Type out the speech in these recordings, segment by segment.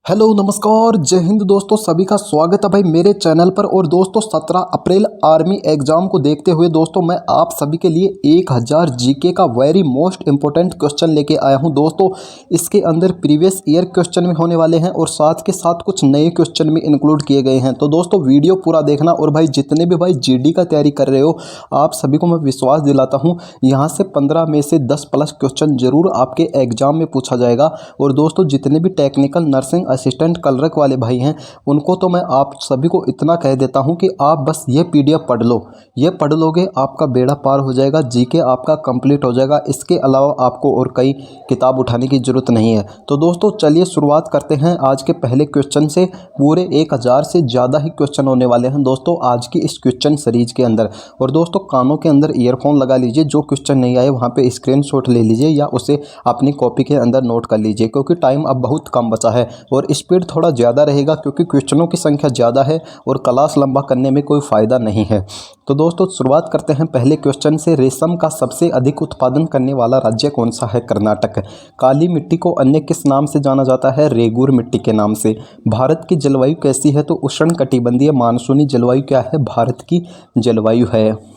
Hello नमस्कार जय हिंद दोस्तों, सभी का स्वागत है भाई मेरे चैनल पर। और दोस्तों 17 अप्रैल आर्मी एग्जाम को देखते हुए दोस्तों मैं आप सभी के लिए 1000 जीके का वेरी मोस्ट इंपॉर्टेंट क्वेश्चन लेके आया हूं दोस्तों। इसके अंदर प्रीवियस ईयर क्वेश्चन में होने वाले हैं और साथ के साथ कुछ नए क्वेश्चन भी इंक्लूड किए गए हैं। तो दोस्तों वीडियो पूरा देखना। और भाई जितने भी भाई जीडी का तैयारी कर रहे हो आप सभी को मैं विश्वास दिलाता हूँ यहाँ से 15 में से 10 प्लस क्वेश्चन जरूर आपके एग्जाम में पूछा जाएगा। और दोस्तों जितने भी टेक्निकल नर्सिंग असिस्टेंट क्लर्क वाले भाई हैं उनको तो मैं आप सभी को इतना कह देता हूं कि आप बस ये पीडीएफ पढ़ लो। ये पढ़ लोगे आपका बेड़ा पार हो जाएगा, जीके आपका कंप्लीट हो जाएगा। इसके अलावा आपको और कई किताब उठाने की ज़रूरत नहीं है। तो दोस्तों चलिए शुरुआत करते हैं आज के पहले क्वेश्चन से। पूरे 1000 से ज़्यादा ही क्वेश्चन होने वाले हैं दोस्तों आज की इस क्वेश्चन सीरीज के अंदर। और दोस्तों कानों के अंदर ईयरफोन लगा लीजिए, जो क्वेश्चन नहीं आए वहाँ पे स्क्रीनशॉट ले लीजिए या उसे अपनी कॉपी के अंदर नोट कर लीजिए, क्योंकि टाइम अब बहुत कम बचा है और स्पीड थोड़ा ज़्यादा रहेगा क्योंकि क्वेश्चनों की संख्या ज़्यादा है और क्लास लंबा करने में कोई फ़ायदा नहीं है। तो दोस्तों शुरुआत करते हैं पहले क्वेश्चन से। रेशम का सबसे अधिक उत्पादन करने वाला राज्य कौन सा है? कर्नाटक। काली मिट्टी को अन्य किस नाम से जाना जाता है? रेगुर मिट्टी के नाम से। भारत की जलवायु कैसी है? तो उष्णकटिबंधीय मानसूनी जलवायु क्या है? भारत की जलवायु है।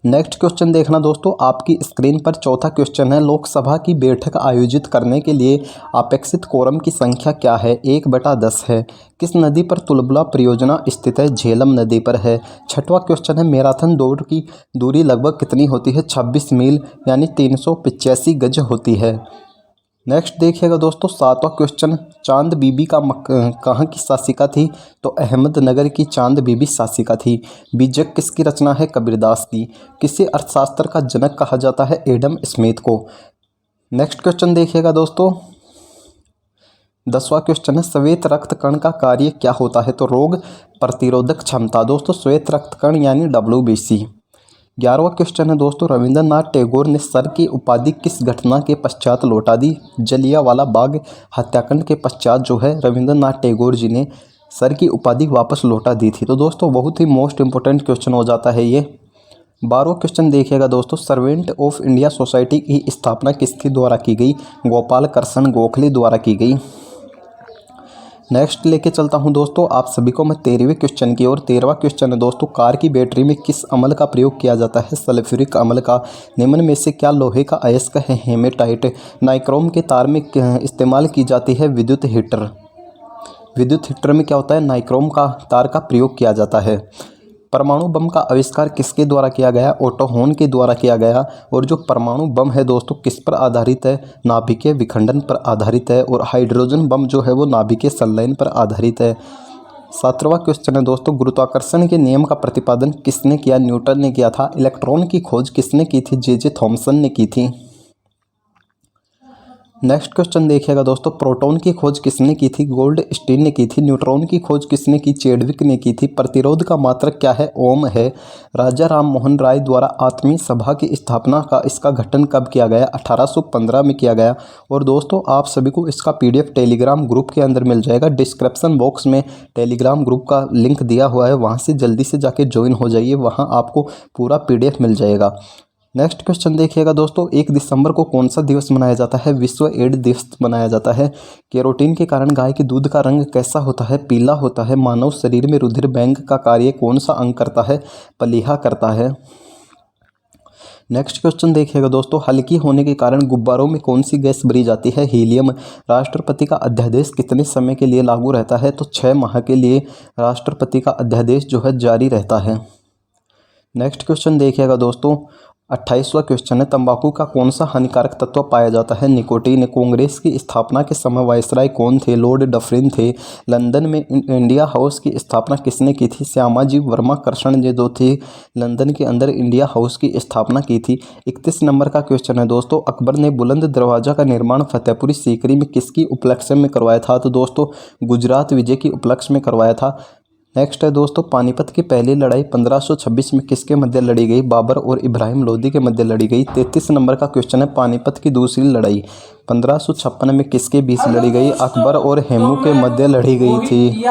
नेक्स्ट क्वेश्चन देखना दोस्तों, आपकी स्क्रीन पर चौथा क्वेश्चन है। लोकसभा की बैठक आयोजित करने के लिए अपेक्षित कोरम की संख्या क्या है? 1/10 है। किस नदी पर तुलबला परियोजना स्थित है? झेलम नदी पर है। छठवां क्वेश्चन है, मैराथन दौड़ की दूरी लगभग कितनी होती है? 26 मील यानी 385 गज होती है। नेक्स्ट देखिएगा दोस्तों सातवां क्वेश्चन, चांद बीबी का कहाँ की शासिका थी? तो अहमदनगर की चांद बीबी शासिका थी। बीजक किसकी रचना है? कबीरदास की। किसे अर्थशास्त्र का जनक कहा जाता है? एडम स्मिथ को। नेक्स्ट क्वेश्चन देखिएगा दोस्तों 10वां क्वेश्चन है, श्वेत रक्त कण का कार्य क्या होता है? तो रोग प्रतिरोधक क्षमता। दोस्तों श्वेत रक्त कण यानी WBC। 11वां क्वेश्चन है दोस्तों, रविंद्रनाथ टैगोर ने सर की उपाधि किस घटना के पश्चात लौटा दी? जलियांवाला बाग हत्याकांड के पश्चात जो है रविंद्रनाथ टैगोर जी ने सर की उपाधि वापस लौटा दी थी। तो दोस्तों बहुत ही मोस्ट इंपॉर्टेंट क्वेश्चन हो जाता है ये। 12वां क्वेश्चन देखिएगा दोस्तों, सर्वेंट ऑफ इंडिया सोसाइटी की स्थापना किसके द्वारा की गई? गोपाल कृष्ण गोखले द्वारा की गई। नेक्स्ट लेके चलता हूं दोस्तों आप सभी को मैं 13वें क्वेश्चन की ओर। 13वां क्वेश्चन है दोस्तों, कार की बैटरी में किस अम्ल का प्रयोग किया जाता है? सल्फ्यूरिक अम्ल का। निम्न में से क्या लोहे का अयस्क है? हेमेटाइट। नाइक्रोम के तार में इस्तेमाल की जाती है विद्युत हीटर। विद्युत हीटर में क्या होता है? नाइक्रोम का तार का प्रयोग किया जाता है। परमाणु बम का आविष्कार किसके द्वारा किया गया? ओटो होन के द्वारा किया गया। और जो परमाणु बम है दोस्तों किस पर आधारित है? नाभिकीय विखंडन पर आधारित है। और हाइड्रोजन बम जो है वो नाभिकीय संलयन पर आधारित है। 17वां क्वेश्चन है दोस्तों, गुरुत्वाकर्षण के नियम का प्रतिपादन किसने किया? न्यूटन ने किया था। इलेक्ट्रॉन की खोज किसने की थी? जे थॉमसन ने की थी। नेक्स्ट क्वेश्चन देखिएगा दोस्तों, प्रोटॉन की खोज किसने की थी? गोल्डस्टीन ने की थी। न्यूट्रॉन की खोज किसने की? चैडविक ने की थी। प्रतिरोध का मात्रक क्या है? ओम है। राजा राम मोहन राय द्वारा आत्मीय सभा की स्थापना का इसका गठन कब किया गया? 1815 में किया गया। और दोस्तों आप सभी को इसका PDF टेलीग्राम ग्रुप के अंदर मिल जाएगा। डिस्क्रिप्शन बॉक्स में टेलीग्राम ग्रुप का लिंक दिया हुआ है, वहाँ से जल्दी से जाके ज्वाइन हो जाइए, वहाँ आपको पूरा PDF मिल जाएगा। नेक्स्ट क्वेश्चन देखिएगा दोस्तों, 1 दिसंबर को कौन सा दिवस मनाया जाता है? विश्व एड्स दिवस मनाया जाता है। केरोटीन के कारण गाय के दूध का रंग कैसा होता है? पीला होता है। मानव शरीर में रुधिर बैंक का कार्य कौन सा अंग करता है? प्लीहा करता है। नेक्स्ट क्वेश्चन देखिएगा दोस्तों, हल्की होने के कारण गुब्बारों में कौन सी गैस भरी जाती है? हीलियम। राष्ट्रपति का अध्यादेश कितने समय के लिए लागू रहता है? तो 6 माह के लिए राष्ट्रपति का अध्यादेश जो है जारी रहता है। नेक्स्ट क्वेश्चन देखिएगा दोस्तों 28वां क्वेश्चन है, तंबाकू का कौन सा हानिकारक तत्व पाया जाता है? निकोटीन। कांग्रेस की स्थापना के समय वायसराय कौन थे? लॉर्ड डफरिन थे। लंदन में इंडिया हाउस की स्थापना किसने की थी? श्यामाजी वर्मा कृष्ण ने जो थे लंदन के अंदर इंडिया हाउस की स्थापना की थी। 31 नंबर का क्वेश्चन है दोस्तों, अकबर ने बुलंद दरवाजा का निर्माण फतेहपुरी सीकरी में किसकी उपलक्ष्य में करवाया था? तो दोस्तों गुजरात विजय की उपलक्ष्य में करवाया था। नेक्स्ट है दोस्तों, पानीपत की पहली लड़ाई 1526 में किसके मध्य लड़ी गई? बाबर और इब्राहिम लोदी के मध्य लड़ी गई। 33 नंबर का क्वेश्चन है, पानीपत की दूसरी लड़ाई 1556 में किसके बीच लड़ी गई? अकबर और हेमू के मध्य लड़ी गई थी।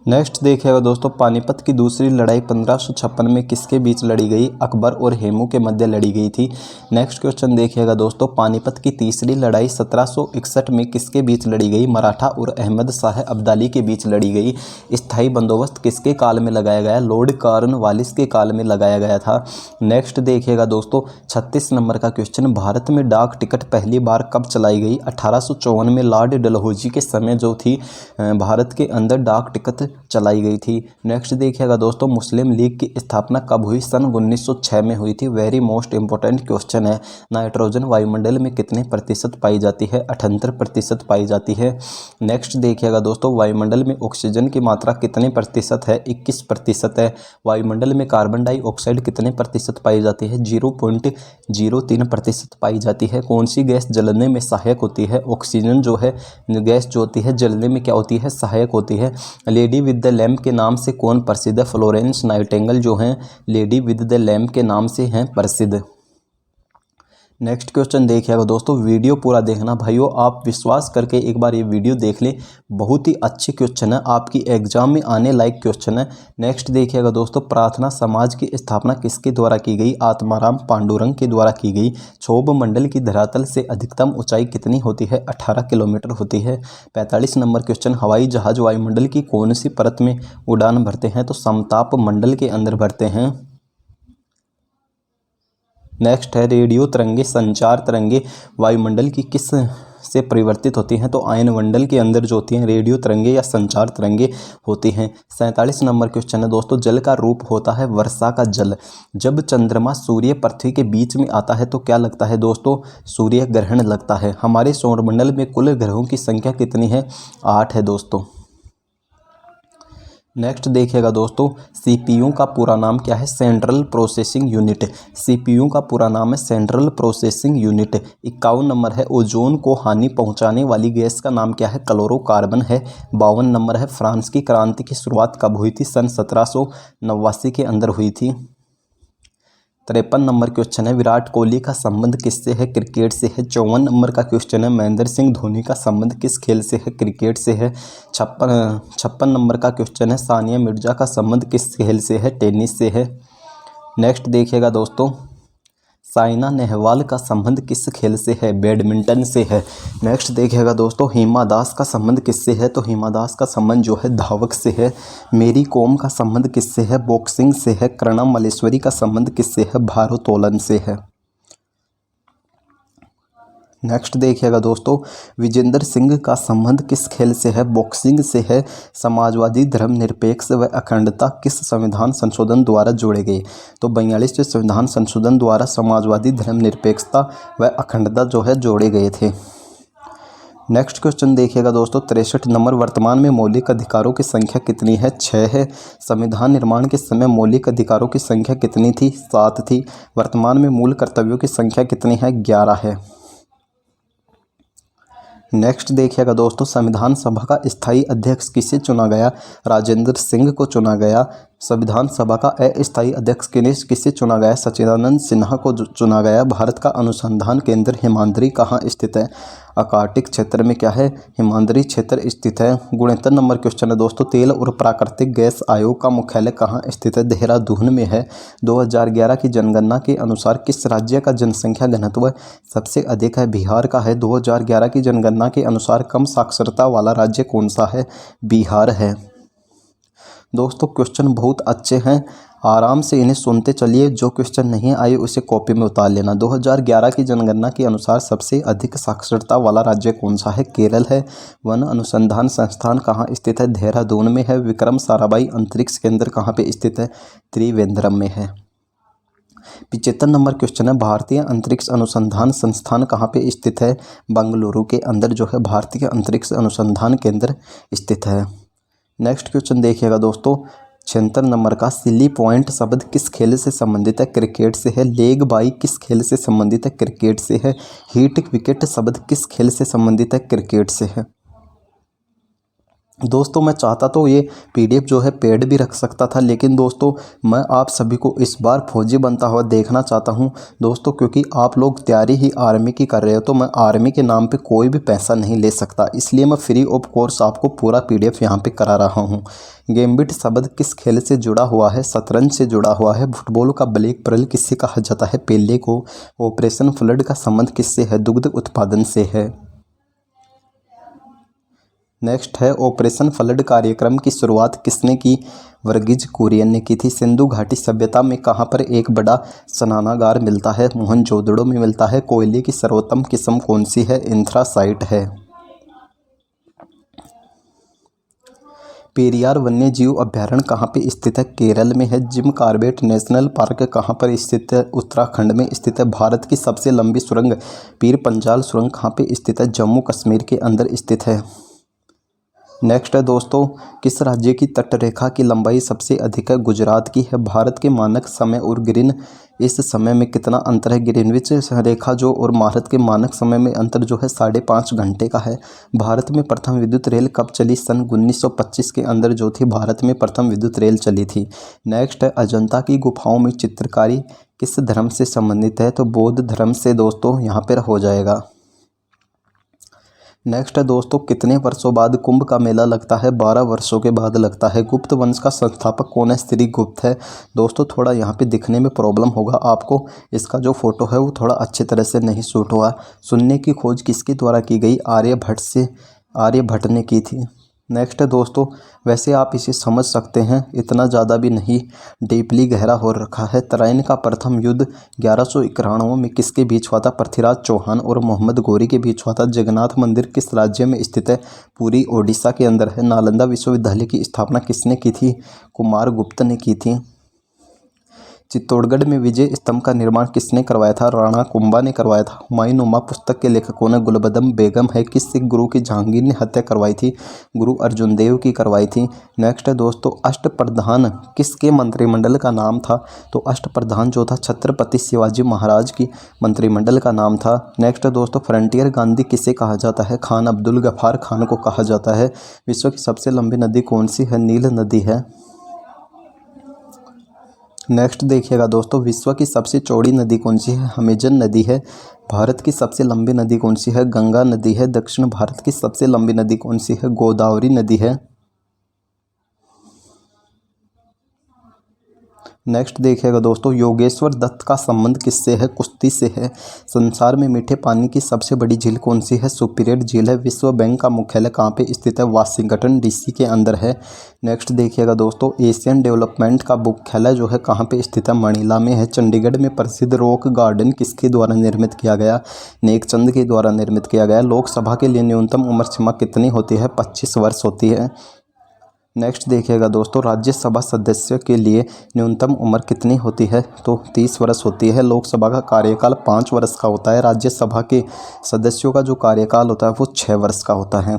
नेक्स्ट देखिएगा दोस्तों, पानीपत की दूसरी लड़ाई 1556 में किसके बीच लड़ी गई? अकबर और हेमू के मध्य लड़ी गई थी। नेक्स्ट क्वेश्चन देखिएगा दोस्तों, पानीपत की तीसरी लड़ाई 1761 में किसके बीच लड़ी गई? मराठा और अहमद शाह अब्दाली के बीच लड़ी गई। स्थायी बंदोबस्त किसके काल में लगाया गया? लॉर्ड कॉर्नवालिस के काल में लगाया गया था। नेक्स्ट देखिएगा दोस्तों, 36 नंबर का क्वेश्चन, भारत में डाक टिकट पहली बार कब चलाई गई? 1854 में लॉर्ड डलहौजी के समय जो थी भारत के अंदर डाक टिकट चलाई गई थी। नेक्स्ट देखिएगा दोस्तों, मुस्लिम लीग की स्थापना कब हुई? सन 1906 में हुई थी। वेरी मोस्ट इंपॉर्टेंट क्वेश्चन है। नाइट्रोजन वायुमंडल में कितने प्रतिशत पाई जाती है? 78% पाई जाती है। नेक्स्ट देखिएगा दोस्तों, वायुमंडल में ऑक्सीजन की मात्रा कितने प्रतिशत है? 21% है। वायुमंडल में कार्बन डाइऑक्साइड कितने प्रतिशत पाई जाती है? 0.03% पाई जाती है। कौन सी गैस जलने में सहायक होती है? ऑक्सीजन जो है गैस जो होती है जलने में क्या होती है? सहायक होती है। लेडी विद द लैम्प के नाम से कौन प्रसिद्ध है? फ्लोरेंस नाइटिंगेल जो हैं लेडी विद द लैम्प के नाम से हैं प्रसिद्ध। नेक्स्ट क्वेश्चन देखिएगा दोस्तों, वीडियो पूरा देखना भाइयों, आप विश्वास करके एक बार ये वीडियो देख लें, बहुत ही अच्छी क्वेश्चन है, आपकी एग्जाम में आने लायक क्वेश्चन है। नेक्स्ट देखिएगा दोस्तों, प्रार्थना समाज की स्थापना किसके द्वारा की गई? आत्माराम पांडुरंग के द्वारा की गई। क्षोभ मंडल की धरातल से अधिकतम ऊंचाई कितनी होती है? 18 किलोमीटर होती है। 45 नंबर क्वेश्चन, हवाई जहाज वायुमंडल की कौन सी परत में उड़ान भरते हैं? तो समताप मंडल के अंदर भरते हैं। नेक्स्ट है, रेडियो तरंगे संचार तरंगे वायुमंडल की किस से परिवर्तित होती हैं? तो आयनमंडल के अंदर जो होती हैं रेडियो तरंगे या संचार तरंगे होती हैं। 47 नंबर क्वेश्चन है दोस्तों, जल का रूप होता है वर्षा का जल। जब चंद्रमा सूर्य पृथ्वी के बीच में आता है तो क्या लगता है दोस्तों? सूर्य ग्रहण लगता है। हमारे सौरमंडल में कुल ग्रहों की संख्या कितनी है? 8 है दोस्तों। नेक्स्ट देखिएगा दोस्तों, सीपीयू का पूरा नाम क्या है? Central processing unit. सीपीयू का पूरा नाम है सेंट्रल प्रोसेसिंग यूनिट। 51 नंबर है, ओजोन को हानि पहुंचाने वाली गैस का नाम क्या है? क्लोरोकार्बन है। 52 नंबर है, फ्रांस की क्रांति की शुरुआत कब हुई थी? सन 1789 के अंदर हुई थी। 53 नंबर क्वेश्चन है, विराट कोहली का संबंध किससे है? क्रिकेट से है। 54 नंबर का क्वेश्चन है, महेंद्र सिंह धोनी का संबंध किस खेल से है? क्रिकेट से है। 56 नंबर का क्वेश्चन है, सानिया मिर्जा का संबंध किस खेल से है? टेनिस से है। नेक्स्ट देखिएगा दोस्तों, साइना नेहवाल का संबंध किस खेल से है? बैडमिंटन से है। नेक्स्ट देखिएगा दोस्तों, हिमा दास का संबंध किससे है? तो हिमा दास का संबंध जो है धावक से है। मेरी कॉम का संबंध किससे है? बॉक्सिंग से है। कर्णम मल्लेश्वरी का संबंध किससे है? भारोत्तोलन से है। नेक्स्ट देखिएगा दोस्तों, विजेंद्र सिंह का संबंध किस खेल से है? बॉक्सिंग से है। समाजवादी धर्मनिरपेक्ष व अखंडता किस संविधान संशोधन द्वारा जोड़े गए? तो 42वें संविधान संशोधन द्वारा समाजवादी धर्मनिरपेक्षता व अखंडता जो है जोड़े गए थे। नेक्स्ट क्वेश्चन देखिएगा दोस्तों, 63 नंबर, वर्तमान में मौलिक अधिकारों की संख्या कितनी है? 6 है। संविधान निर्माण के समय मौलिक अधिकारों की संख्या कितनी थी? 7 थी। वर्तमान में मूल कर्तव्यों की संख्या कितनी है? 11 है। नेक्स्ट देखिएगा दोस्तों, संविधान सभा का स्थायी अध्यक्ष किसे चुना गया? राजेंद्र सिंह को चुना गया। संविधान सभा का अस्थायी अध्यक्ष किसे चुना गया? सच्चिदानंद सिन्हा को चुना गया। भारत का अनुसंधान केंद्र हिमाद्री कहाँ स्थित है? आर्कटिक क्षेत्र में क्या है? हिमाद्री क्षेत्र स्थित है। 69 नंबर क्वेश्चन है दोस्तों, तेल और प्राकृतिक गैस आयोग का मुख्यालय कहाँ स्थित है? देहरादून में है। 2011 की जनगणना के अनुसार किस राज्य का जनसंख्या घनत्व सबसे अधिक है? बिहार का है। 2011 की जनगणना के अनुसार कम साक्षरता वाला राज्य कौन सा है? बिहार है। दोस्तों क्वेश्चन बहुत अच्छे हैं, आराम से इन्हें सुनते चलिए। जो क्वेश्चन नहीं आए उसे कॉपी में उतार लेना। 2011 की जनगणना के अनुसार सबसे अधिक साक्षरता वाला राज्य कौन सा है? केरल है। वन अनुसंधान संस्थान कहाँ स्थित है? देहरादून में है। विक्रम साराभाई अंतरिक्ष केंद्र कहाँ पे स्थित है? त्रिवेंद्रम में है। 75 नंबर क्वेश्चन है, भारतीय अंतरिक्ष अनुसंधान संस्थान कहाँ पे स्थित है? बेंगलुरु के अंदर जो है भारतीय अंतरिक्ष अनुसंधान केंद्र स्थित है। नेक्स्ट क्वेश्चन देखिएगा दोस्तों, 76 नंबर का, सिली पॉइंट शब्द किस खेल से संबंधित है? क्रिकेट से है। लेग बाई किस खेल से संबंधित है? क्रिकेट से है। हीट विकेट शब्द किस खेल से संबंधित है? क्रिकेट से है। दोस्तों मैं चाहता तो ये पीडीएफ जो है पेड भी रख सकता था, लेकिन दोस्तों मैं आप सभी को इस बार फौजी बनता हुआ देखना चाहता हूं दोस्तों, क्योंकि आप लोग तैयारी ही आर्मी की कर रहे हो, तो मैं आर्मी के नाम पे कोई भी पैसा नहीं ले सकता, इसलिए मैं फ्री ऑफ कोर्स आपको पूरा पीडीएफ यहां पे करा रहा हूं। गैम्बिट शब्द किस खेल से जुड़ा हुआ है? शतरंज से जुड़ा हुआ है। फुटबॉल का ब्लैक पर्ल किससे कहा जाता है? पेले को। ऑपरेशन फ्लड का संबंध किससे है? दुग्ध उत्पादन से है। नेक्स्ट है ऑपरेशन फ्लड कार्यक्रम की शुरुआत किसने की? वर्गीज कुरियन ने की थी। सिंधु घाटी सभ्यता में कहाँ पर एक बड़ा स्नानागार मिलता है? मोहनजोदड़ो में मिलता है। कोयले की सर्वोत्तम किस्म कौन सी है? एंथ्रासाइट है। पेरियार वन्य जीव अभ्यारण्य कहाँ पे स्थित है? केरल में है। जिम कॉर्बेट नेशनल पार्क कहाँ पर स्थित है? उत्तराखंड में स्थित है। भारत की सबसे लंबी सुरंग पीर पंजाल सुरंग कहाँ पे स्थित है? जम्मू कश्मीर के अंदर स्थित है। नेक्स्ट है दोस्तों, किस राज्य की तटरेखा की लंबाई सबसे अधिक है? गुजरात की है। भारत के मानक समय और ग्रीन इस समय में कितना अंतर है? ग्रीनविच रेखा जो और भारत के मानक समय में अंतर जो है 5.5 घंटे का है। भारत में प्रथम विद्युत रेल कब चली? सन 1925 के अंदर जो थी भारत में प्रथम विद्युत रेल चली थी। नेक्स्ट है अजंता की गुफाओं में चित्रकारी किस धर्म से संबंधित है? तो बौद्ध धर्म से दोस्तों यहाँ पर हो जाएगा। नेक्स्ट है दोस्तों, कितने वर्षों बाद कुंभ का मेला लगता है? 12 वर्षों के बाद लगता है। गुप्त वंश का संस्थापक कौन है? श्रीगुप्त है। दोस्तों थोड़ा यहाँ पे दिखने में प्रॉब्लम होगा आपको, इसका जो फोटो है वो थोड़ा अच्छी तरह से नहीं शूट हुआ। शून्य की खोज किसके द्वारा की गई? आर्यभट्ट ने की थी। नेक्स्ट है दोस्तों, वैसे आप इसे समझ सकते हैं, इतना ज़्यादा भी नहीं डीपली गहरा हो रखा है। तराइन का प्रथम युद्ध 1191 में किसके बीच हुआ था? पृथ्वीराज चौहान और मोहम्मद गौरी के बीच हुआ था। जगन्नाथ मंदिर किस राज्य में स्थित है? पूरी ओडिशा के अंदर है। नालंदा विश्वविद्यालय की स्थापना किसने की थी? कुमारगुप्त ने की थी। चित्तौड़गढ़ में विजय स्तंभ का निर्माण किसने करवाया था? राणा कुंभा ने करवाया था। हुमायूं पुस्तक के लेखक कौन है? गुलबदम बेगम है। किस सिख गुरु की जहांगीर ने हत्या करवाई थी? गुरु अर्जुन देव की करवाई थी। नेक्स्ट है दोस्तों, अष्टप्रधान किसके मंत्रिमंडल का नाम था? तो अष्टप्रधान जो था छत्रपति शिवाजी महाराज की मंत्रिमंडल का नाम था। नेक्स्ट है दोस्तों, फ्रंटियर गांधी किसे कहा जाता है? खान अब्दुल गफ्फार खान को कहा जाता है। विश्व की सबसे लंबी नदी कौन सी है? नील नदी है। नेक्स्ट देखिएगा दोस्तों, विश्व की सबसे चौड़ी नदी कौन सी है? अमेजन नदी है। भारत की सबसे लंबी नदी कौन सी है? गंगा नदी है। दक्षिण भारत की सबसे लंबी नदी कौन सी है? गोदावरी नदी है। नेक्स्ट देखिएगा दोस्तों, योगेश्वर दत्त का संबंध किससे है? कुश्ती से है। संसार में मीठे पानी की सबसे बड़ी झील कौन सी है? सुपीरियर झील है। विश्व बैंक का मुख्यालय कहाँ पे स्थित है? वाशिंगटन डीसी के अंदर है। नेक्स्ट देखिएगा दोस्तों, एशियन डेवलपमेंट का मुख्यालय जो है कहाँ पे स्थित है? मणिला में है। चंडीगढ़ में प्रसिद्ध रॉक गार्डन किसके द्वारा निर्मित किया गया? नेकचंद के द्वारा निर्मित किया गया। लोकसभा के लिए न्यूनतम उम्र सीमा कितनी होती है? 25 वर्ष होती है। नेक्स्ट देखिएगा दोस्तों, राज्यसभा सदस्य के लिए न्यूनतम उम्र कितनी होती है? तो 30 वर्ष होती है। लोकसभा का कार्यकाल 5 वर्ष का होता है। राज्यसभा के सदस्यों का जो कार्यकाल होता है वो 6 वर्ष का होता है।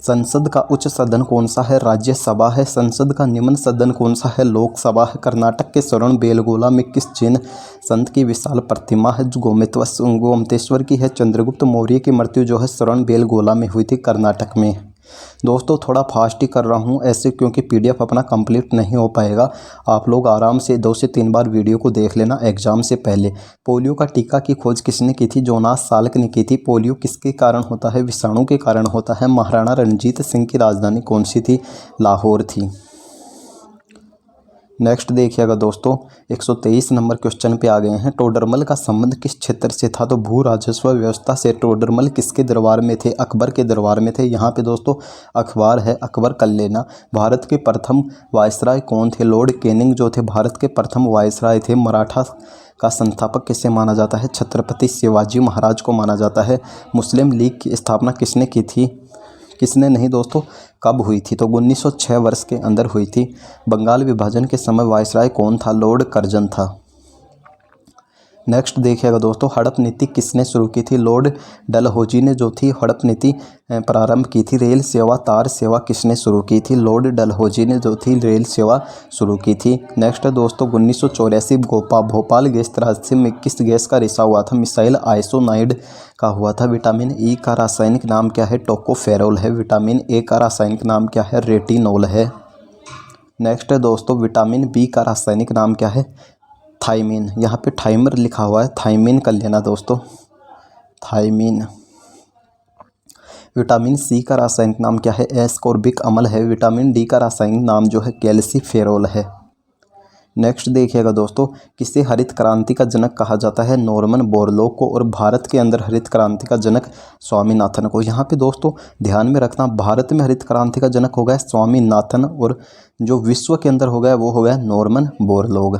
संसद का उच्च सदन कौन सा है? राज्यसभा है। संसद का निम्न सदन कौन सा है? लोकसभा है। कर्नाटक के शरण बेलगोला में किस जैन संत की विशाल प्रतिमा है? जो गोमतेश्वर की है। चंद्रगुप्त मौर्य की मृत्यु जो है शरण बेलगोला में हुई थी, कर्नाटक में। दोस्तों थोड़ा फास्ट ही कर रहा हूँ ऐसे, क्योंकि पीडीएफ अपना कंप्लीट नहीं हो पाएगा। आप लोग आराम से 2 से 3 बार वीडियो को देख लेना एग्जाम से पहले। पोलियो का टीका की खोज किसने की थी? जोनास साल्क ने की थी। पोलियो किसके कारण होता है? विषाणु के कारण होता है। महाराणा रणजीत सिंह की राजधानी कौन सी थी? लाहौर थी। नेक्स्ट देखिएगा दोस्तों, 123 नंबर क्वेश्चन पे आ गए हैं। टोडरमल का संबंध किस क्षेत्र से था? तो भू राजस्व व्यवस्था से। टोडरमल किसके दरबार में थे? अकबर के दरबार में थे। यहाँ पे दोस्तों अखबार है, अकबर कर लेना। भारत के प्रथम वायसराय कौन थे? लॉर्ड कैनिंग जो थे भारत के प्रथम वायसराय थे। मराठा का संस्थापक किसे माना जाता है? छत्रपति शिवाजी महाराज को माना जाता है। मुस्लिम लीग की स्थापना किसने की थी? किसने नहीं दोस्तों, कब हुई थी? तो 1906 वर्ष के अंदर हुई थी। बंगाल विभाजन के समय वायसराय कौन था? लॉर्ड कर्जन था। नेक्स्ट देखिएगा दोस्तों, हड़प नीति किसने शुरू की थी? लॉर्ड डलहौजी ने जो थी हड़प नीति प्रारंभ की थी। रेल सेवा तार सेवा किसने शुरू की थी? लॉर्ड डलहौजी ने जो थी रेल सेवा शुरू की थी। नेक्स्ट दोस्तों, 1984 भोपाल गैस त्रासदी में किस गैस का रिसाव हुआ था? मिसाइल आइसोनाइड का हुआ था। विटामिन ई का रासायनिक नाम क्या है? टोकोफेरोल है। विटामिन ए का रासायनिक नाम क्या है? रेटिनोल है। नेक्स्ट है दोस्तों, विटामिन बी का रासायनिक नाम क्या है? थायमीन। यहाँ पे थाइमर लिखा हुआ है, थायमीन कर लेना दोस्तों, थायमीन। विटामिन सी का रासायनिक नाम क्या है? एस्कोर्बिक अम्ल है। विटामिन डी का रासायनिक नाम जो है कैल्सीफेरोल है। नेक्स्ट देखिएगा दोस्तों, किसे हरित क्रांति का जनक कहा जाता है? नॉर्मन बोरलॉग को। और भारत के अंदर हरित क्रांति का जनक स्वामीनाथन को। यहाँ पे दोस्तों ध्यान में रखना, भारत में हरित क्रांति का जनक हो गया स्वामीनाथन और जो विश्व के अंदर हो गया वो हो गया नॉर्मन बोरलॉग।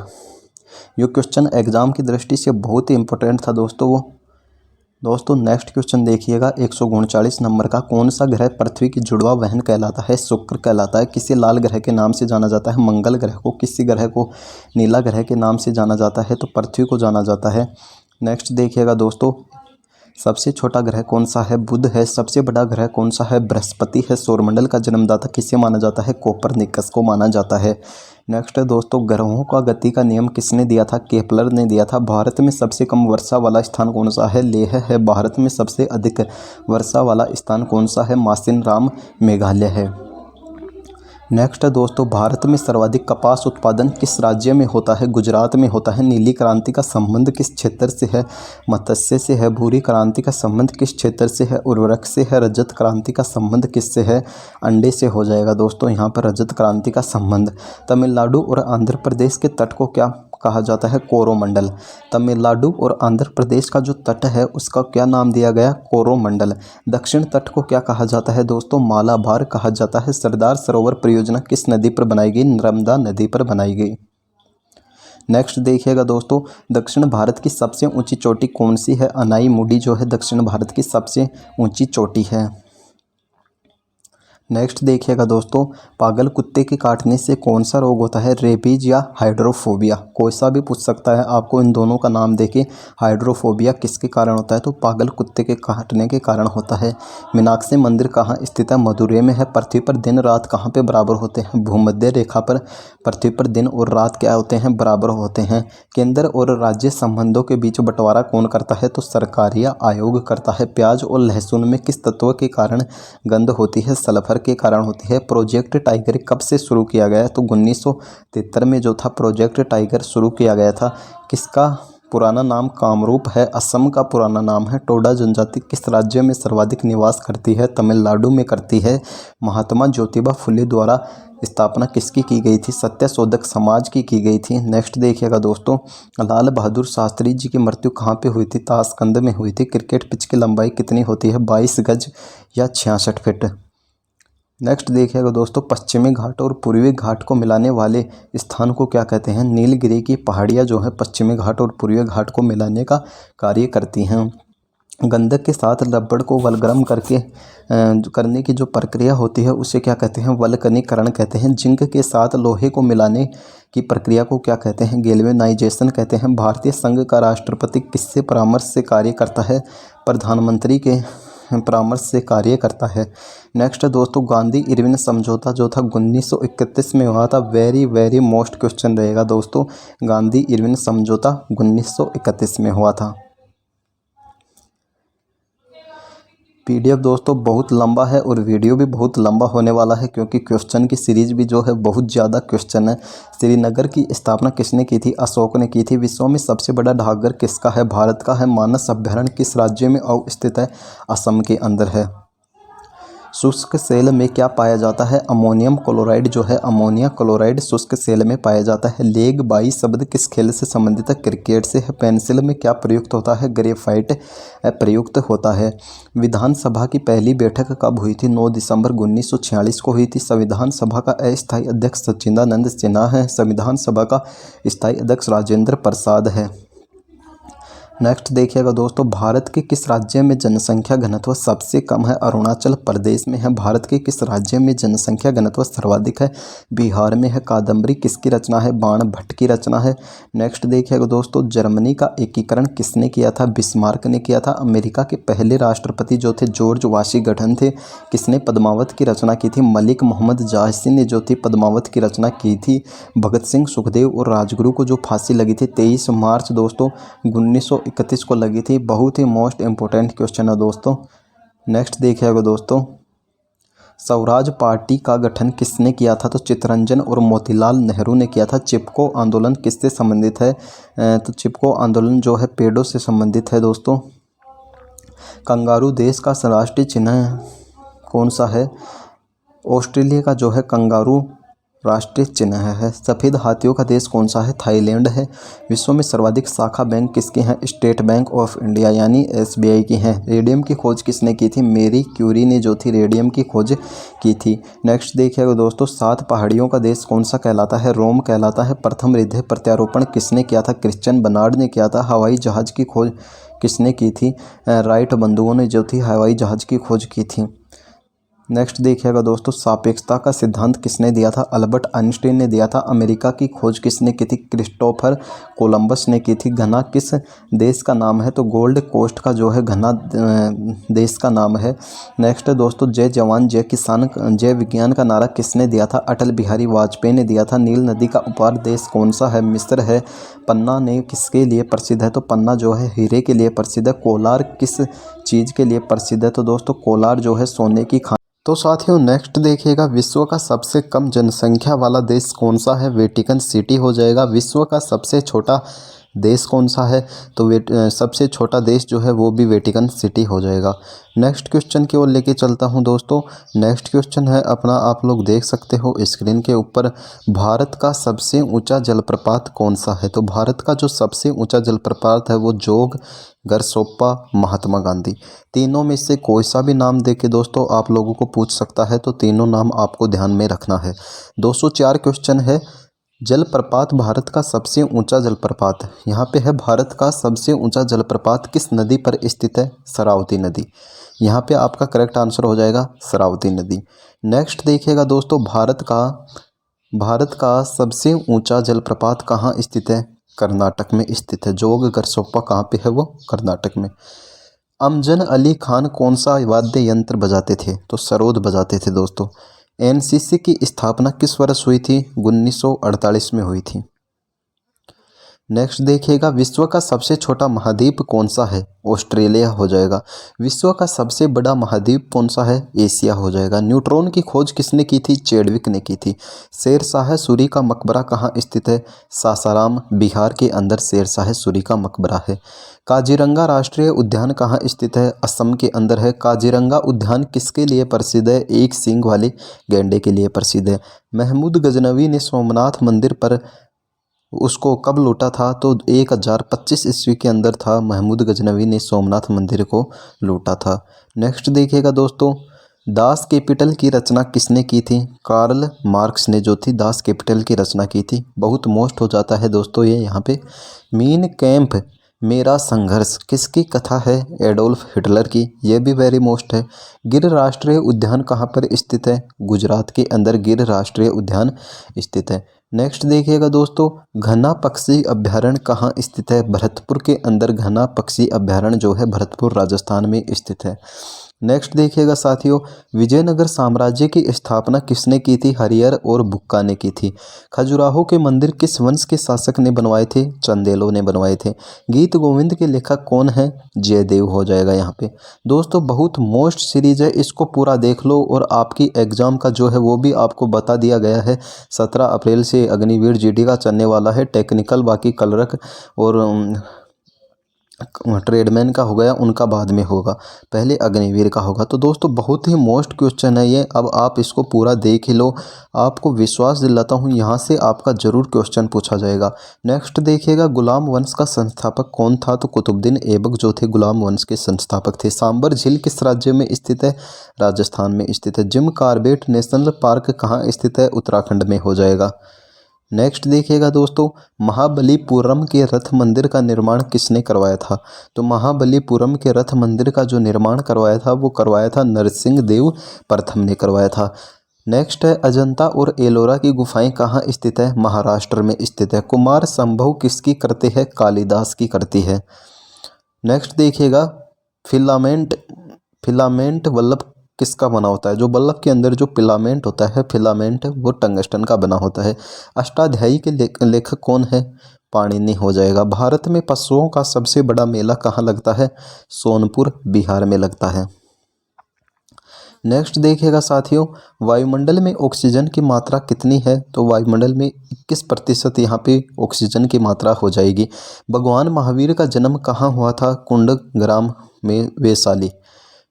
ये क्वेश्चन एग्जाम की दृष्टि से बहुत ही इंपॉर्टेंट था दोस्तों नेक्स्ट क्वेश्चन देखिएगा, 139 नंबर का। कौन सा ग्रह पृथ्वी की जुड़वा बहन कहलाता है? शुक्र कहलाता है। किसी लाल ग्रह के नाम से जाना जाता है? मंगल ग्रह को। किसी ग्रह को नीला ग्रह के नाम से जाना जाता है? तो पृथ्वी को जाना जाता है। नेक्स्ट देखिएगा दोस्तों, सबसे छोटा ग्रह कौन सा है? बुध है। सबसे बड़ा ग्रह कौन सा है? बृहस्पति है। सौरमंडल का जन्मदाता किसे माना जाता है? कोपरनिकस को माना जाता है। नेक्स्ट है दोस्तों, ग्रहों का गति का नियम किसने दिया था? केपलर ने दिया था। भारत में सबसे कम वर्षा वाला स्थान कौन सा है? लेह है। भारत में सबसे अधिक वर्षा वाला स्थान कौन सा है? मासिनराम, मेघालय है। नेक्स्ट है दोस्तों, भारत में सर्वाधिक कपास उत्पादन किस राज्य में होता है? गुजरात में होता है। नीली क्रांति का संबंध किस क्षेत्र से है? मत्स्य से है। भूरी क्रांति का संबंध किस क्षेत्र से है? उर्वरक से है। रजत क्रांति का संबंध किससे है? अंडे से हो जाएगा दोस्तों यहाँ पर रजत क्रांति का संबंध। तमिलनाडु और आंध्र प्रदेश के तट को क्या कहा जाता है? कोरोमंडल। तमिलनाडु और आंध्र प्रदेश का जो तट है उसका क्या नाम दिया गया? कोरोमंडल। दक्षिण तट को क्या कहा जाता है दोस्तों? मालाबार कहा जाता है। सरदार सरोवर परियोजना किस नदी पर बनाई गई? नर्मदा नदी पर बनाई गई। नेक्स्ट देखिएगा दोस्तों, दक्षिण भारत की सबसे ऊंची चोटी कौन सी है? अनाई मुडी जो है दक्षिण भारत की सबसे ऊंची चोटी है। नेक्स्ट देखिएगा दोस्तों, पागल कुत्ते के काटने से कौन सा रोग होता है? रेबीज या हाइड्रोफोबिया। कोई सा भी पूछ सकता है आपको इन दोनों का नाम देके। हाइड्रोफोबिया किसके कारण होता है? तो पागल कुत्ते के काटने के कारण होता है। मीनाक्षी मंदिर कहाँ स्थित है? मदुरै में है। पृथ्वी पर दिन रात कहाँ पे बराबर होते हैं? भूमध्य रेखा पर पृथ्वी पर दिन और रात क्या होते हैं? बराबर होते हैं। केंद्र और राज्य संबंधों के बीच बंटवारा कौन करता है? तो सरकारी आयोग करता है। प्याज और लहसुन में किस तत्व के कारण गंध होती है? सल्फर के कारण होती है। प्रोजेक्ट टाइगर कब से शुरू किया गया है? तो 1973 में जो था प्रोजेक्ट टाइगर शुरू किया गया था। किसका पुराना नाम कामरूप है? असम का पुराना नाम है। टोडा जनजाति किस राज्य में सर्वाधिक निवास करती है? तमिलनाडु में करती है। महात्मा ज्योतिबा फुले द्वारा स्थापना किसकी की गई थी? सत्यशोधक समाज की गई थी। नेक्स्ट देखिएगा दोस्तों, लाल बहादुर शास्त्री जी की मृत्यु कहाँ पे हुई थी? ताशकंद में हुई थी। क्रिकेट पिच की लंबाई कितनी होती है? 22 गज या 66 फीट। नेक्स्ट देखिएगा दोस्तों, पश्चिमी घाट और पूर्वी घाट को मिलाने वाले स्थान को क्या कहते हैं? नीलगिरी की पहाड़ियाँ जो है पश्चिमी घाट और पूर्वी घाट को मिलाने का कार्य करती हैं। गंधक के साथ रबड़ को वल्गरम करने की जो प्रक्रिया होती है उसे क्या कहते हैं? वल्कनीकरण कहते हैं। जिंक के साथ लोहे को मिलाने की प्रक्रिया को क्या कहते हैं? गैल्वेनाइजेशन कहते हैं। भारतीय संघ का राष्ट्रपति किससे परामर्श से कार्य करता है? प्रधानमंत्री के परामर्श से कार्य करता है। नेक्स्ट दोस्तों, गांधी इरविन समझौता जो था 1931 में हुआ था। वेरी मोस्ट क्वेश्चन रहेगा दोस्तों। गांधी इरविन समझौता 1931 में हुआ था। पीडीएफ दोस्तों बहुत लंबा है और वीडियो भी बहुत लंबा होने वाला है क्योंकि क्वेश्चन की सीरीज भी जो है बहुत ज़्यादा क्वेश्चन है। श्रीनगर की स्थापना किसने की थी? अशोक ने की थी। विश्व में सबसे बड़ा डाकघर किसका है? भारत का है। मानस अभ्यारण्य किस राज्य में अवस्थित है? असम के अंदर है। शुष्क सेल में क्या पाया जाता है? अमोनियम क्लोराइड जो है अमोनिया क्लोराइड शुष्क सेल में पाया जाता है। लेग बाई शब्द किस खेल से संबंधित है? क्रिकेट से है। पेंसिल में क्या प्रयुक्त होता है? ग्रेफाइट प्रयुक्त होता है। विधानसभा की पहली बैठक कब हुई थी? 9 दिसंबर 1946 को हुई थी। संविधान सभा का अस्थायी अध्यक्ष सच्चिदानंद सिन्हा है। संविधान सभा का स्थायी अध्यक्ष राजेंद्र प्रसाद है। नेक्स्ट देखिएगा दोस्तों, भारत के किस राज्य में जनसंख्या घनत्व सबसे कम है? अरुणाचल प्रदेश में है। भारत के किस राज्य में जनसंख्या घनत्व सर्वाधिक है? बिहार में है। कादम्बरी किसकी रचना है? बाण भट्ट की रचना है। नेक्स्ट देखिएगा दोस्तों, जर्मनी का एकीकरण किसने किया था? बिस्मार्क ने किया था। अमेरिका के पहले राष्ट्रपति जो थे जॉर्ज वाशिंगटन थे। किसने पद्मावत की रचना की थी? मलिक मोहम्मद जायसी ने जो थी पद्मावत की रचना की थी। भगत सिंह, सुखदेव और राजगुरु को जो फांसी लगी थी 23 मार्च दोस्तों 1931 को लगी थी। बहुत ही मोस्ट इम्पोर्टेंट क्वेश्चन है दोस्तों। नेक्स्ट देखिएगा दोस्तों, स्वराज पार्टी का गठन किसने किया था? तो चित्तरंजन और मोतीलाल नेहरू ने किया था। चिपको आंदोलन किससे संबंधित है? तो चिपको आंदोलन जो है पेड़ों से संबंधित है दोस्तों। कंगारू देश का राष्ट्रीय चिन्ह कौन सा है? ऑस्ट्रेलिया का जो है कंगारू राष्ट्रीय चिन्ह है। सफ़ेद हाथियों का देश कौन सा है? थाईलैंड है। विश्व में सर्वाधिक शाखा बैंक किसके हैं? स्टेट बैंक ऑफ इंडिया यानी SBI की हैं। रेडियम की खोज किसने की थी? मेरी क्यूरी ने जो थी रेडियम की खोज की थी। नेक्स्ट देखिएगा दोस्तों, 7 पहाड़ियों का देश कौन सा कहलाता है? रोम कहलाता है। प्रथम हृदय प्रत्यारोपण किसने किया था? क्रिश्चियन बर्नार्ड ने किया था। हवाई जहाज़ की खोज किसने की थी? राइट बंधुओं ने जो थी हवाई जहाज़ की खोज की थी। नेक्स्ट देखिएगा दोस्तों, सापेक्षता का सिद्धांत किसने दिया था? अल्बर्ट आइंस्टीन ने दिया था। अमेरिका की खोज किसने की थी? क्रिस्टोफर कोलंबस ने की थी। घना किस देश का नाम है? तो गोल्ड कोस्ट का जो है घना देश का नाम है। नेक्स्ट है दोस्तों, जय जवान जय किसान जय विज्ञान का नारा किसने दिया था? अटल बिहारी वाजपेयी ने दिया था। नील नदी का उपार देश कौन सा है? मिस्र है। पन्ना ने किसके लिए प्रसिद्ध है? तो पन्ना जो है हीरे के लिए प्रसिद्ध है। कोलार किस चीज़ के लिए प्रसिद्ध है? तो दोस्तों कोलार जो है सोने की खान। तो साथियों नेक्स्ट देखिएगा, विश्व का सबसे कम जनसंख्या वाला देश कौन सा है? वेटिकन सिटी हो जाएगा। विश्व का सबसे छोटा देश कौन सा है? तो सबसे छोटा देश जो है वो भी वेटिकन सिटी हो जाएगा। नेक्स्ट क्वेश्चन की ओर लेके चलता हूं दोस्तों। नेक्स्ट क्वेश्चन है अपना, आप लोग देख सकते हो स्क्रीन के ऊपर, भारत का सबसे ऊंचा जलप्रपात कौन सा है? तो भारत का जो सबसे ऊंचा जलप्रपात है वो जोग, गरसोप्पा, महात्मा गांधी। तीनों में से कोई सा भी नाम देके दोस्तों आप लोगों को पूछ सकता है, तो तीनों नाम आपको ध्यान में रखना है। 204 क्वेश्चन है। जलप्रपात, भारत का सबसे ऊंचा जलप्रपात यहाँ पे है। भारत का सबसे ऊंचा जलप्रपात किस नदी पर स्थित है? शरावती नदी। यहाँ पे आपका करेक्ट आंसर हो जाएगा शरावती नदी। नेक्स्ट देखिएगा दोस्तों, भारत का सबसे ऊंचा जलप्रपात कहाँ स्थित है? कर्नाटक में स्थित है। जोग गरसोप्पा कहाँ पे है? वो कर्नाटक में। अमजद अली खान कौन सा वाद्य यंत्र बजाते थे? तो सरोद बजाते थे दोस्तों। NCC की स्थापना किस वर्ष हुई थी? 1948 में हुई थी। नेक्स्ट देखिएगा, विश्व का सबसे छोटा महाद्वीप कौन सा है? ऑस्ट्रेलिया हो जाएगा। विश्व का सबसे बड़ा महाद्वीप कौन सा है? एशिया हो जाएगा। न्यूट्रॉन की खोज किसने की थी? चैडविक ने की थी। शेरशाह सूरी का मकबरा कहाँ स्थित है? सासाराम, बिहार के अंदर शेरशाह सूरी का मकबरा है। काजीरंगा राष्ट्रीय उद्यान कहाँ स्थित है? असम के अंदर है। काजीरंगा उद्यान किसके लिए प्रसिद्ध है? एक सींग वाले गैंडे के लिए प्रसिद्ध है। महमूद गजनवी ने सोमनाथ मंदिर पर उसको कब लूटा था? तो 1025 ईस्वी के अंदर था। महमूद गजनवी ने सोमनाथ मंदिर को लूटा था। नेक्स्ट देखिएगा दोस्तों, दास कैपिटल की रचना किसने की थी? कार्ल मार्क्स ने जो थी दास कैपिटल की रचना की थी। बहुत मोस्ट हो जाता है दोस्तों ये यहाँ पे। मीन कैंप मेरा संघर्ष किसकी कथा है? एडोल्फ हिटलर की। यह भी वेरी मोस्ट है। गिर राष्ट्रीय उद्यान कहाँ पर स्थित है? गुजरात के अंदर गिर राष्ट्रीय उद्यान स्थित है। नेक्स्ट देखिएगा दोस्तों, घना पक्षी अभ्यारण्य कहाँ स्थित है? भरतपुर के अंदर घना पक्षी अभ्यारण्य जो है भरतपुर राजस्थान में स्थित है। नेक्स्ट देखिएगा साथियों, विजयनगर साम्राज्य की स्थापना किसने की थी? हरिहर और बुक्का ने की थी। खजुराहो के मंदिर किस वंश के शासक ने बनवाए थे? चंदेलों ने बनवाए थे। गीत गोविंद के लेखक कौन है? जयदेव हो जाएगा यहाँ पे। दोस्तों बहुत मोस्ट सीरीज है, इसको पूरा देख लो और आपकी एग्जाम का जो है वो भी आपको बता दिया गया है। 17 अप्रैल से अग्निवीर GD का चलने वाला है। टेक्निकल बाकी कलरक और ट्रेडमैन का हो गया, उनका बाद में होगा, पहले अग्निवीर का होगा। तो दोस्तों बहुत ही मोस्ट क्वेश्चन है ये, अब आप इसको पूरा देख ही लो। आपको विश्वास दिलाता हूँ यहाँ से आपका जरूर क्वेश्चन पूछा जाएगा। नेक्स्ट देखिएगा, गुलाम वंश का संस्थापक कौन था? तो कुतुबुद्दीन ऐबक जो थे गुलाम वंश के संस्थापक थे। सांबर झील किस राज्य में स्थित है? राजस्थान में स्थित है। जिम कॉर्बेट नेशनल पार्क कहाँ स्थित है? उत्तराखंड में हो जाएगा। नेक्स्ट देखिएगा दोस्तों, महाबलीपुरम के रथ मंदिर का निर्माण किसने करवाया था? तो महाबलीपुरम के रथ मंदिर का जो निर्माण करवाया था वो करवाया था नरसिंह देव प्रथम ने करवाया था। नेक्स्ट है, अजंता और एलोरा की गुफाएं कहाँ स्थित है? महाराष्ट्र में स्थित है। कुमार संभव किसकी करते हैं? कालिदास की करती है। नेक्स्ट देखिएगा, फिलामेंट वल्लभ किसका बना होता है? जो बल्ब के अंदर जो फिलामेंट होता है, फिलामेंट वो टंगस्टन का बना होता है। अष्टाध्यायी के लेखक कौन है? पाणिनि हो जाएगा। भारत में पशुओं का सबसे बड़ा मेला कहाँ लगता है? सोनपुर बिहार में लगता है। नेक्स्ट देखिएगा साथियों, वायुमंडल में ऑक्सीजन की मात्रा कितनी है? तो वायुमंडल में 21% यहाँ पे ऑक्सीजन की मात्रा हो जाएगी। भगवान महावीर का जन्म कहाँ हुआ था? कुंडग्राम में, वैशाली।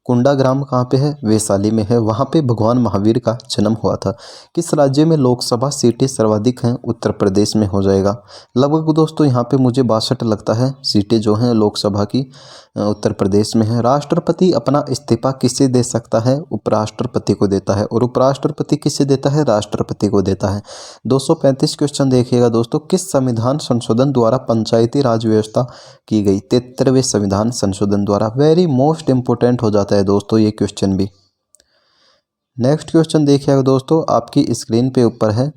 कुंडाग्राम कहाँ पे है? वैशाली में है। वहाँ पे भगवान महावीर का जन्म हुआ था। किस राज्य में लोकसभा सीटें सर्वाधिक हैं? उत्तर प्रदेश में हो जाएगा। लगभग दोस्तों यहाँ पे मुझे 62 लगता है सीटें जो हैं लोकसभा की उत्तर प्रदेश में है। राष्ट्रपति अपना इस्तीफा किसे दे सकता है? उपराष्ट्रपति को देता है। और उपराष्ट्रपति किसे देता है? राष्ट्रपति को देता है। 235 क्वेश्चन देखिएगा दोस्तों, किस संविधान संशोधन द्वारा पंचायती राज व्यवस्था की गई? 73वें संविधान संशोधन द्वारा। वेरी मोस्ट इंपोर्टेंट हो जाता है दोस्तों ये क्वेश्चन भी। नेक्स्ट क्वेश्चन देखिएगा दोस्तों, आपकी स्क्रीन पे ऊपर है,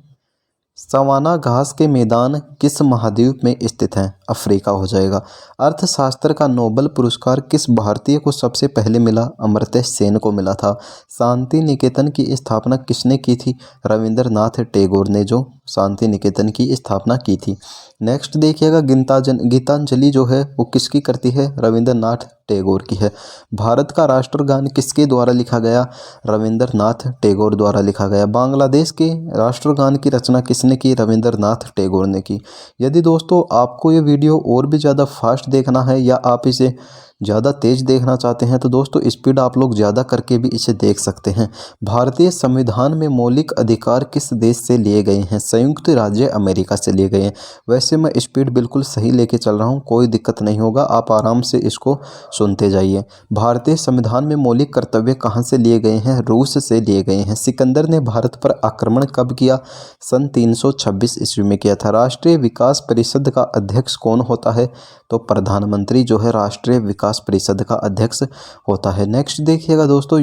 सवाना घास के मैदान किस महाद्वीप में स्थित हैं? अफ्रीका हो जाएगा। अर्थशास्त्र का नोबेल पुरस्कार किस भारतीय को सबसे पहले मिला? अमर्त्य सेन को मिला था। शांति निकेतन की स्थापना किसने की थी? रविंद्रनाथ टैगोर ने जो शांति निकेतन की स्थापना की थी। नेक्स्ट देखिएगा, गीतांजलि जो है वो किसकी करती है? रविंद्रनाथ टैगोर की है। भारत का राष्ट्रगान किसके द्वारा लिखा गया? रविंद्रनाथ टैगोर द्वारा लिखा गया। बांग्लादेश के राष्ट्रगान की रचना किसने की? रविंद्रनाथ टैगोर ने की। यदि दोस्तों आपको ये वीडियो और भी ज़्यादा फास्ट देखना है या आप इसे ज़्यादा तेज़ देखना चाहते हैं तो दोस्तों स्पीड आप लोग ज़्यादा करके भी इसे देख सकते हैं। भारतीय संविधान में मौलिक अधिकार किस देश से लिए गए हैं? संयुक्त राज्य अमेरिका से लिए गए हैं। वैसे मैं स्पीड बिल्कुल सही लेके चल रहा हूँ, कोई दिक्कत नहीं होगा, आप आराम से इसको सुनते जाइए। भारतीय संविधान में मौलिक कर्तव्य कहाँ से लिए गए हैं? रूस से लिए गए हैं। सिकंदर ने भारत पर आक्रमण कब किया? सन 326 ईस्वी में किया था। राष्ट्रीय विकास परिषद का अध्यक्ष कौन होता है? तो प्रधानमंत्री जो है राष्ट्रीय विकास परिषद का अध्यक्ष होता है। नेक्स्ट देखिएगा दोस्तों,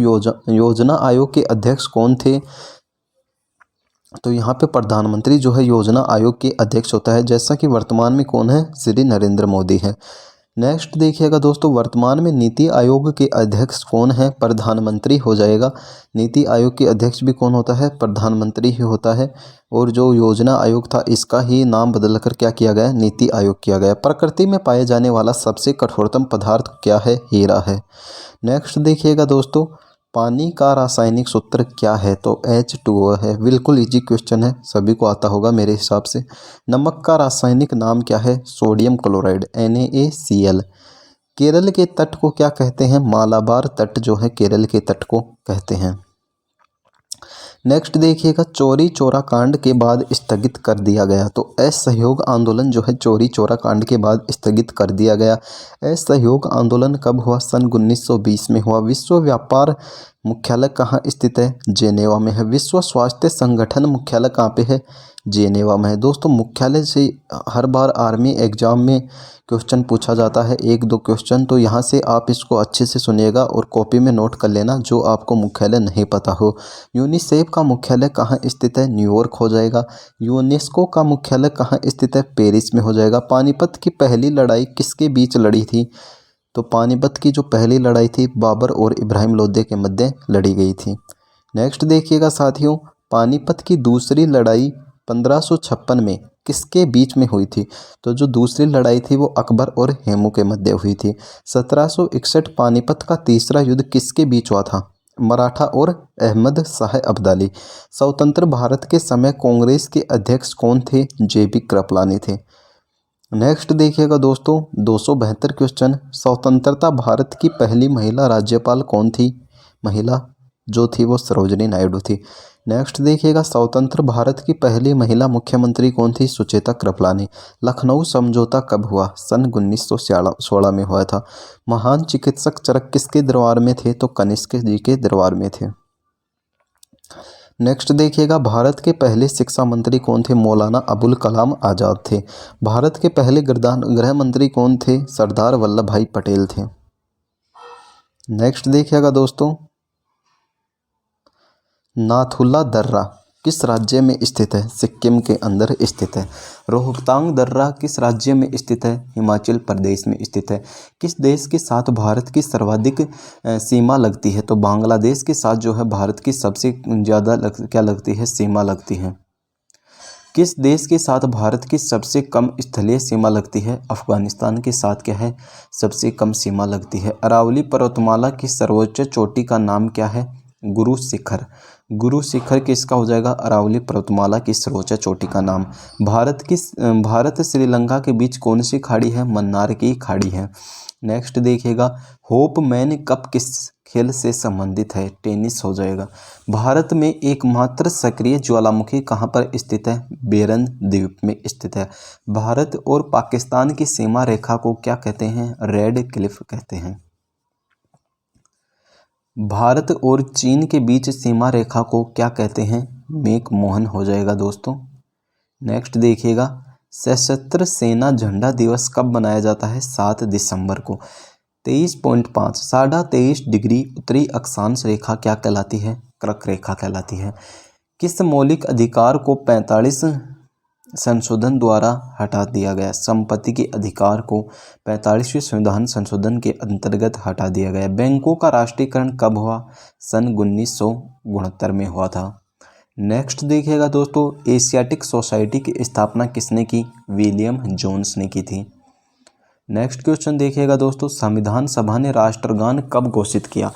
योजना आयोग के अध्यक्ष कौन थे? तो यहाँ पे प्रधानमंत्री जो है योजना आयोग के अध्यक्ष होता है, जैसा कि वर्तमान में कौन है? श्री नरेंद्र मोदी है। नेक्स्ट देखिएगा दोस्तों, वर्तमान में नीति आयोग के अध्यक्ष कौन है? प्रधानमंत्री हो जाएगा। नीति आयोग के अध्यक्ष भी कौन होता है? प्रधानमंत्री ही होता है। और जो योजना आयोग था इसका ही नाम बदलकर क्या किया गया? नीति आयोग किया गया। प्रकृति में पाए जाने वाला सबसे कठोरतम पदार्थ क्या है? हीरा है। नेक्स्ट देखिएगा दोस्तों, पानी का रासायनिक सूत्र क्या है? तो H2O है। बिल्कुल इजी क्वेश्चन है, सभी को आता होगा मेरे हिसाब से। नमक का रासायनिक नाम क्या है? Sodium chloride, NaCl। केरल के तट को क्या कहते हैं? मालाबार तट जो है केरल के तट को कहते हैं। नेक्स्ट देखिएगा, चौरी चौरा कांड के बाद स्थगित कर दिया गया। तो असहयोग आंदोलन जो है चौरी चौरा कांड के बाद स्थगित कर दिया गया। असहयोग आंदोलन कब हुआ? सन 1920 में हुआ। विश्व व्यापार मुख्यालय कहाँ स्थित है? जेनेवा में है। विश्व स्वास्थ्य संगठन मुख्यालय कहाँ पे है? जेनेवा में है। दोस्तों मुख्यालय से हर बार आर्मी एग्जाम में क्वेश्चन पूछा जाता है, 1-2 क्वेश्चन, तो यहाँ से आप इसको अच्छे से सुनिएगा और कॉपी में नोट कर लेना जो आपको मुख्यालय नहीं पता हो। यूनिसेफ का मुख्यालय कहाँ स्थित है? न्यूयॉर्क हो जाएगा। यूनेस्को का मुख्यालय कहाँ स्थित है? पेरिस में हो जाएगा। पानीपत की पहली लड़ाई किसके बीच लड़ी थी? तो पानीपत की जो पहली लड़ाई थी बाबर और इब्राहिम लोधी के मध्य लड़ी गई थी। नेक्स्ट देखिएगा साथियों, पानीपत की दूसरी लड़ाई 1556 में किसके बीच में हुई थी? तो जो दूसरी लड़ाई थी वो अकबर और हेमू के मध्य हुई थी। 1761 पानीपत का तीसरा युद्ध किसके बीच हुआ था? मराठा और अहमद शाह अब्दाली। स्वतंत्र भारत के समय कांग्रेस के अध्यक्ष कौन थे? JB कृपलानी थे। नेक्स्ट देखिएगा दोस्तों, 272 क्वेश्चन, स्वतंत्रता भारत की पहली महिला राज्यपाल कौन थी? महिला जो थी वो सरोजिनी नायडू थी। नेक्स्ट देखिएगा, स्वतंत्र भारत की पहली महिला मुख्यमंत्री कौन थी? सुचेता कृपलानी। लखनऊ समझौता कब हुआ? सन 1916 में हुआ था। महान चिकित्सक चरक किसके दरबार में थे? तो कनिष्क जी के दरबार में थे। नेक्स्ट देखिएगा, भारत के पहले शिक्षा मंत्री कौन थे? मौलाना अबुल कलाम आज़ाद थे। भारत के पहले गृह मंत्री कौन थे? सरदार वल्लभ भाई पटेल थे। नेक्स्ट देखिएगा दोस्तों, नाथुल्ला दर्रा किस राज्य में स्थित है? सिक्किम के अंदर स्थित है। रोहतांग दर्रा किस राज्य में स्थित है? हिमाचल प्रदेश में स्थित है। किस देश के साथ भारत की सर्वाधिक सीमा लगती है? तो बांग्लादेश के साथ जो है भारत की सबसे ज़्यादा क्या लगती है? सीमा लगती है। किस देश के साथ भारत की सबसे कम स्थलीय सीमा लगती है? अफगानिस्तान के साथ क्या है? सबसे कम सीमा लगती है। अरावली पर्वतमाला की सर्वोच्च चोटी का नाम क्या है? गुरु शिखर। गुरु शिखर किसका हो जाएगा? अरावली पर्वतमाला की सर्वोच्च चोटी का नाम। भारत श्रीलंका के बीच कौन सी खाड़ी है? मन्नार की खाड़ी है। नेक्स्ट देखिएगा, होप मैन कप किस खेल से संबंधित है? टेनिस हो जाएगा। भारत में एकमात्र सक्रिय ज्वालामुखी कहाँ पर स्थित है? बेरन द्वीप में स्थित है। भारत और पाकिस्तान की सीमा रेखा को क्या कहते हैं? रेड क्लिफ कहते हैं। भारत और चीन के बीच सीमा रेखा को क्या कहते हैं? मैक-मोहन हो जाएगा दोस्तों। नेक्स्ट देखिएगा, सशस्त्र सेना झंडा दिवस कब मनाया जाता है? 7 दिसंबर को। 23.5 23.5 डिग्री उत्तरी अक्षांश रेखा क्या कहलाती है? कर्क रेखा कहलाती है। किस मौलिक अधिकार को 45 संशोधन द्वारा हटा दिया गया? संपत्ति के अधिकार को 45वें संविधान संशोधन के अंतर्गत हटा दिया गया। बैंकों का राष्ट्रीयकरण कब हुआ? सन 1969 में हुआ था। नेक्स्ट देखिएगा दोस्तों, एशियाटिक सोसाइटी की स्थापना किसने की? विलियम जोन्स ने की थी। नेक्स्ट क्वेश्चन देखिएगा दोस्तों, संविधान सभा ने राष्ट्रगान कब घोषित किया?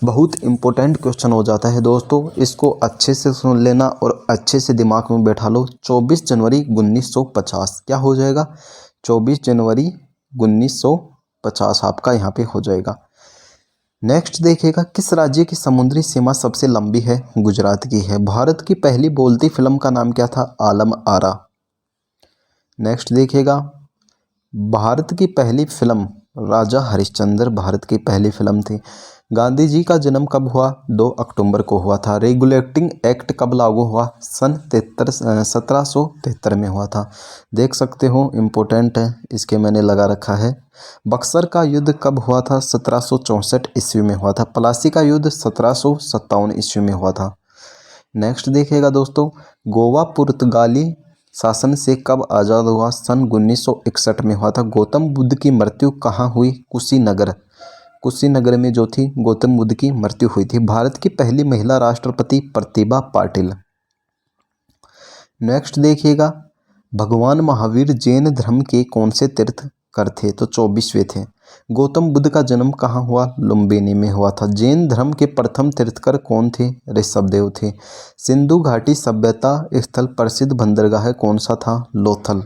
बहुत इंपॉर्टेंट क्वेश्चन हो जाता है दोस्तों, इसको अच्छे से सुन लेना और अच्छे से दिमाग में बैठा लो। 24 जनवरी 1950 क्या हो जाएगा? 24 जनवरी 1950 आपका यहाँ पे हो जाएगा। नेक्स्ट देखिएगा, किस राज्य की समुद्री सीमा सबसे लंबी है? गुजरात की है। भारत की पहली बोलती फिल्म का नाम क्या था? आलम आरा। नेक्स्ट देखिएगा, भारत की पहली फिल्म राजा हरिश्चंद्र भारत की पहली फिल्म थी। गांधी जी का जन्म कब हुआ? 2 अक्टूबर को हुआ था। रेगुलेटिंग एक्ट कब लागू हुआ? सन 1773 में हुआ था। देख सकते हो इम्पोर्टेंट है, इसके मैंने लगा रखा है। बक्सर का युद्ध कब हुआ था? 1764 ईस्वी में हुआ था। प्लासी का युद्ध 1757 ईस्वी में हुआ था। नेक्स्ट देखिएगा दोस्तों, गोवा पुर्तगाली शासन से कब आज़ाद हुआ? सन 1961 में हुआ था। गौतम बुद्ध की मृत्यु कहाँ हुई? कुशीनगर में जो थी गौतम बुद्ध की मृत्यु हुई थी। भारत की पहली महिला राष्ट्रपति प्रतिभा पाटिल। नेक्स्ट देखिएगा, भगवान महावीर जैन धर्म के कौन से तीर्थकर थे? तो 24वें थे। गौतम बुद्ध का जन्म कहाँ हुआ? लुम्बिनी में हुआ था। जैन धर्म के प्रथम तीर्थकर कौन थे? ऋषभदेव थे। सिंधु घाटी सभ्यता स्थल प्रसिद्ध बंदरगाह कौन सा था? लोथल।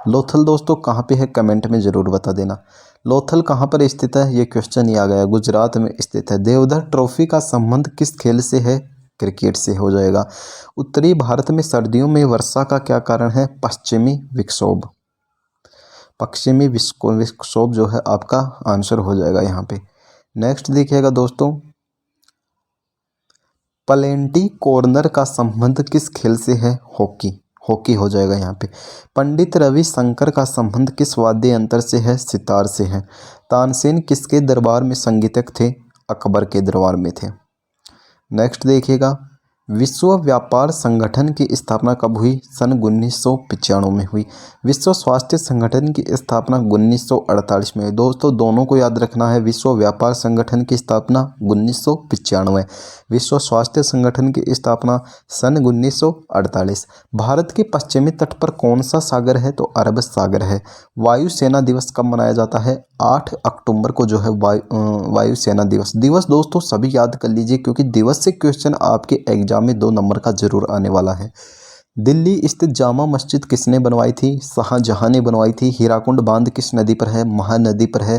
लोथल दोस्तों कहाँ पे है? कमेंट में ज़रूर बता देना। लोथल कहाँ पर स्थित है? ये क्वेश्चन ही आ गया, गुजरात में स्थित है। देवधर ट्रॉफी का संबंध किस खेल से है? क्रिकेट से हो जाएगा। उत्तरी भारत में सर्दियों में वर्षा का क्या कारण है? पश्चिमी विक्षोभ। पश्चिमी विक्षोभ जो है आपका आंसर हो जाएगा यहाँ पे। नेक्स्ट देखिएगा दोस्तों, प्लेंटी कॉर्नर का संबंध किस खेल से है? हॉकी। हॉकी हो जाएगा यहाँ पे। पंडित रविशंकर का संबंध किस वाद्य यंत्र से है? सितार से है। तानसेन किसके दरबार में संगीतज्ञ थे? अकबर के दरबार में थे। नेक्स्ट देखिएगा, विश्व व्यापार संगठन की स्थापना कब हुई? सन 1995 में हुई। विश्व स्वास्थ्य संगठन की स्थापना 1948 में हुई। दोस्तों दोनों को याद रखना है, विश्व व्यापार संगठन की स्थापना 1995, विश्व स्वास्थ्य संगठन की स्थापना सन 1948। भारत के पश्चिमी तट पर कौन सा सागर है? तो अरब सागर है। वायुसेना दिवस कब मनाया जाता है? 8 अक्टूबर को जो है वायुसेना दिवस दोस्तों सभी याद कर लीजिए, क्योंकि दिवस से क्वेश्चन आपके एग्जाम में 2 नंबर का जरूर आने वाला है। दिल्ली स्थित जामा मस्जिद किसने बनवाई थी? शाहजहां ने बनवाई थी। हीराकुंड बांध किस नदी पर है? महानदी पर है।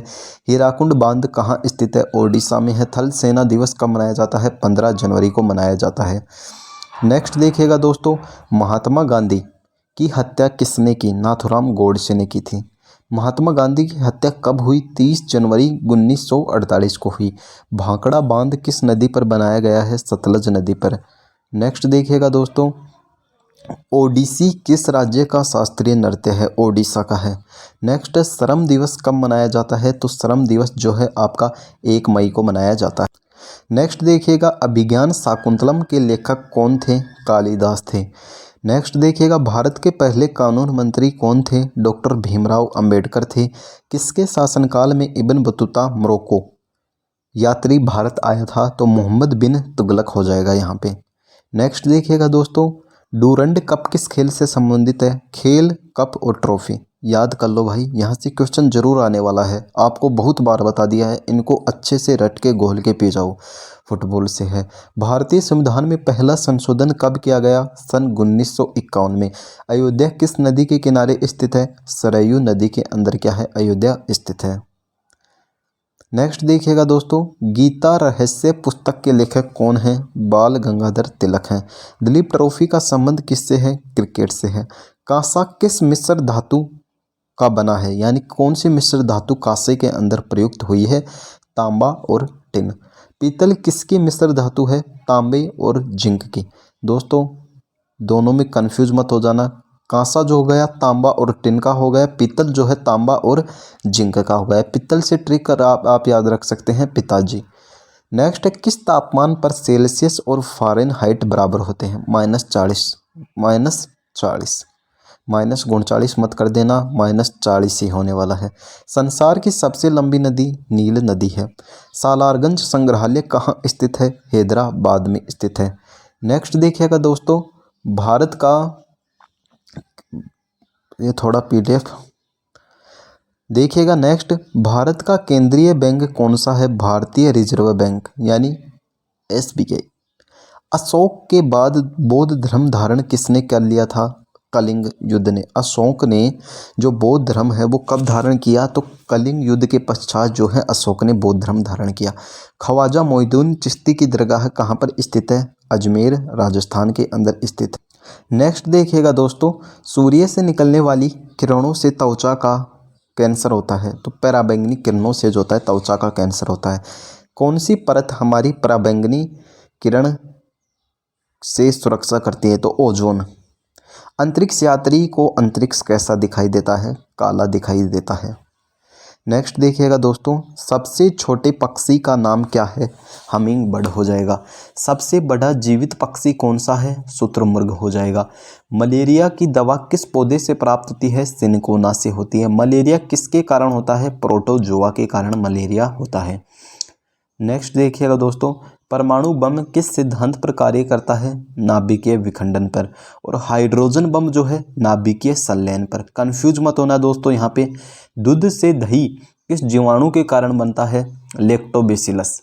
हीराकुंड बांध कहाँ स्थित है? ओडिशा में है। थल सेना दिवस कब मनाया जाता है? 15 जनवरी को मनाया जाता है। नेक्स्ट देखिएगा दोस्तों, महात्मा गांधी की हत्या किसने की? नाथूराम गोडसे ने की थी। महात्मा गांधी की हत्या कब हुई? 30 जनवरी 1948 को हुई। भाखड़ा बांध किस नदी पर बनाया गया है? सतलज नदी पर। नेक्स्ट देखिएगा दोस्तों, ओडिसी किस राज्य का शास्त्रीय नृत्य है? ओडिशा का है। नेक्स्ट, श्रम दिवस कब मनाया जाता है? तो श्रम दिवस जो है आपका 1 मई को मनाया जाता है। नेक्स्ट देखिएगा अभिज्ञान शाकुंतलम के लेखक कौन थे? कालिदास थे। नेक्स्ट देखिएगा भारत के पहले कानून मंत्री कौन थे? डॉक्टर भीमराव अंबेडकर थे। किसके शासनकाल में इब्न बतूता मोरक्को यात्री भारत आया था? तो मोहम्मद बिन तुगलक हो जाएगा यहाँ पे। नेक्स्ट देखिएगा दोस्तों डूरंड कप किस खेल से संबंधित है? खेल, कप और ट्रॉफी। याद कर लो भाई, यहाँ से क्वेश्चन जरूर आने वाला है। आपको बहुत बार बता दिया है, इनको अच्छे से रट के घोल के पी जाओ। फुटबॉल से है। भारतीय संविधान में पहला संशोधन कब किया गया? सन 1951 में। अयोध्या किस नदी के किनारे स्थित है? सरयू नदी के अंदर क्या है? अयोध्या स्थित है। नेक्स्ट देखिएगा दोस्तों गीता रहस्य पुस्तक के लेखक कौन हैं? बाल गंगाधर तिलक हैं। दिलीप ट्रॉफी का संबंध किससे है? क्रिकेट से है। कांसा किस मिश्र धातु का बना है? यानी कौन सी मिश्र धातु कांसे के अंदर प्रयुक्त हुई है? तांबा और टिन। पीतल किसकी मिश्र धातु है? तांबे और जिंक की। दोस्तों दोनों में कंफ्यूज मत हो जाना। कांसा जो हो गया तांबा और टिन का हो गया, पीतल जो है तांबा और जिंक का हो गया। पीतल से ट्रिक कर आप याद रख सकते हैं पिताजी। नेक्स्ट है किस तापमान पर सेल्सियस और फ़ारेनहाइट बराबर होते हैं? -40 -40 -39 मत कर देना, -40 ही होने वाला है। संसार की सबसे लंबी नदी नील नदी है। सालारगंज संग्रहालय कहाँ स्थित है? हैदराबाद में स्थित है। नेक्स्ट देखिएगा दोस्तों भारत का ये थोड़ा PDF देखिएगा। नेक्स्ट भारत का केंद्रीय बैंक कौन सा है? भारतीय रिजर्व बैंक यानी SBI। अशोक के बाद बौद्ध धर्म धारण किसने कर लिया था? कलिंग युद्ध ने। अशोक ने जो बौद्ध धर्म है वो कब धारण किया? तो कलिंग युद्ध के पश्चात जो है अशोक ने बौद्ध धर्म धारण किया। ख्वाजा मोइनुद्दीन चिश्ती की दरगाह कहाँ पर स्थित है? अजमेर राजस्थान के अंदर स्थित है। नेक्स्ट देखिएगा दोस्तों सूर्य से निकलने वाली किरणों से त्वचा का कैंसर होता है। तो पराबैंगनी किरणों से जो होता है त्वचा का कैंसर होता है। कौन सी परत हमारी पराबैंगनी किरण से सुरक्षा करती है? तो ओजोन। अंतरिक्ष यात्री को अंतरिक्ष कैसा दिखाई देता है? काला दिखाई देता है। नेक्स्ट देखिएगा दोस्तों सबसे छोटे पक्षी का नाम क्या है? हमिंग बर्ड हो जाएगा। सबसे बड़ा जीवित पक्षी कौन सा है? शुतुरमुर्ग हो जाएगा। मलेरिया की दवा किस पौधे से प्राप्त होती है? सिनकोना से होती है। मलेरिया किसके कारण होता है? प्रोटोजोआ के कारण मलेरिया होता है। नेक्स्ट देखिएगा दोस्तों परमाणु बम किस सिद्धांत पर कार्य करता है? नाभिकीय विखंडन पर। और हाइड्रोजन बम जो है नाभिकीय संलयन पर। कंफ्यूज मत होना दोस्तों यहाँ पे। दूध से दही किस जीवाणु के कारण बनता है? लैक्टोबैसिलस।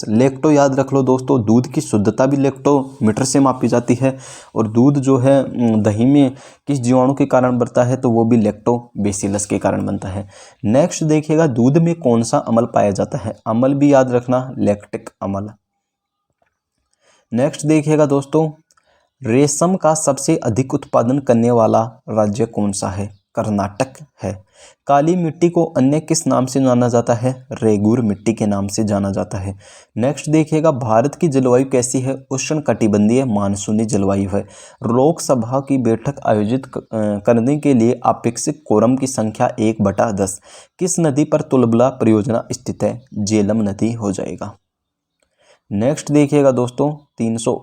लैक्टो याद रख लो दोस्तों। दूध की शुद्धता भी लैक्टोमीटर से मापी जाती है। और दूध जो है दही में किस जीवाणु के कारण बनता है? तो वो भी लैक्टोबैसिलस के कारण बनता है। नेक्स्ट देखिएगा दूध में कौन सा अम्ल पाया जाता है? अम्ल भी याद रखना लैक्टिक अम्ल। नेक्स्ट देखिएगा दोस्तों रेशम का सबसे अधिक उत्पादन करने वाला राज्य कौन सा है? कर्नाटक है। काली मिट्टी को अन्य किस नाम से जाना जाता है? रेगूर मिट्टी के नाम से जाना जाता है। नेक्स्ट देखिएगा भारत की जलवायु कैसी है? उष्णकटिबंधीय मानसूनी जलवायु है। लोकसभा की बैठक आयोजित करने के लिए अपेक्षित कोरम की संख्या 1/10। किस नदी पर तुलबला परियोजना स्थित है? झेलम नदी हो जाएगा। नेक्स्ट देखिएगा दोस्तों 300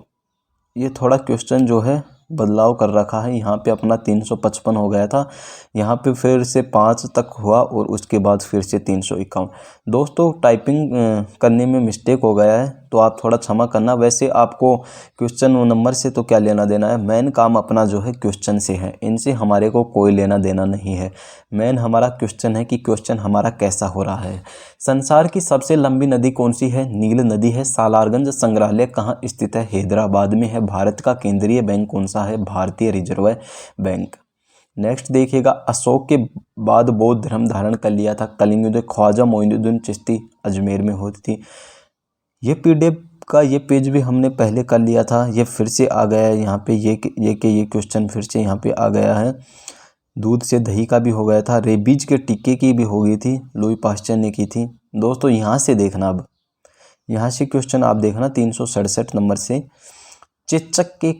ये थोड़ा क्वेश्चन जो है बदलाव कर रखा है। यहाँ पे अपना 355 हो गया था, यहाँ पे फिर से 5 तक हुआ और उसके बाद फिर से 351। दोस्तों टाइपिंग करने में मिस्टेक हो गया है तो आप थोड़ा क्षमा करना। वैसे आपको क्वेश्चन नंबर से तो क्या लेना देना है, मेन काम अपना जो है क्वेश्चन से है, इनसे हमारे को कोई लेना देना नहीं है। मेन हमारा क्वेश्चन है कि क्वेश्चन हमारा कैसा हो रहा है। संसार की सबसे लंबी नदी कौन सी है? नील नदी है। सालारगंज संग्रहालय कहाँ स्थित है? हैदराबाद में है। भारत का केंद्रीय बैंक कौन सा है? भारतीय रिजर्व बैंक। नेक्स्ट देखिएगा अशोक के बाद बौद्ध धर्म धारण कर लिया था कलिंग युद्ध। ख्वाजा मोइनुद्दीन चिश्ती अजमेर में होती थी। ये PDF का ये पेज भी हमने पहले कर लिया था, ये फिर से आ गया है यहाँ पे। ये क्वेश्चन फिर से यहाँ पे आ गया है। दूध से दही का भी हो गया था। रेबीज के टीके की भी हो गई थी, लुई पास्चर ने की थी। दोस्तों यहाँ से देखना, अब यहाँ से क्वेश्चन आप देखना 367 नंबर से। चेचक के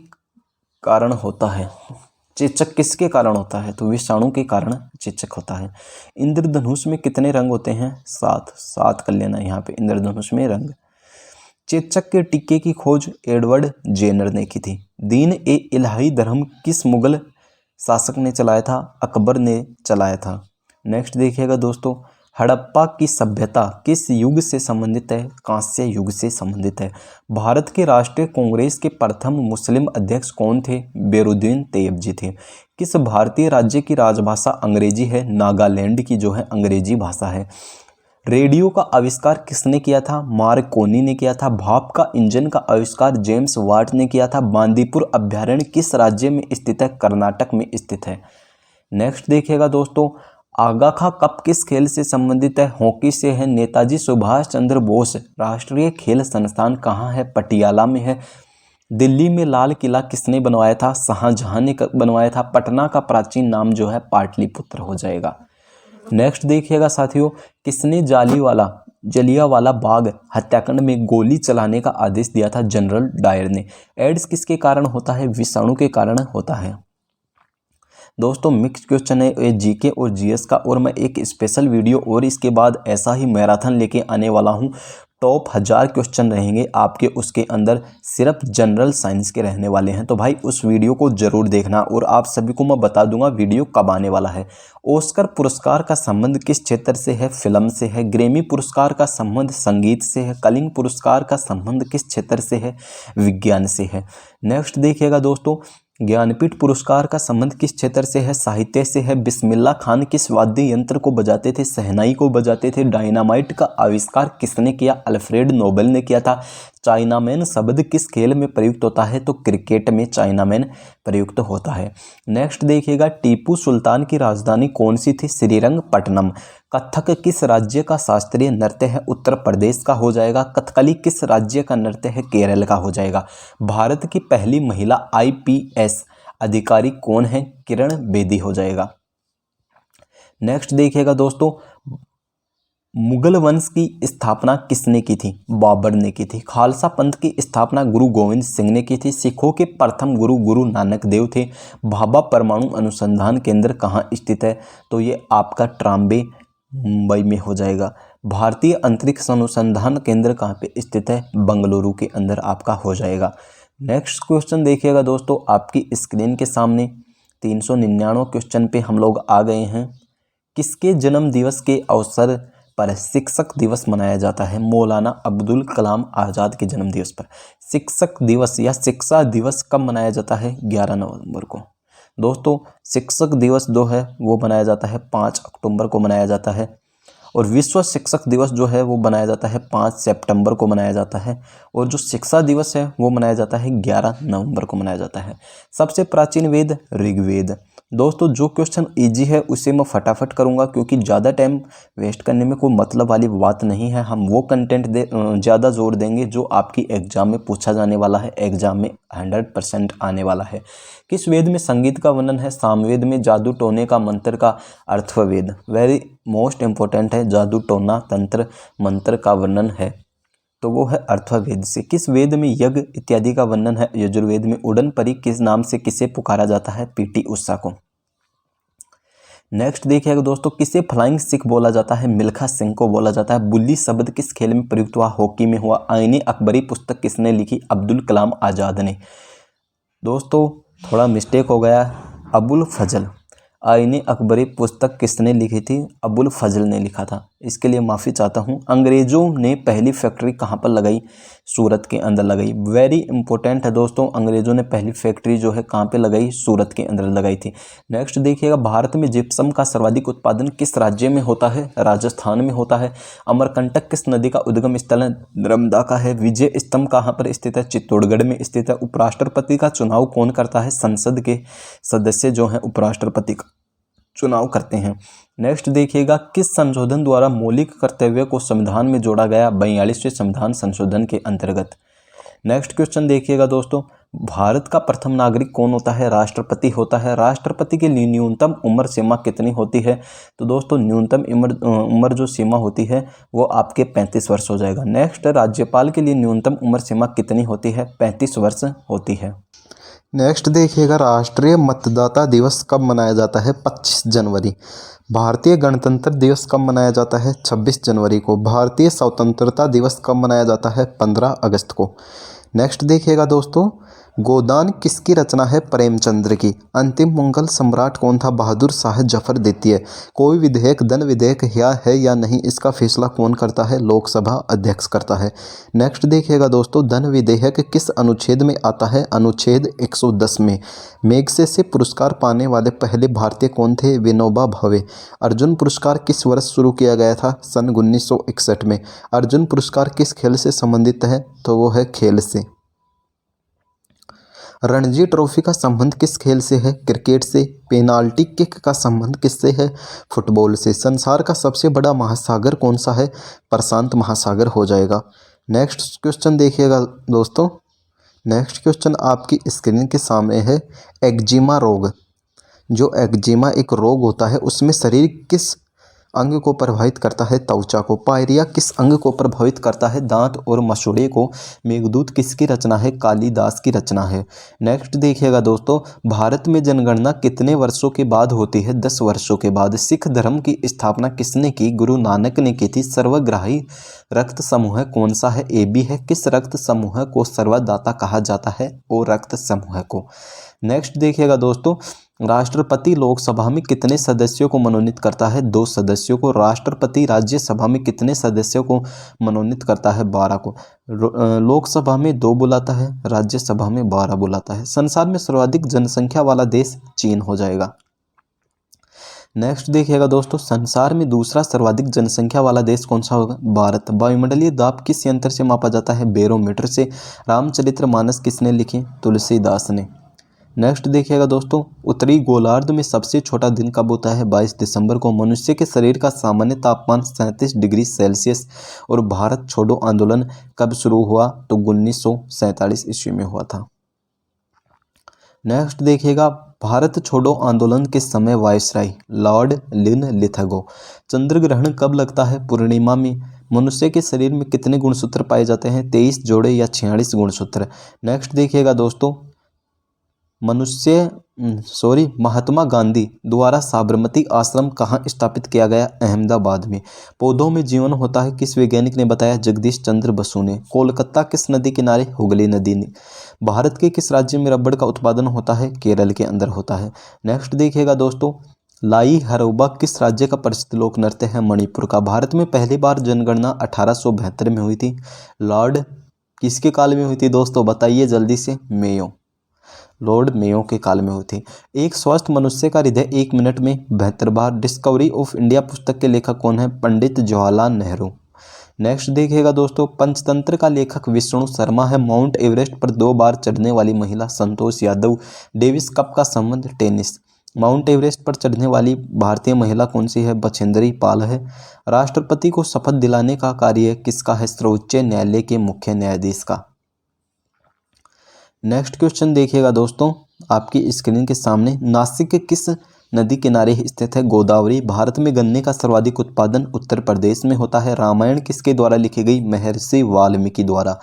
कारण होता है। चेचक किसके कारण होता है? तो विषाणु के कारण चेचक होता है। इंद्रधनुष में कितने रंग होते हैं? 7। 7 कर लेना यहाँ पे इंद्रधनुष में रंग। चेचक के टीके की खोज एडवर्ड जेनर ने की थी। दीन ए इलाही धर्म किस मुगल शासक ने चलाया था? अकबर ने चलाया था। नेक्स्ट देखिएगा दोस्तों, हड़प्पा की सभ्यता किस युग से संबंधित है? कांस्य युग से संबंधित है। भारत के राष्ट्रीय कांग्रेस के प्रथम मुस्लिम अध्यक्ष कौन थे? बेरुद्दीन तैयब जी थे। किस भारतीय राज्य की राजभाषा अंग्रेजी है? नागालैंड की जो है अंग्रेजी भाषा है। रेडियो का आविष्कार किसने किया था? मार्कोनी ने किया था। भाप का इंजन का आविष्कार जेम्स वाट ने किया था। बांदीपुर अभ्यारण्य किस राज्य में स्थित है? कर्नाटक में स्थित है। नेक्स्ट देखिएगा दोस्तों, आगाखा कप किस खेल से संबंधित है? हॉकी से है। नेताजी सुभाष चंद्र बोस राष्ट्रीय खेल संस्थान कहाँ है? पटियाला में है। दिल्ली में लाल किला किसने बनवाया था? शाहजहां ने बनवाया था। पटना का प्राचीन नाम जो है पाटलिपुत्र हो जाएगा। नेक्स्ट देखिएगा साथियों, किसने जलियांवाला बाग हत्याकांड में गोली चलाने का आदेश दिया था? जनरल डायर ने। एड्स किसके कारण होता है? विषाणु के कारण होता है। दोस्तों मिक्स क्वेश्चन है ये जीके और जीएस का, और मैं एक स्पेशल वीडियो और इसके बाद ऐसा ही मैराथन लेके आने वाला हूँ। टॉप 1000 क्वेश्चन रहेंगे आपके, उसके अंदर सिर्फ जनरल साइंस के रहने वाले हैं। तो भाई उस वीडियो को जरूर देखना, और आप सभी को मैं बता दूंगा वीडियो कब आने वाला है। ऑस्कर पुरस्कार का संबंध किस क्षेत्र से है? फिल्म से है। ग्रैमी पुरस्कार का संबंध संगीत से है। कलिंग पुरस्कार का संबंध किस क्षेत्र से है? विज्ञान से है। नेक्स्ट देखिएगा दोस्तों, ज्ञानपीठ पुरस्कार का संबंध किस क्षेत्र से है? साहित्य से है। बिस्मिल्लाह खान किस वाद्य यंत्र को बजाते थे? शहनाई को बजाते थे। डायनामाइट का आविष्कार किसने किया? अल्फ्रेड नोबेल ने किया था। चाइनामैन शब्द किस खेल में प्रयुक्त होता है? तो क्रिकेट में चाइनामैन प्रयुक्त होता है। नेक्स्ट देखिएगा, टीपू सुल्तान की राजधानी कौन सी थी? श्रीरंगपट्टनम। कथक किस राज्य का शास्त्रीय नृत्य है? उत्तर प्रदेश का हो जाएगा। कथकली किस राज्य का नृत्य है? केरल का हो जाएगा। भारत की पहली महिला आईपीएस अधिकारी कौन है? किरण बेदी हो जाएगा। नेक्स्ट देखिएगा दोस्तों, मुगल वंश की स्थापना किसने की थी? बाबर ने की थी। खालसा पंथ की स्थापना गुरु गोविंद सिंह ने की थी। सिखों के प्रथम गुरु गुरु नानक देव थे। भाभा परमाणु अनुसंधान केंद्र कहाँ स्थित है? तो ये आपका ट्राम्बे मुंबई में हो जाएगा। भारतीय अंतरिक्ष अनुसंधान केंद्र कहाँ पे स्थित है? बंगलुरु के अंदर आपका हो जाएगा। नेक्स्ट क्वेश्चन देखिएगा दोस्तों, आपकी स्क्रीन के सामने 399 क्वेश्चन पे हम लोग आ गए हैं। किसके जन्म दिवस के अवसर पर शिक्षक दिवस मनाया जाता है? मौलाना अब्दुल कलाम आज़ाद के जन्म दिवस पर। शिक्षक दिवस या शिक्षा दिवस कब मनाया जाता है? 11 नवंबर को। दोस्तों शिक्षक दिवस जो है वो मनाया जाता है 5 अक्टूबर को मनाया जाता है, और विश्व शिक्षक दिवस जो है वो मनाया जाता है 5 सितंबर को मनाया जाता है, और जो शिक्षा दिवस है वो मनाया जाता है 11 नवंबर को मनाया जाता है। सबसे प्राचीन वेद ऋग्वेद। दोस्तों जो क्वेश्चन इजी है उसे मैं फटाफट करूंगा, क्योंकि ज़्यादा टाइम वेस्ट करने में कोई मतलब वाली बात नहीं है। हम वो कंटेंट ज़्यादा जोर देंगे जो आपकी एग्जाम में पूछा जाने वाला है, एग्जाम में 100% आने वाला है। किस वेद में संगीत का वर्णन है? सामवेद में। जादू टोने का मंत्र का अर्थवेद, वेरी मोस्ट इंपॉर्टेंट है। जादू टोना तंत्र मंत्र का वर्णन है तो वो है अर्थवेद से। किस वेद में यज्ञ इत्यादि का वर्णन है? यजुर्वेद में। उड़न परी किस नाम से किसे पुकारा जाता है? पीटी उषा को। नेक्स्ट देखिएगा दोस्तों, किसे फ्लाइंग सिख बोला जाता है? मिल्खा सिंह को बोला जाता है। बुल्ली शब्द किस खेल में प्रयुक्त हुआ? हॉकी में हुआ। आईने अकबरी पुस्तक किसने लिखी? अब्दुल कलाम आज़ाद ने। दोस्तों थोड़ा मिस्टेक हो गया, अबुल फजल। आईने अकबरी पुस्तक किसने लिखी थी? अबुल फजल ने लिखा था। इसके लिए माफ़ी चाहता हूँ। अंग्रेज़ों ने पहली फैक्ट्री कहाँ पर लगाई? सूरत के अंदर लगाई। वेरी इंपॉर्टेंट है दोस्तों, अंग्रेज़ों ने पहली फैक्ट्री जो है कहाँ पे लगाई? सूरत के अंदर लगाई थी। नेक्स्ट देखिएगा, भारत में जिप्सम का सर्वाधिक उत्पादन किस राज्य में होता है? राजस्थान में होता है। अमरकंटक किस नदी का उद्गम स्थल है? नर्मदा का है। विजय स्तंभ कहाँ पर स्थित है? चित्तौड़गढ़ में स्थित है। उपराष्ट्रपति का चुनाव कौन करता है? संसद के सदस्य जो हैं उपराष्ट्रपति का चुनाव करते हैं। नेक्स्ट देखिएगा, किस संशोधन द्वारा मौलिक कर्तव्य को संविधान में जोड़ा गया? 42वें संविधान संशोधन के अंतर्गत। नेक्स्ट क्वेश्चन देखिएगा दोस्तों, भारत का प्रथम नागरिक कौन होता है? राष्ट्रपति होता है। राष्ट्रपति के लिए न्यूनतम उम्र सीमा कितनी होती है? तो दोस्तों न्यूनतम उम्र जो सीमा होती है वो आपके 35 वर्ष हो जाएगा। नेक्स्ट, राज्यपाल के लिए न्यूनतम उम्र सीमा कितनी होती है? 35 वर्ष होती है। नेक्स्ट देखिएगा, राष्ट्रीय मतदाता दिवस कब मनाया जाता है? 25 जनवरी। भारतीय गणतंत्र दिवस कब मनाया जाता है? 26 जनवरी को। भारतीय स्वतंत्रता दिवस कब मनाया जाता है? 15 अगस्त को। नेक्स्ट देखिएगा दोस्तों, गोदान किसकी रचना है? प्रेमचंद्र की। अंतिम मुगल सम्राट कौन था? बहादुर शाह जफर द्वितीय। कोई विधेयक धन विधेयक है या नहीं, इसका फैसला कौन करता है? लोकसभा अध्यक्ष करता है। नेक्स्ट देखिएगा दोस्तों, धन विधेयक किस अनुच्छेद में आता है? अनुच्छेद 110 में। मैग्सेसे पुरस्कार पाने वाले पहले भारतीय कौन थे? विनोबा भावे। अर्जुन पुरस्कार किस वर्ष शुरू किया गया था? सन 1961 में। अर्जुन पुरस्कार किस खेल से संबंधित है? तो वो है खेल से। रणजी ट्रॉफी का संबंध किस खेल से है? क्रिकेट से। पेनाल्टी किक का संबंध किससे है? फुटबॉल से। संसार का सबसे बड़ा महासागर कौन सा है? प्रशांत महासागर हो जाएगा। नेक्स्ट क्वेश्चन देखिएगा दोस्तों, नेक्स्ट क्वेश्चन आपकी स्क्रीन के सामने है। एक्जिमा रोग, जो एक्जिमा एक रोग होता है उसमें शरीर किस अंग को प्रभावित करता है? त्वचा को। पायरिया किस अंग को प्रभावित करता है? दांत और मसूड़े को। मेघदूत किसकी रचना है? कालिदास की रचना है। नेक्स्ट देखिएगा दोस्तों, भारत में जनगणना कितने वर्षों के बाद होती है? 10 वर्षों के बाद। सिख धर्म की स्थापना किसने की? गुरु नानक ने की थी। सर्वग्राही रक्त समूह कौन सा है? AB है। किस रक्त समूह को सर्वदाता कहा जाता है? ओ रक्त समूह को। नेक्स्ट देखिएगा दोस्तों, राष्ट्रपति लोकसभा में कितने सदस्यों को मनोनीत करता है? 2 सदस्यों को। राष्ट्रपति राज्यसभा में कितने सदस्यों को मनोनीत करता है? 12 को। लोकसभा में 2 बुलाता है, राज्यसभा में 12 बुलाता है। संसार में सर्वाधिक जनसंख्या वाला देश चीन हो जाएगा। नेक्स्ट देखिएगा दोस्तों, संसार में दूसरा सर्वाधिक जनसंख्या वाला देश कौन सा होगा? भारत। वायुमंडलीय दाब किस यंत्र से मापा जाता है? बैरोमीटर से। रामचरितमानस किसने लिखी? तुलसीदास ने। नेक्स्ट देखिएगा दोस्तों, उत्तरी गोलार्ध में सबसे छोटा दिन कब होता है? 22 दिसंबर को। मनुष्य के शरीर का सामान्य तापमान 37 डिग्री सेल्सियस। और भारत छोड़ो आंदोलन कब शुरू हुआ? तो 1947 ईस्वी में हुआ था। नेक्स्ट देखिएगा, भारत छोड़ो आंदोलन के समय वायसराय लॉर्ड लिनलिथगो। चंद्र ग्रहण कब लगता है? पूर्णिमा में। मनुष्य के शरीर में कितने गुणसूत्र पाए जाते हैं? 23 जोड़े या 46 गुणसूत्र। नेक्स्ट देखिएगा दोस्तों, महात्मा गांधी द्वारा साबरमती आश्रम कहाँ स्थापित किया गया? अहमदाबाद में। पौधों में जीवन होता है किस वैज्ञानिक ने बताया? जगदीश चंद्र बसु ने। कोलकाता किस नदी किनारे? हुगली नदी ने। भारत के किस राज्य में रबड़ का उत्पादन होता है? केरल के अंदर होता है। नेक्स्ट देखिएगा दोस्तों, लाई हरोबा किस राज्य का प्रसिद्ध लोक नृत्य है? मणिपुर का। भारत में पहली बार जनगणना 1872 में हुई थी। लॉर्ड किसके काल में हुई थी दोस्तों? बताइए जल्दी से। मेयो, लॉर्ड मेयो के काल में हुई थी। एक स्वस्थ मनुष्य का हृदय 1 मिनट में 72 बार। डिस्कवरी ऑफ इंडिया पुस्तक के लेखक कौन है? पंडित जवाहरलाल नेहरू। नेक्स्ट देखिएगा दोस्तों, पंचतंत्र का लेखक विष्णु शर्मा है। माउंट एवरेस्ट पर 2 बार चढ़ने वाली महिला? संतोष यादव। डेविस कप का संबंध? टेनिस। माउंट एवरेस्ट पर चढ़ने वाली भारतीय महिला कौन सी है? बछेंद्री पाल है। राष्ट्रपति को शपथ दिलाने का कार्य किसका है? सर्वोच्च न्यायालय के मुख्य न्यायाधीश का। नेक्स्ट क्वेश्चन देखिएगा दोस्तों, आपकी स्क्रीन के सामने। नासिक किस नदी किनारे स्थित है? गोदावरी। भारत में गन्ने का सर्वाधिक उत्पादन उत्तर प्रदेश में होता है। रामायण किसके द्वारा लिखी गई? महर्षि वाल्मीकि द्वारा।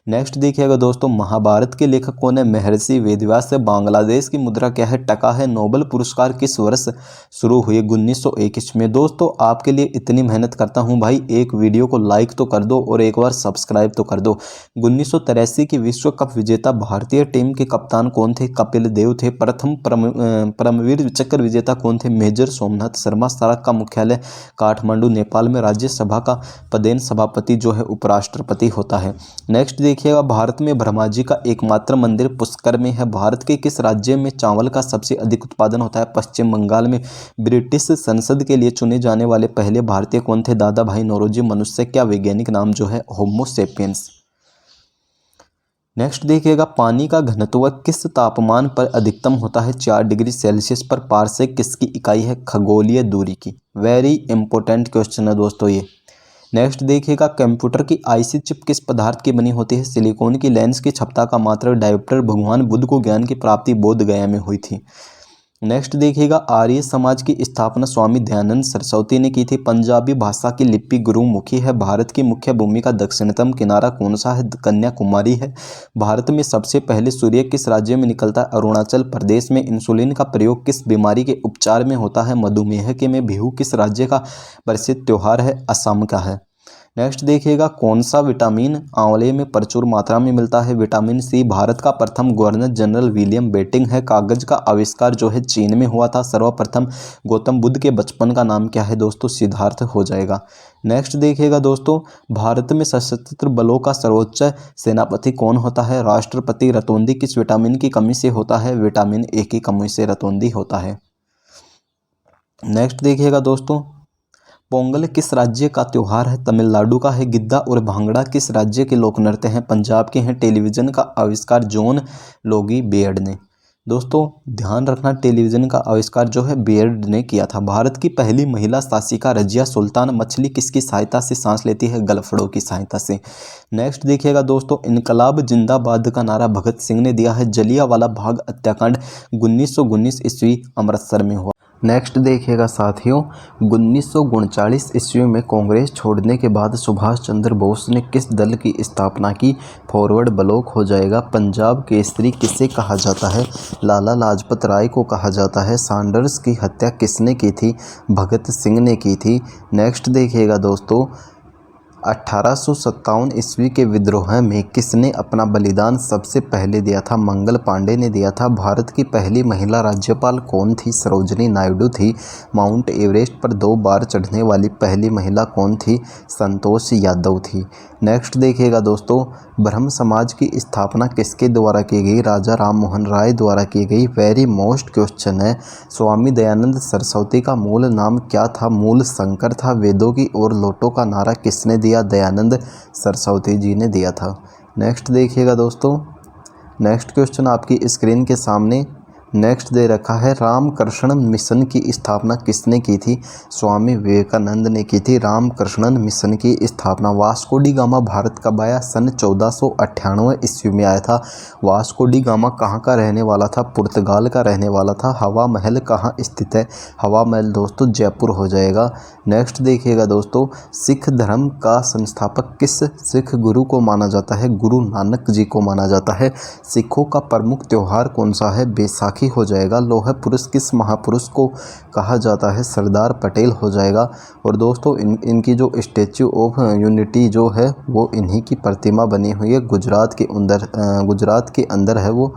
नेक्स्ट देखिएगा दोस्तों, महाभारत के लेखक कौन है? महर्षि वेदव्यास। बांग्लादेश की मुद्रा क्या है? टका है। नोबेल पुरस्कार किस वर्ष शुरू हुए? 1921 में। दोस्तों आपके लिए इतनी मेहनत करता हूं भाई, एक वीडियो को लाइक तो कर दो और एक बार सब्सक्राइब तो कर दो। 1983 की विश्व कप विजेता भारतीय टीम के कप्तान कौन थे? कपिल देव थे। प्रथम परमवीर चक्र विजेता कौन थे? मेजर सोमनाथ शर्मा। सड़क का मुख्यालय काठमांडू नेपाल में। राज्यसभा का पदेन सभापति जो है उपराष्ट्रपति होता है। नेक्स्ट देखिएगा, भारत में ब्रह्मा जी का एकमात्र मंदिर पुष्कर में है। भारत के किस राज्य में चावल का सबसे अधिक उत्पादन होता है? पश्चिम बंगाल में। ब्रिटिश संसद के लिए चुने जाने वाले पहले भारतीय कौन थे? दादा भाई नौरोजी। मनुष्य का वैज्ञानिक नाम जो है? होमो सेपियंस। नेक्स्ट देखिएगा, पानी का घनत्व किस तापमान पर अधिकतम होता है? 4 डिग्री सेल्सियस पर। पारसेक किसकी इकाई है? खगोलीय दूरी की। वेरी इंपॉर्टेंट क्वेश्चन है दोस्तों ये। नेक्स्ट देखिएगा, कंप्यूटर की आईसी चिप किस पदार्थ की बनी होती है? सिलिकॉन की। लेंस की क्षमता का मात्रक डायोप्टर। भगवान बुद्ध को ज्ञान की प्राप्ति बोध गया में हुई थी। नेक्स्ट देखिएगा, आर्य समाज की स्थापना स्वामी दयानंद सरस्वती ने की थी। पंजाबी भाषा की लिपि गुरुमुखी है। भारत की मुख्य भूमि का दक्षिणतम किनारा कौन सा है? कन्याकुमारी है। भारत में सबसे पहले सूर्य किस राज्य में निकलता है? अरुणाचल प्रदेश में। इंसुलिन का प्रयोग किस बीमारी के उपचार में होता है? मधुमेह के में। बिहू किस राज्य का प्रसिद्ध त्योहार है? असम का है। नेक्स्ट देखिएगा, कौन सा विटामिन आंवले में प्रचुर मात्रा में मिलता है? Vitamin C. भारत का प्रथम गवर्नर जनरल विलियम बेंटिंक है। कागज का आविष्कार जो है चीन में हुआ था सर्वप्रथम। गौतम बुद्ध के बचपन का नाम क्या है दोस्तों? सिद्धार्थ हो जाएगा। नेक्स्ट देखिएगा दोस्तों, भारत में सशस्त्र बलों का सर्वोच्च सेनापति कौन होता है? राष्ट्रपति। रतौंधी किस विटामिन की कमी से होता है? विटामिन ए की कमी से रतौंधी होता है। नेक्स्ट देखिएगा दोस्तों, पोंगल किस राज्य का त्योहार है? तमिलनाडु का है। गिद्दा और भांगड़ा किस राज्य के लोक नृत्य हैं? पंजाब के हैं। टेलीविजन का आविष्कार जॉन लोगी बेयर्ड ने। दोस्तों ध्यान रखना, टेलीविजन का आविष्कार जो है बेयर्ड ने किया था। भारत की पहली महिला शासिका रजिया सुल्तान मछली किसकी सहायता से सांस लेती है? गलफड़ों की सहायता से। नेक्स्ट देखिएगा दोस्तों, इनकलाब जिंदाबाद का नारा भगत सिंह ने दिया है। जलियांवाला बाग हत्याकांड 1919 ईस्वी अमृतसर में हुआ। नेक्स्ट देखिएगा साथियों, 1939 ईस्वी में कांग्रेस छोड़ने के बाद सुभाष चंद्र बोस ने किस दल की स्थापना की? फॉरवर्ड ब्लॉक हो जाएगा। पंजाब केसरी किसे कहा जाता है? लाला लाजपत राय को कहा जाता है। सैंडर्स की हत्या किसने की थी? भगत सिंह ने की थी। नेक्स्ट देखिएगा दोस्तों, 1857 ईस्वी के विद्रोह में किसने अपना बलिदान सबसे पहले दिया था? मंगल पांडे ने दिया था। भारत की पहली महिला राज्यपाल कौन थी? सरोजनी नायडू थी। माउंट एवरेस्ट पर 2 बार चढ़ने वाली पहली महिला कौन थी? संतोष यादव थी। नेक्स्ट देखिएगा दोस्तों, ब्रह्म समाज की स्थापना किसके द्वारा की गई? राजा राम मोहन राय द्वारा की गई। वेरी मोस्ट क्वेश्चन है। स्वामी दयानंद सरस्वती का मूल नाम क्या था? मूल शंकर था। वेदों की ओर लौटो का नारा किसने दिया? दयानंद सरस्वती जी ने दिया था। नेक्स्ट देखिएगा दोस्तों, नेक्स्ट क्वेश्चन आपकी स्क्रीन के सामने नेक्स्ट दे रखा है। रामकृष्ण मिशन की स्थापना किसने की थी? स्वामी विवेकानंद ने की थी रामकृष्ण मिशन की स्थापना। वास्को डी गामा भारत कब आया? सन 1498 ईस्वी में आया था। वास्को डी गामा कहाँ का रहने वाला था? पुर्तगाल का रहने वाला था। हवा महल कहाँ स्थित है? हवा महल दोस्तों जयपुर हो जाएगा। नेक्स्ट देखिएगा दोस्तों, सिख धर्म का संस्थापक किस सिख गुरु को माना जाता है? गुरु नानक जी को माना जाता है। सिखों का प्रमुख त्योहार कौन सा है? बैसाखी हो जाएगा। लौह पुरुष किस महापुरुष को कहा जाता है? सरदार पटेल हो जाएगा। और दोस्तों इनकी जो स्टैच्यू ऑफ यूनिटी जो है वो इन्हीं की प्रतिमा बनी हुई है। गुजरात के अंदर है वो।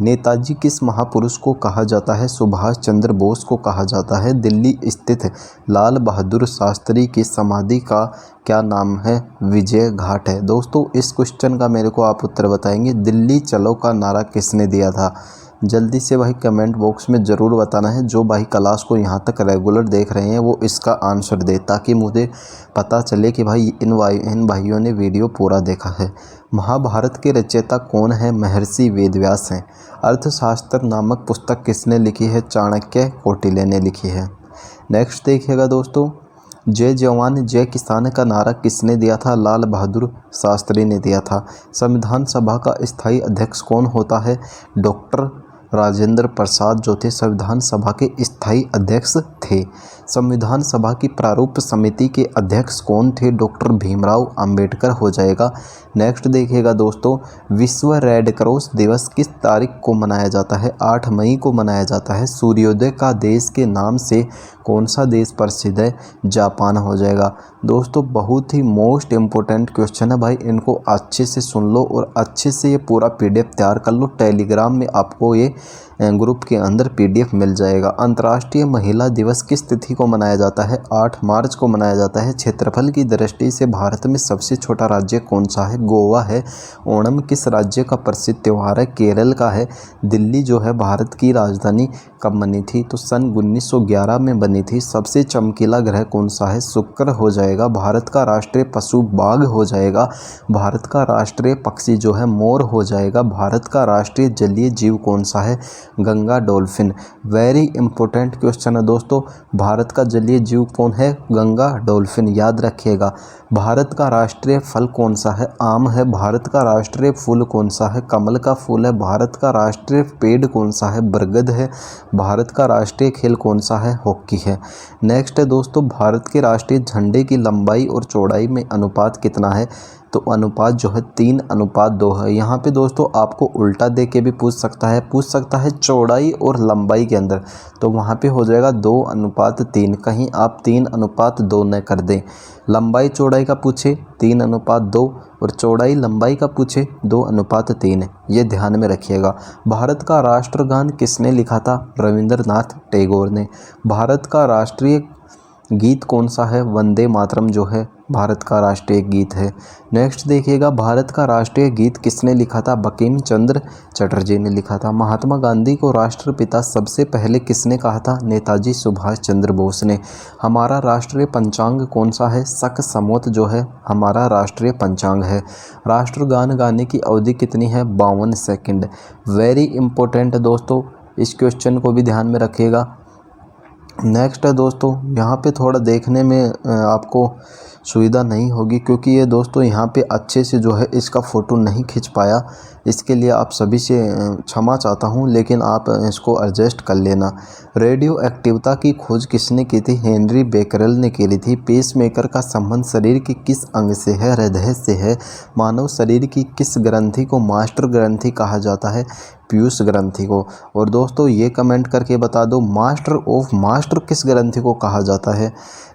नेताजी किस महापुरुष को कहा जाता है? सुभाष चंद्र बोस को कहा जाता है। दिल्ली स्थित लाल बहादुर शास्त्री की समाधि का क्या नाम है? विजय घाट है। दोस्तों इस क्वेश्चन का मेरे को आप उत्तर बताएंगे। दिल्ली चलो का नारा किसने दिया था? जल्दी से भाई कमेंट बॉक्स में ज़रूर बताना है। जो भाई क्लास को यहाँ तक रेगुलर देख रहे हैं वो इसका आंसर दे, ताकि मुझे पता चले कि भाई इन भाइयों ने वीडियो पूरा देखा है। महाभारत के रचयिता कौन है? महर्षि वेदव्यास हैं। अर्थशास्त्र नामक पुस्तक किसने लिखी है? चाणक्य कौटिल्य ने लिखी है। नेक्स्ट देखिएगा दोस्तों, जय जवान जय किसान का नारा किसने दिया था? लाल बहादुर शास्त्री ने दिया था। संविधान सभा का स्थायी अध्यक्ष कौन होता है? डॉक्टर राजेंद्र प्रसाद जो थे संविधान सभा के स्थायी अध्यक्ष थे। संविधान सभा की प्रारूप समिति के अध्यक्ष कौन थे? डॉक्टर भीमराव अंबेडकर हो जाएगा। नेक्स्ट देखिएगा दोस्तों, विश्व रेड क्रॉस दिवस किस तारीख को मनाया जाता है? 8 मई को मनाया जाता है। सूर्योदय का देश के नाम से कौन सा देश प्रसिद्ध है? जापान हो जाएगा। दोस्तों बहुत ही मोस्ट इम्पोर्टेंट क्वेश्चन है भाई, इनको अच्छे से सुन लो और अच्छे से ये पूरा PDF तैयार कर लो। टेलीग्राम में आपको ये ग्रुप के अंदर PDF मिल जाएगा। अंतर्राष्ट्रीय महिला दिवस किस तिथि को मनाया जाता है? 8 मार्च को मनाया जाता है। क्षेत्रफल की दृष्टि से भारत में सबसे छोटा राज्य कौन सा है? गोवा है। ओणम किस राज्य का प्रसिद्ध त्यौहार है? केरल का है। दिल्ली जो है भारत की राजधानी कब बनी थी? तो सन 1911 में बनी थी। सबसे चमकीला ग्रह कौन सा है? शुक्र हो जाएगा। भारत का राष्ट्रीय पशु बाघ हो जाएगा। भारत का राष्ट्रीय पक्षी जो है मोर हो जाएगा। भारत का राष्ट्रीय जलीय जीव कौन सा है? Ganga dolphin. Very important question है दोस्तों। भारत भारत का जलीय जीव कौन है? गंगा डॉल्फिन। याद रखिएगा। भारत का राष्ट्रीय फल कौन सा है? आम है। भारत का राष्ट्रीय फूल कौन सा है? कमल का फूल है। भारत का राष्ट्रीय पेड़ कौन सा है? बरगद है। भारत का राष्ट्रीय खेल कौन सा है? हॉकी है। नेक्स्ट है दोस्तों, भारत के राष्ट्रीय झंडे की लंबाई और चौड़ाई में अनुपात कितना है? तो अनुपात जो है 3:2 है। यहाँ पे दोस्तों आपको उल्टा दे के भी पूछ सकता है चौड़ाई और लंबाई के अंदर, तो वहाँ पे हो जाएगा 2:3। कहीं आप 3:2 न कर दें। लंबाई चौड़ाई का पूछे 3:2 और चौड़ाई लंबाई का पूछे 2:3। ये ध्यान में रखिएगा। भारत का राष्ट्रगान किसने लिखा था? रविंद्रनाथ टैगोर ने। भारत का राष्ट्रीय गीत कौन सा है? वंदे मातरम जो है भारत का राष्ट्रीय गीत है। नेक्स्ट देखिएगा, भारत का राष्ट्रीय गीत किसने लिखा था? बंकिम चंद्र चटर्जी ने लिखा था। महात्मा गांधी को राष्ट्रपिता सबसे पहले किसने कहा था? नेताजी सुभाष चंद्र बोस ने। हमारा राष्ट्रीय पंचांग कौन सा है? शक समोत जो है हमारा राष्ट्रीय पंचांग है। राष्ट्रगान गाने की अवधि कितनी है? 52 सेकंड। वेरी इंपॉर्टेंट दोस्तों, इस क्वेश्चन को भी ध्यान में रखिएगा। नेक्स्ट है दोस्तों, यहाँ पे थोड़ा देखने में आपको सुविधा नहीं होगी, क्योंकि ये दोस्तों यहाँ पे अच्छे से जो है इसका फ़ोटो नहीं खींच पाया। इसके लिए आप सभी से क्षमा चाहता हूँ, लेकिन आप इसको एडजस्ट कर लेना। रेडियो एक्टिविटी की खोज किसने की थी? हेनरी बेकरेल ने की थी। पेसमेकर का संबंध शरीर के किस अंग से है? हृदय से है। मानव शरीर की किस ग्रंथि को मास्टर ग्रंथि कहा जाता है? पीयूष ग्रंथि को। और दोस्तों ये कमेंट करके बता दो, मास्टर ऑफ मास्टर किस ग्रंथि को कहा जाता है?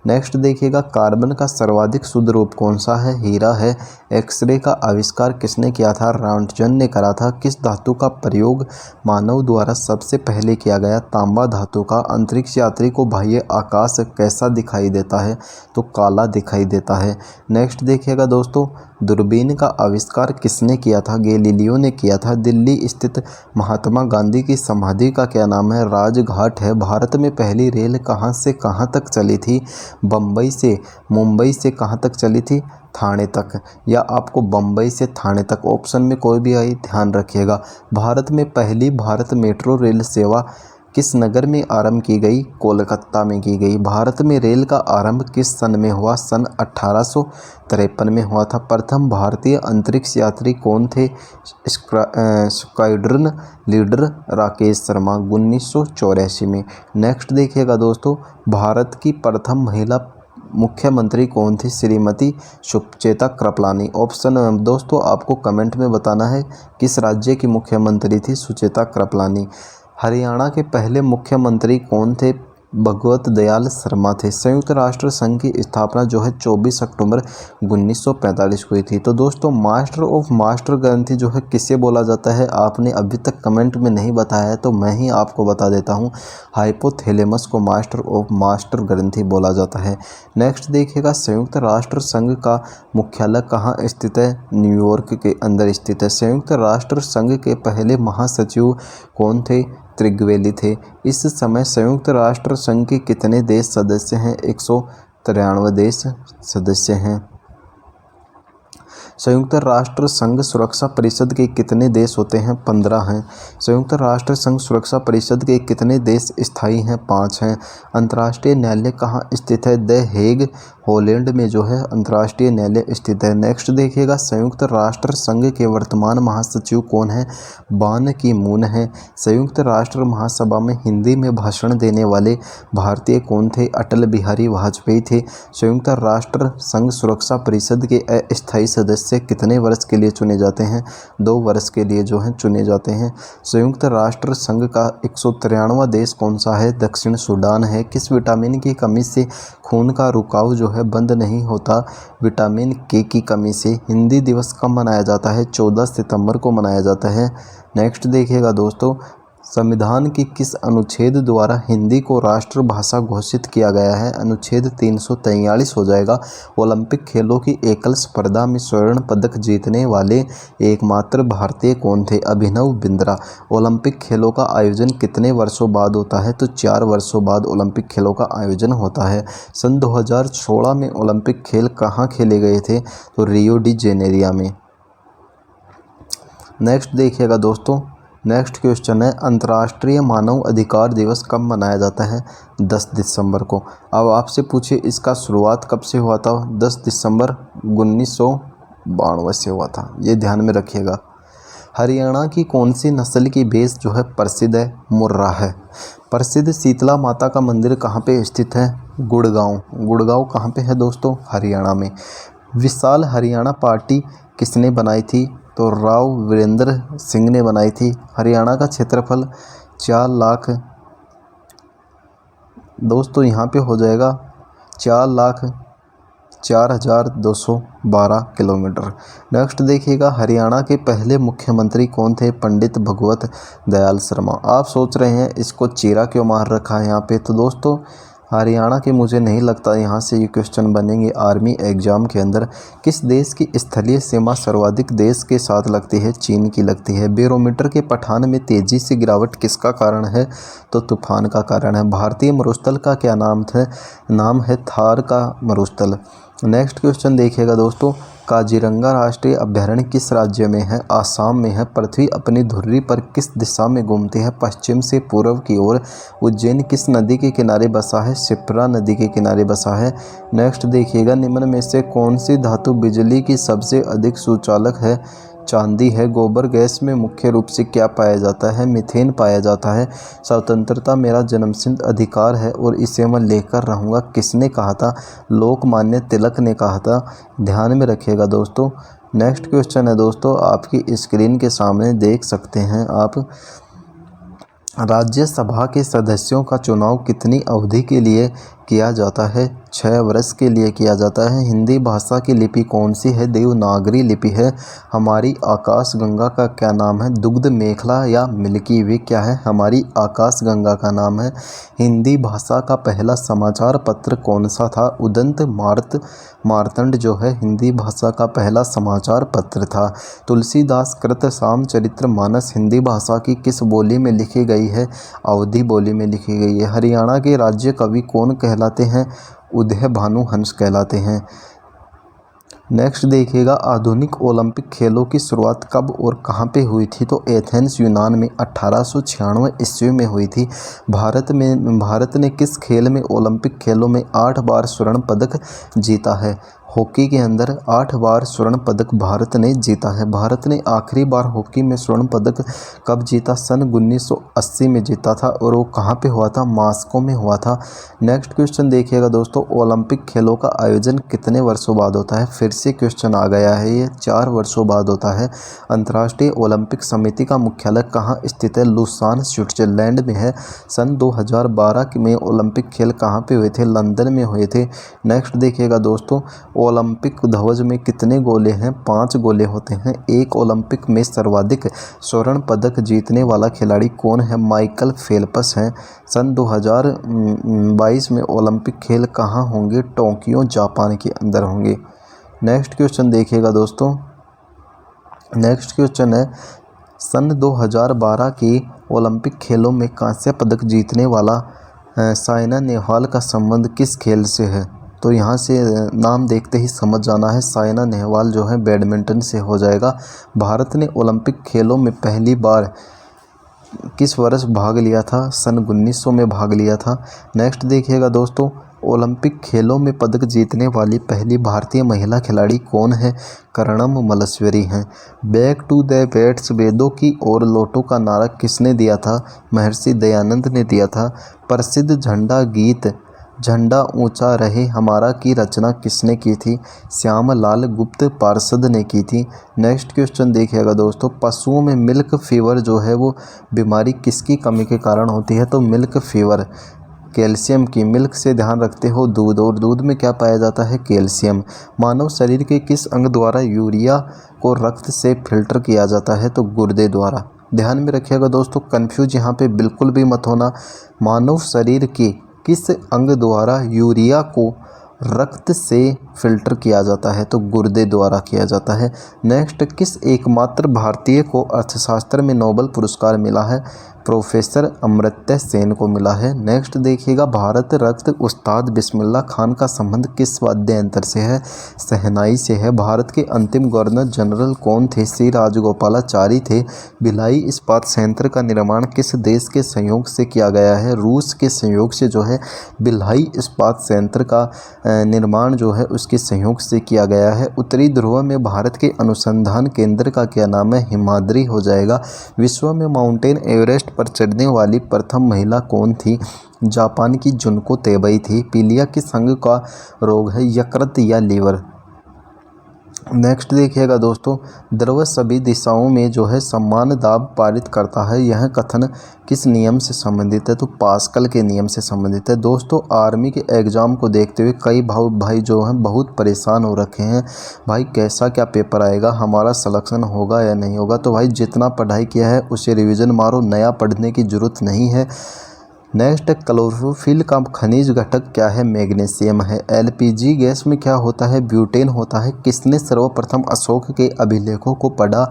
नेक्स्ट देखिएगा, कार्बन का सर्वाधिक शुद्ध रूप कौन सा है? हीरा है। एक्सरे का आविष्कार किसने किया था? रॉन्टजन ने करा था। किस धातु का प्रयोग मानव द्वारा सबसे पहले किया गया? तांबा धातु का। अंतरिक्ष यात्री को बाह्य आकाश कैसा दिखाई देता है? तो काला दिखाई देता है। नेक्स्ट देखिएगा दोस्तों, दूरबीन का आविष्कार किसने किया था? गैलीलियो ने किया था। दिल्ली स्थित महात्मा गांधी की समाधि का क्या नाम है? राजघाट है। भारत में पहली रेल कहाँ से कहाँ तक चली थी? बम्बई से मुंबई से कहाँ तक चली थी? थाने तक, या आपको बम्बई से थाने तक ऑप्शन में कोई भी आई ध्यान रखिएगा। भारत में पहली भारत मेट्रो रेल सेवा किस नगर में आरंभ की गई? कोलकाता में की गई। भारत में रेल का आरंभ किस सन में हुआ? सन 1853 में हुआ था। प्रथम भारतीय अंतरिक्ष यात्री कौन थे? स्क्वाड्रन लीडर राकेश शर्मा 1984 में। नेक्स्ट देखिएगा दोस्तों, भारत की प्रथम महिला मुख्यमंत्री कौन थी? श्रीमती सुचेता कृपलानी। ऑप्शन दोस्तों आपको कमेंट में बताना है किस राज्य की मुख्यमंत्री थी सुचेता कृपलानी। हरियाणा के पहले मुख्यमंत्री कौन थे? भगवत दयाल शर्मा थे। संयुक्त राष्ट्र संघ की स्थापना जो है 24 अक्टूबर 1945 को हुई थी। तो दोस्तों मास्टर ऑफ मास्टर ग्रंथि जो है किसे बोला जाता है? आपने अभी तक कमेंट में नहीं बताया है तो मैं ही आपको बता देता हूँ, हाइपोथैलेमस को मास्टर ऑफ मास्टर ग्रंथि बोला जाता है। नेक्स्ट देखिएगा, संयुक्त राष्ट्र संघ का मुख्यालय कहाँ स्थित है? न्यूयॉर्क के अंदर स्थित है। संयुक्त राष्ट्र संघ के पहले महासचिव कौन थे? त्रिगवेली थे। इस समय संयुक्त राष्ट्र संघ के कितने देश सदस्य हैं? 193 देश सदस्य हैं। संयुक्त राष्ट्र संघ सुरक्षा परिषद के कितने देश होते हैं? 15 हैं। संयुक्त राष्ट्र संघ सुरक्षा परिषद के कितने देश स्थायी हैं? 5 हैं। अंतर्राष्ट्रीय न्यायालय कहाँ स्थित है? द हेग हॉलैंड में जो है अंतर्राष्ट्रीय न्यायालय स्थित है। नेक्स्ट देखिएगा, संयुक्त राष्ट्र संघ के वर्तमान महासचिव कौन है? बान की मून है। संयुक्त राष्ट्र महासभा में हिंदी में भाषण देने वाले भारतीय कौन थे? अटल बिहारी वाजपेयी थे। संयुक्त राष्ट्र संघ सुरक्षा परिषद के अस्थायी सदस्य कितने वर्ष के लिए चुने जाते हैं? 2 वर्ष के लिए जो है चुने जाते हैं। संयुक्त राष्ट्र संघ का 193वां देश कौन सा है? दक्षिण सूडान है। किस विटामिन की कमी से खून का रुकाव जो है बंद नहीं होता? विटामिन के की कमी से। हिंदी दिवस कब मनाया जाता है? 14 सितंबर को मनाया जाता है। नेक्स्ट देखिएगा दोस्तों, संविधान की किस अनुच्छेद द्वारा हिंदी को राष्ट्रभाषा घोषित किया गया है? अनुच्छेद 343 हो जाएगा। ओलंपिक खेलों की एकल स्पर्धा में स्वर्ण पदक जीतने वाले एकमात्र भारतीय कौन थे? अभिनव बिंद्रा। ओलंपिक खेलों का आयोजन कितने वर्षों बाद होता है? तो 4 वर्षों बाद ओलंपिक खेलों का आयोजन होता है। सन 2016 में ओलंपिक खेल कहाँ खेले गए थे? तो रियो डी जेनेरिया में। नेक्स्ट देखिएगा दोस्तों, नेक्स्ट क्वेश्चन है अंतर्राष्ट्रीय मानव अधिकार दिवस कब मनाया जाता है? 10 दिसंबर को। अब आपसे पूछे इसका शुरुआत कब से हुआ था? 10 दिसंबर 1992 से हुआ था, ये ध्यान में रखिएगा। हरियाणा की कौन सी नस्ल की भैंस जो है प्रसिद्ध है? मुर्रा है। प्रसिद्ध शीतला माता का मंदिर कहाँ पे स्थित है? गुड़गांव। गुड़गांव कहाँ पे है दोस्तों? हरियाणा में। विशाल हरियाणा पार्टी किसने बनाई थी? तो राव वीरेंद्र सिंह ने बनाई थी। हरियाणा का क्षेत्रफल 4,00,000 दोस्तों यहाँ पे हो जाएगा 4,04,212 किलोमीटर। नेक्स्ट देखिएगा हरियाणा के पहले मुख्यमंत्री कौन थे? पंडित भगवत दयाल शर्मा। आप सोच रहे हैं इसको चीरा क्यों मार रखा है यहाँ पे? तो दोस्तों हरियाणा के मुझे नहीं लगता यहाँ से ये क्वेश्चन बनेंगे आर्मी एग्जाम के अंदर। किस देश की स्थलीय सीमा सर्वाधिक देश के साथ लगती है? चीन की लगती है। बैरोमीटर के पठान में तेजी से गिरावट किसका कारण है? तो तूफान का कारण है। भारतीय मरुस्थल का क्या नाम है थार का मरुस्थल। नेक्स्ट क्वेश्चन देखिएगा दोस्तों, काजीरंगा राष्ट्रीय अभयारण्य किस राज्य में है? आसाम में है। पृथ्वी अपनी धुरी पर किस दिशा में घूमती है? पश्चिम से पूर्व की ओर। उज्जैन किस नदी के किनारे बसा है? शिप्रा नदी के किनारे बसा है। नेक्स्ट देखिएगा निम्न में से कौन सी धातु बिजली की सबसे अधिक सुचालक है? चांदी है। गोबर गैस में मुख्य रूप से क्या पाया जाता है? मीथेन पाया जाता है। स्वतंत्रता मेरा जन्मसिद्ध अधिकार है और इसे मैं लेकर रहूँगा किसने कहा था? लोकमान्य तिलक ने कहा था। ध्यान में रखिएगा दोस्तों। नेक्स्ट क्वेश्चन है दोस्तों, आपकी स्क्रीन के सामने देख सकते हैं आप। राज्यसभा के सदस्यों का चुनाव कितनी अवधि के लिए किया जाता है? 6 वर्ष के लिए किया जाता है। हिंदी भाषा की लिपि कौन सी है? देवनागरी लिपि है। हमारी आकाश गंगा का क्या नाम है? दुग्ध मेखला या मिल्की वे क्या है? हमारी आकाश गंगा का नाम है। हिंदी भाषा का पहला समाचार पत्र कौन सा था? उदंत मार्तंड जो है हिंदी भाषा का पहला समाचार पत्र था। तुलसीदास कृत रामचरित्र मानस हिंदी भाषा की किस बोली में लिखी गई है? अवधी बोली में लिखी गई है। हरियाणा के राज्य कवि कौन कहलाते हैं? उदय भानु हंस कहलाते हैं। नेक्स्ट देखिएगा आधुनिक ओलंपिक खेलों की शुरुआत कब और कहाँ पे हुई थी? तो एथेंस यूनान में 1896 ईस्वी में हुई थी। भारत ने किस खेल में ओलंपिक खेलों में 8 बार स्वर्ण पदक जीता है? हॉकी के अंदर 8 बार स्वर्ण पदक भारत ने जीता है। भारत ने आखिरी बार हॉकी में स्वर्ण पदक कब जीता? सन 1980 में जीता था और वो कहाँ पे हुआ था? मॉस्को में हुआ था। नेक्स्ट क्वेश्चन देखिएगा दोस्तों, ओलंपिक खेलों का आयोजन कितने वर्षों बाद होता है? फिर से क्वेश्चन आ गया है, ये 4 वर्षों बाद होता है। अंतर्राष्ट्रीय ओलंपिक समिति का मुख्यालय कहाँ स्थित है? लुसान स्विट्जरलैंड में है। सन 2012 में ओलंपिक खेल कहाँ पे हुए थे? लंदन में हुए थे। नेक्स्ट देखिएगा दोस्तों, ओलंपिक ध्वज में कितने गोले हैं? 5 गोले होते हैं। एक ओलंपिक में सर्वाधिक स्वर्ण पदक जीतने वाला खिलाड़ी कौन है? माइकल फेल्प्स हैं। सन 2022 में ओलंपिक खेल कहाँ होंगे? टोक्यो जापान के अंदर होंगे। नेक्स्ट क्वेश्चन देखिएगा दोस्तों, नेक्स्ट क्वेश्चन है सन 2012 के ओलंपिक खेलों में कांस्य पदक जीतने वाला साइना नेहवाल का संबंध किस खेल से है? तो यहाँ से नाम देखते ही समझ जाना है, साइना नेहवाल जो है बैडमिंटन से हो जाएगा। भारत ने ओलंपिक खेलों में पहली बार किस वर्ष भाग लिया था? सन 1900 में भाग लिया था। नेक्स्ट देखिएगा दोस्तों, ओलंपिक खेलों में पदक जीतने वाली पहली भारतीय महिला खिलाड़ी कौन है? कर्णम मल्लेश्वरी हैं। बैक टू द वेट्स वेदों की ओर लौटो का नारा किसने दिया था? महर्षि दयानंद ने दिया था। प्रसिद्ध झंडा गीत झंडा ऊंचा रहे हमारा की रचना किसने की थी? श्यामलाल गुप्त पार्षद ने की थी। नेक्स्ट क्वेश्चन देखिएगा दोस्तों, पशुओं में मिल्क फीवर जो है वो बीमारी किसकी कमी के कारण होती है? तो मिल्क फीवर कैल्शियम की। मिल्क से ध्यान रखते हो दूध, और दूध में क्या पाया जाता है? कैल्शियम। मानव शरीर के किस अंग द्वारा यूरिया को रक्त से फिल्टर किया जाता है? तो गुर्दे द्वारा। ध्यान में रखिएगा दोस्तों, कंफ्यूज यहाँ पे बिल्कुल भी मत होना। मानव शरीर के किस अंग द्वारा यूरिया को रक्त से फिल्टर किया जाता है? तो गुर्दे द्वारा किया जाता है। नेक्स्ट, किस एकमात्र भारतीय को अर्थशास्त्र में नोबेल पुरस्कार मिला है? प्रोफेसर अमर्त्य सेन को मिला है। नेक्स्ट देखिएगा, भारत रत्न उस्ताद बिस्मिल्लाह खान का संबंध किस वाद्य यंत्र से है? शहनाई से है। भारत के अंतिम गवर्नर जनरल कौन थे? श्री राजगोपालाचारी थे। भिलाई इस्पात संयंत्र का निर्माण किस देश के सहयोग से किया गया है? रूस के सहयोग से जो है भिलाई इस्पात संयंत्र का निर्माण जो है उसके सहयोग से किया गया है। उत्तरी ध्रुव में भारत के अनुसंधान केंद्र का क्या नाम है? हिमाद्री हो जाएगा। विश्व में माउंटेन एवरेस्ट पर चढ़ने वाली प्रथम महिला कौन थी? जापान की जुनको तेबई थी। पीलिया किस अंग का रोग है? यकृत या लीवर। नेक्स्ट देखिएगा दोस्तों, द्रव सभी दिशाओं में जो है समान दाब पारित करता है, यह कथन किस नियम से संबंधित है? तो पास्कल के नियम से संबंधित है। दोस्तों, आर्मी के एग्ज़ाम को देखते हुए कई भाई जो हैं बहुत परेशान हो रखे हैं, भाई कैसा क्या पेपर आएगा, हमारा सिलेक्शन होगा या नहीं होगा। तो भाई जितना पढ़ाई किया है उसे रिवीजन मारो, नया पढ़ने की ज़रूरत नहीं है। नेक्स्ट, क्लोरोफिल का खनिज घटक क्या है? मैग्नीशियम है। एलपीजी गैस में क्या होता है? ब्यूटेन होता है। किसने सर्वप्रथम अशोक के अभिलेखों को पढ़ा?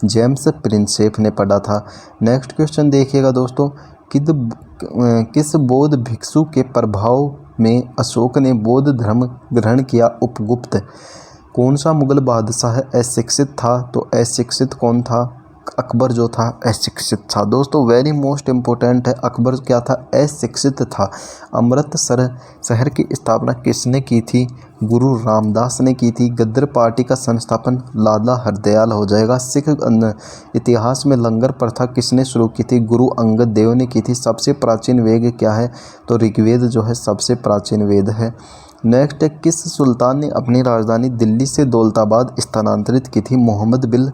जेम्स प्रिंसेप ने पढ़ा था। नेक्स्ट क्वेश्चन देखिएगा दोस्तों, किस बौद्ध भिक्षु के प्रभाव में अशोक ने बौद्ध धर्म ग्रहण किया? उपगुप्त। कौन सा मुगल बादशाह अशिक्षित था? तो अशिक्षित कौन था? अकबर जो था अशिक्षित था। दोस्तों वेरी मोस्ट इम्पोर्टेंट है, अकबर क्या था? अशिक्षित था। अमृतसर शहर की स्थापना किसने की थी? गुरु रामदास ने की थी। गद्र पार्टी का संस्थापन लाला हरदयाल हो जाएगा। सिख इतिहास में लंगर प्रथा किसने शुरू की थी? गुरु अंगद देव ने की थी। सबसे प्राचीन वेद क्या है? तो ऋग्वेद जो है सबसे प्राचीन वेद है। नेक्स्ट है, किस सुल्तान ने अपनी राजधानी दिल्ली से दौलताबाद स्थानांतरित की थी? मोहम्मद बिन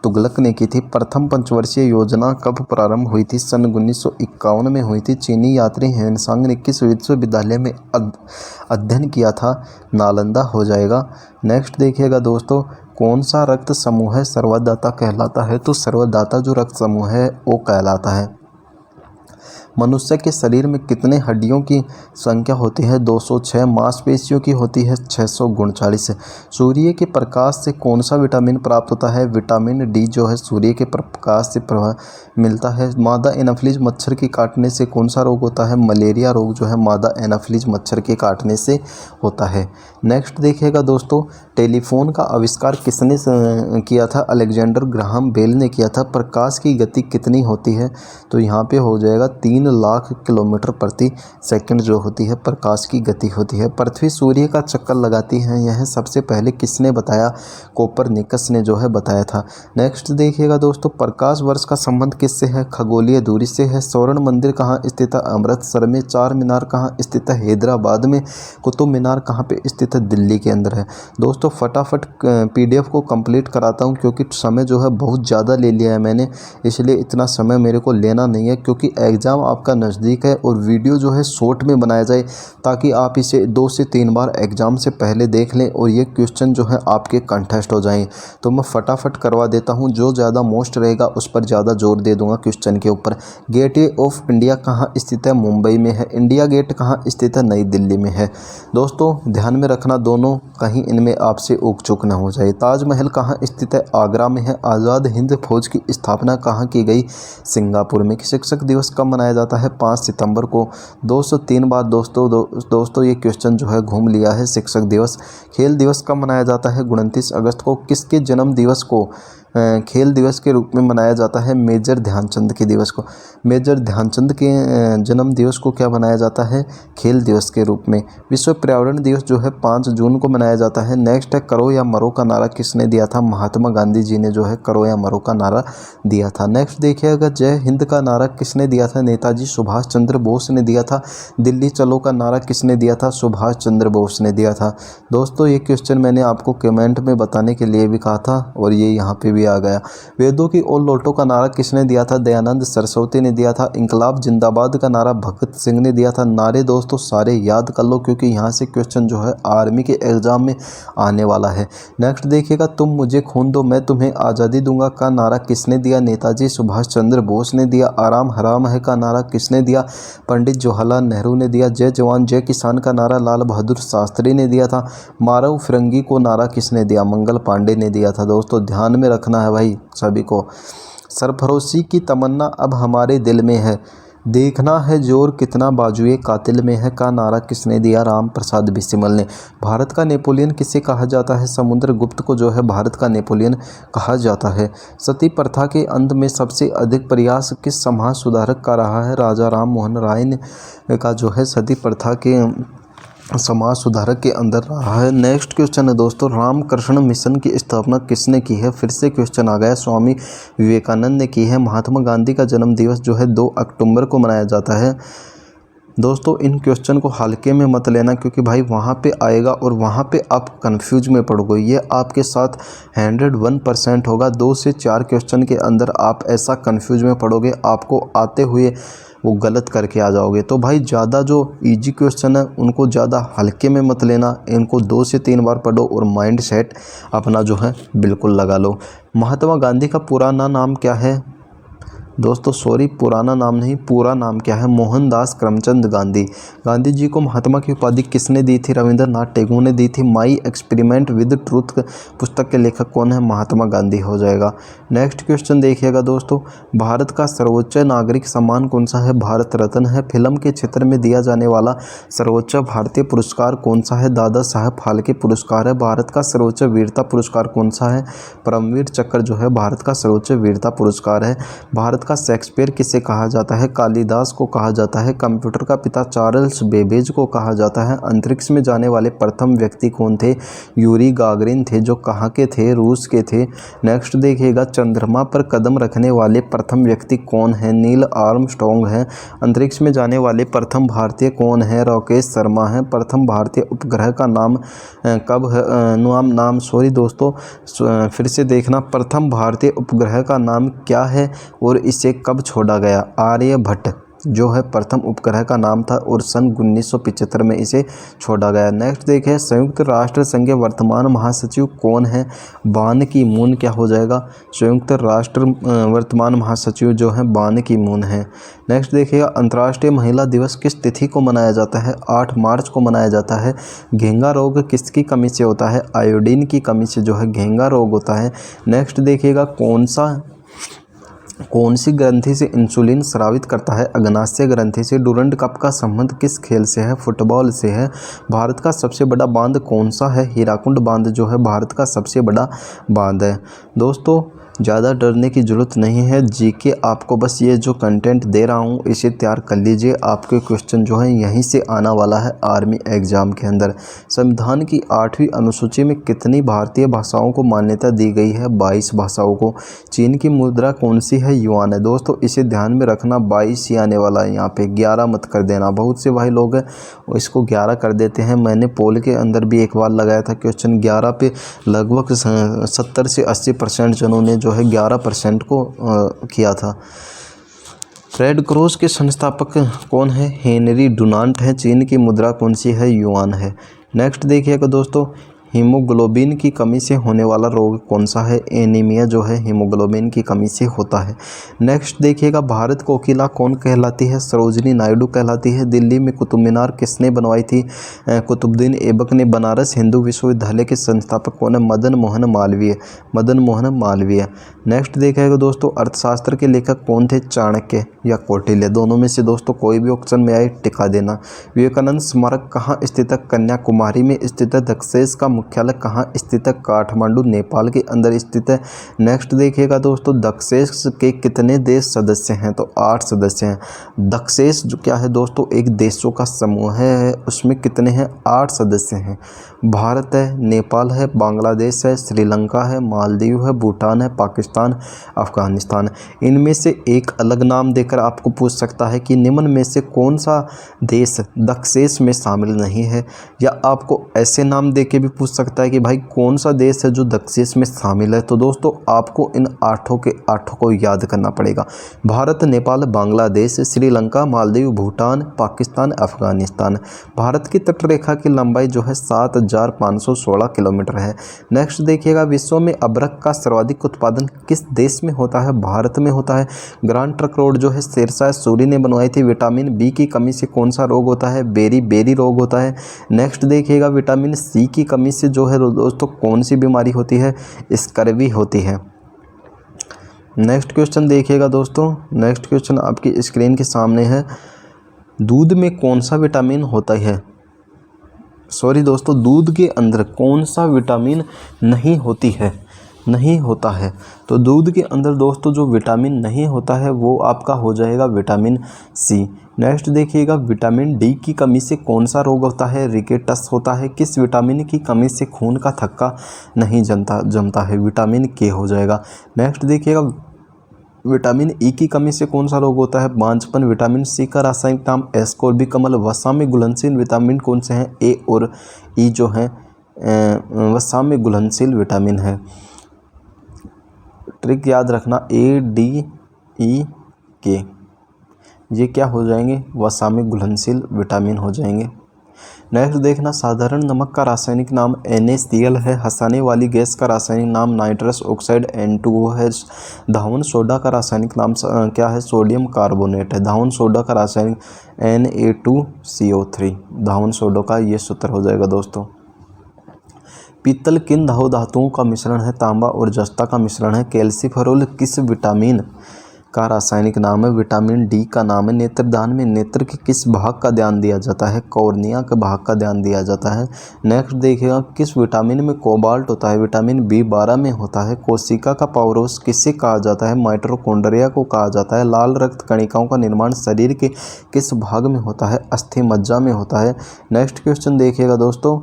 तुगलक ने की थी। प्रथम पंचवर्षीय योजना कब प्रारंभ हुई थी? सन 1951 में हुई थी। चीनी यात्री ह्वेनसांग ने किस विश्वविद्यालय में अध्ययन किया था? नालंदा हो जाएगा। नेक्स्ट देखिएगा दोस्तों, कौन सा रक्त समूह है सर्वदाता कहलाता है? तो सर्वदाता जो रक्त समूह है वो कहलाता है। मनुष्य के शरीर में कितने हड्डियों की संख्या होती है? 206। मांसपेशियों की होती है 639। सूर्य के प्रकाश से कौन सा विटामिन प्राप्त होता है? विटामिन डी जो है सूर्य के प्रकाश से मिलता है। मादा एनाफिलीज मच्छर के काटने से कौन सा रोग होता है? मलेरिया रोग जो है मादा एनाफिलीज मच्छर के काटने से होता है। नेक्स्ट देखिएगा दोस्तों, टेलीफोन का आविष्कार किसने किया था? अलेक्जेंडर ग्राहम बेल ने किया था। प्रकाश की गति कितनी होती है? तो यहाँ पे हो जाएगा 3 लाख किलोमीटर प्रति सेकंड जो होती है प्रकाश की गति होती है। पृथ्वी सूर्य का चक्कर लगाती है, यह सबसे पहले किसने बताया? कोपरनिकस ने जो है बताया था। नेक्स्ट देखिएगा दोस्तों, प्रकाश वर्ष का संबंध किससे है? खगोलीय दूरी से है। स्वर्ण मंदिर कहाँ स्थित है? अमृतसर में। चार मीनार कहाँ स्थित है? हैदराबाद में। कुतुब मीनार कहाँ पे स्थित है? दिल्ली के अंदर है। दोस्तों फटाफट PDF को कंप्लीट कराता हूँ क्योंकि समय जो है बहुत ज़्यादा ले लिया है मैंने, इसलिए इतना समय मेरे को लेना नहीं है क्योंकि एग्ज़ाम आपका नज़दीक है और वीडियो जो है शॉर्ट में बनाया जाए ताकि आप इसे 2 से 3 बार एग्ज़ाम से पहले देख लें और ये क्वेश्चन जो है आपके कंटेस्ट हो जाएं। तो मैं फटाफट करवा देता हूँ, जो ज़्यादा मोस्ट रहेगा उस पर ज़्यादा जोर दे दूंगा क्वेश्चन के ऊपर। गेटवे ऑफ इंडिया कहाँ स्थित है? मुंबई में है। इंडिया गेट कहाँ स्थित है? नई दिल्ली में है। दोस्तों ध्यान में रखना दोनों, कहीं इनमें आपसे ऊक चूक न हो जाए। ताजमहल कहाँ स्थित है? आगरा में है। आज़ाद हिंद फौज की स्थापना कहाँ की गई? सिंगापुर में। शिक्षक दिवस कब मनाया जाता है? 5 सितंबर को। 203 बार दोस्तों ये क्वेश्चन जो है घूम लिया है शिक्षक दिवस। खेल दिवस कब मनाया जाता है? 29 अगस्त को। किसके जन्म दिवस को खेल दिवस के रूप में मनाया जाता है? मेजर ध्यानचंद के दिवस को। मेजर ध्यानचंद के जन्म दिवस को क्या मनाया जाता है? खेल दिवस के रूप में। विश्व पर्यावरण दिवस जो है 5 जून को मनाया जाता है। नेक्स्ट है, करो या मरो का नारा किसने दिया था? महात्मा गांधी जी ने जो है करो या मरो का नारा दिया था। नेक्स्ट देखिएगा, जय हिंद का नारा किसने दिया था? नेताजी सुभाष चंद्र बोस ने दिया था। दिल्ली चलो का नारा किसने दिया था? सुभाष चंद्र बोस ने दिया था। दोस्तों ये क्वेश्चन मैंने आपको कमेंट में बताने के लिए भी कहा था और ये यहाँ पे भी भी आ गया। वेदों की ओर लौटो का नारा किसने दिया था? दयानंद सरस्वती ने दिया था। इंकलाब जिंदाबाद का नारा भगत सिंह ने दिया था। नारे दोस्तों सारे याद कर लो, क्योंकि यहाँ से क्वेश्चन जो है आर्मी के एग्जाम में आने वाला है। नेक्स्ट देखिएगा, तुम मुझे खून दो मैं तुम्हें आज़ादी दूंगा का नारा किसने दिया? नेताजी सुभाष चंद्र बोस ने दिया। आराम हराम है का नारा किसने दिया? पंडित जवाहरलाल नेहरू ने दिया। जय जवान जय किसान का नारा लाल बहादुर शास्त्री ने दिया था। मारव फिरंगी को नारा किसने दिया? मंगल पांडे ने दिया था। दोस्तों ध्यान में रखना है भाई सभी को। सरफरोशी की तमन्ना अब हमारे दिल में है, देखना है जोर कितना बाजुए कातिल में है का नारा किसने दिया? राम प्रसाद बिस्मिल ने। भारत का नेपोलियन किसे कहा जाता है? समुद्रगुप्त को जो है भारत का नेपोलियन कहा जाता है। सती प्रथा के अंत में सबसे अधिक प्रयास किस समाज सुधारक का रहा है? राजा राम मोहन राय ने का जो है सती प्रथा के समाज सुधारक के अंदर रहा है। नेक्स्ट क्वेश्चन है दोस्तों, रामकृष्ण मिशन की स्थापना किसने की है? फिर से क्वेश्चन आ गया, स्वामी विवेकानंद ने की है। महात्मा गांधी का जन्म दिवस जो है 2 अक्टूबर को मनाया जाता है। दोस्तों इन क्वेश्चन को हल्के में मत लेना, क्योंकि भाई वहाँ पे आएगा और वहाँ पे आप कंफ्यूज में पड़ोगे। ये आपके साथ 101% होगा। 2 से 4 क्वेश्चन के अंदर आप ऐसा कंफ्यूज में पड़ोगे, आपको आते हुए वो गलत करके आ जाओगे। तो भाई ज़्यादा जो इजी क्वेश्चन है उनको ज़्यादा हल्के में मत लेना, इनको 2 से 3 बार पढ़ो और माइंड सेट अपना जो है बिल्कुल लगा लो। महात्मा गांधी का पुराना नाम क्या है? दोस्तों सॉरी, पुराना नाम नहीं, पूरा नाम क्या है? मोहनदास करमचंद गांधी। गांधी जी को महात्मा की उपाधि किसने दी थी? रविंद्रनाथ टैगोर ने दी थी। माई एक्सपेरिमेंट विद ट्रूथ पुस्तक के लेखक कौन है? महात्मा गांधी हो जाएगा। नेक्स्ट क्वेश्चन देखिएगा दोस्तों, भारत का सर्वोच्च नागरिक सम्मान कौन सा है? भारत रत्न है। फिल्म के क्षेत्र में दिया जाने वाला सर्वोच्च भारतीय पुरस्कार कौन सा है? दादा साहब फाल्के पुरस्कार है। भारत का सर्वोच्च वीरता पुरस्कार कौन सा है? परमवीर चक्र जो है भारत का सर्वोच्च वीरता पुरस्कार है। भारत का शेक्सपियर किसे कहा जाता है? कालिदास को कहा जाता है। कंप्यूटर का पिता चार्ल्स बेबेज को कहा जाता है। अंतरिक्ष में जाने वाले प्रथम व्यक्ति कौन थे? यूरी गागरिन थे, जो कहाँ के थे? रूस के थे। नेक्स्ट देखिएगा, चंद्रमा पर कदम रखने वाले प्रथम व्यक्ति कौन है? नील आर्मस्ट्रॉन्ग है। अंतरिक्ष में जाने वाले प्रथम भारतीय कौन है? राकेश शर्मा है। प्रथम भारतीय उपग्रह का नाम कब है? नाम सॉरी दोस्तों, फिर से देखना, प्रथम भारतीय उपग्रह का नाम क्या है और इसे कब छोड़ा गया? आर्यभट्ट जो है प्रथम उपग्रह का नाम था और सन 1975 में इसे छोड़ा गया। नेक्स्ट देखें, संयुक्त राष्ट्र संघ के वर्तमान महासचिव कौन है? बान की मून क्या हो जाएगा? संयुक्त राष्ट्र वर्तमान महासचिव जो है बान की मून है। नेक्स्ट देखिएगा, अंतर्राष्ट्रीय महिला दिवस किस तिथि को मनाया जाता है? 8 मार्च को मनाया जाता है। घेंगा रोग किसकी कमी से होता है? आयोडीन की कमी से जो है घेंगा रोग होता है। नेक्स्ट देखिएगा, कौन सी ग्रंथि से इंसुलिन स्रावित करता है? अग्नाशय ग्रंथि से। डूरंड कप का संबंध किस खेल से है? फुटबॉल से है। भारत का सबसे बड़ा बांध कौन सा है? हीराकुंड बांध जो है भारत का सबसे बड़ा बांध है। दोस्तों ज़्यादा डरने की ज़रूरत नहीं है, जीके आपको बस ये जो कंटेंट दे रहा हूँ इसे तैयार कर लीजिए। आपके क्वेश्चन जो हैं यहीं से आने वाला है आर्मी एग्ज़ाम के अंदर। संविधान की 8वीं अनुसूची में कितनी भारतीय भाषाओं को मान्यता दी गई है? 22 भाषाओं को। चीन की मुद्रा कौन सी है? युआन है। दोस्तों इसे ध्यान में रखना, 22 ही आने वाला है यहाँ पे, 11 मत कर देना। बहुत से भाई लोग हैं इसको 11 कर देते हैं। मैंने पोल के अंदर भी एक बार लगाया था क्वेश्चन, 11 पे लगभग 70 से 80% जनों ने जो है 11% को किया था। रेड क्रॉस के संस्थापक कौन है? हेनरी डुनांट है। चीन की मुद्रा कौन सी है? युआन है। नेक्स्ट देखिएगा दोस्तों, हीमोग्लोबिन की कमी से होने वाला रोग कौन सा है? एनीमिया जो है हीमोग्लोबिन की कमी से होता है। नेक्स्ट देखिएगा, भारत कोकिला कौन कहलाती है? सरोजिनी नायडू कहलाती है। दिल्ली में कुतुब मीनार किसने बनवाई थी? कुतुबुद्दीन ऐबक ने। बनारस हिंदू विश्वविद्यालय के संस्थापक कौन है? मदन मोहन मालवीय। मदन मोहन मालवीय। नेक्स्ट देखिएगा दोस्तों, अर्थशास्त्र के लेखक कौन थे? चाणक्य या कौटिल्य, दोनों में से दोस्तों कोई भी ऑप्शन में आए टिका देना। विवेकानंद स्मारक कहाँ स्थित है? कन्याकुमारी में स्थित है। दक्षेस का मुख्यालय कहाँ स्थित है? काठमांडू नेपाल के अंदर स्थित है। नेक्स्ट देखिएगा दोस्तों, दक्षेस के कितने देश सदस्य हैं? तो 8 सदस्य हैं। दक्षेस जो क्या है दोस्तों? एक देशों का समूह है, उसमें कितने हैं? 8 सदस्य हैं। भारत है, नेपाल है, बांग्लादेश है, श्रीलंका है, मालदीव है, भूटान है, पाकिस्तान, अफगानिस्तान। इनमें से एक अलग नाम देकर आपको पूछ सकता है कि निम्न में से कौन सा देश दक्षेस में शामिल नहीं है, या आपको ऐसे नाम देके भी पूछ सकता है कि भाई कौन सा देश है जो दक्षिण में शामिल है। तो दोस्तों आपको इन 8 के 8 को याद करना पड़ेगा। भारत, नेपाल, बांग्लादेश, श्रीलंका, मालदीव, भूटान, पाकिस्तान, अफगानिस्तान। भारत की तटरेखा की लंबाई जो है 7516 किलोमीटर है। नेक्स्ट देखिएगा, विश्व में अबरख का सर्वाधिक उत्पादन किस देश में होता है? भारत में होता है। ग्रांड ट्रंक रोड जो है शेरशाह सूरी ने बनवाई थी। विटामिन बी की कमी से कौन सा रोग होता है? बेरी रोग होता है। नेक्स्ट देखिएगा, विटामिन सी की कमी से जो है दोस्तों कौन सी बीमारी होती है? स्कर्वी होती है। नेक्स्ट क्वेश्चन देखिएगा दोस्तों, नेक्स्ट क्वेश्चन आपकी स्क्रीन के सामने है। दूध में कौन सा विटामिन होता है? सॉरी दोस्तों, दूध के अंदर कौन सा विटामिन नहीं होता है? तो दूध के अंदर दोस्तों जो विटामिन नहीं होता है वो आपका हो जाएगा विटामिन सी। नेक्स्ट देखिएगा, विटामिन डी की कमी से कौन सा रोग होता है? रिकेटस होता है। किस विटामिन की कमी से खून का थक्का नहीं जमता है? विटामिन के हो जाएगा। नेक्स्ट देखिएगा, विटामिन ई की कमी से कौन सा रोग होता है? बांझपन। विटामिन सी का रासायनिक नाम एस्कोर्बिकमल। वसा में घुलनशील विटामिन कौन से हैं? ए और ई जो हैं वसा में घुलनशील विटामिन है। ट्रिक याद रखना, ए डी ई के ये क्या हो जाएंगे? वसा में घुलनशील विटामिन हो जाएंगे। नेक्स्ट देखना, साधारण नमक का रासायनिक नाम NaCl है। हंसाने वाली गैस का रासायनिक नाम नाइट्रस ऑक्साइड N2O है। धावन सोडा का रासायनिक नाम क्या है? सोडियम कार्बोनेट है। धावन सोडा का रासायनिक Na2CO3। धावन सोडा का ये सूत्र हो जाएगा दोस्तों। पीतल किन धातुओं का मिश्रण है? तांबा और जस्ता का मिश्रण है। कैल्सीफेरोल किस विटामिन का रासायनिक नाम है? विटामिन डी का नाम है। नेत्रदान में नेत्र के किस भाग का ध्यान दिया जाता है? कॉर्निया के भाग का ध्यान दिया जाता है। नेक्स्ट देखिएगा, किस विटामिन में कोबाल्ट होता है? विटामिन B12 में होता है। कोशिका का पावरोस किसे कहा जाता है? माइटोकॉन्ड्रिया को कहा जाता है। लाल रक्त कणिकाओं का निर्माण शरीर के किस भाग में होता है? अस्थि मज्जा में होता है। नेक्स्ट क्वेश्चन देखिएगा दोस्तों,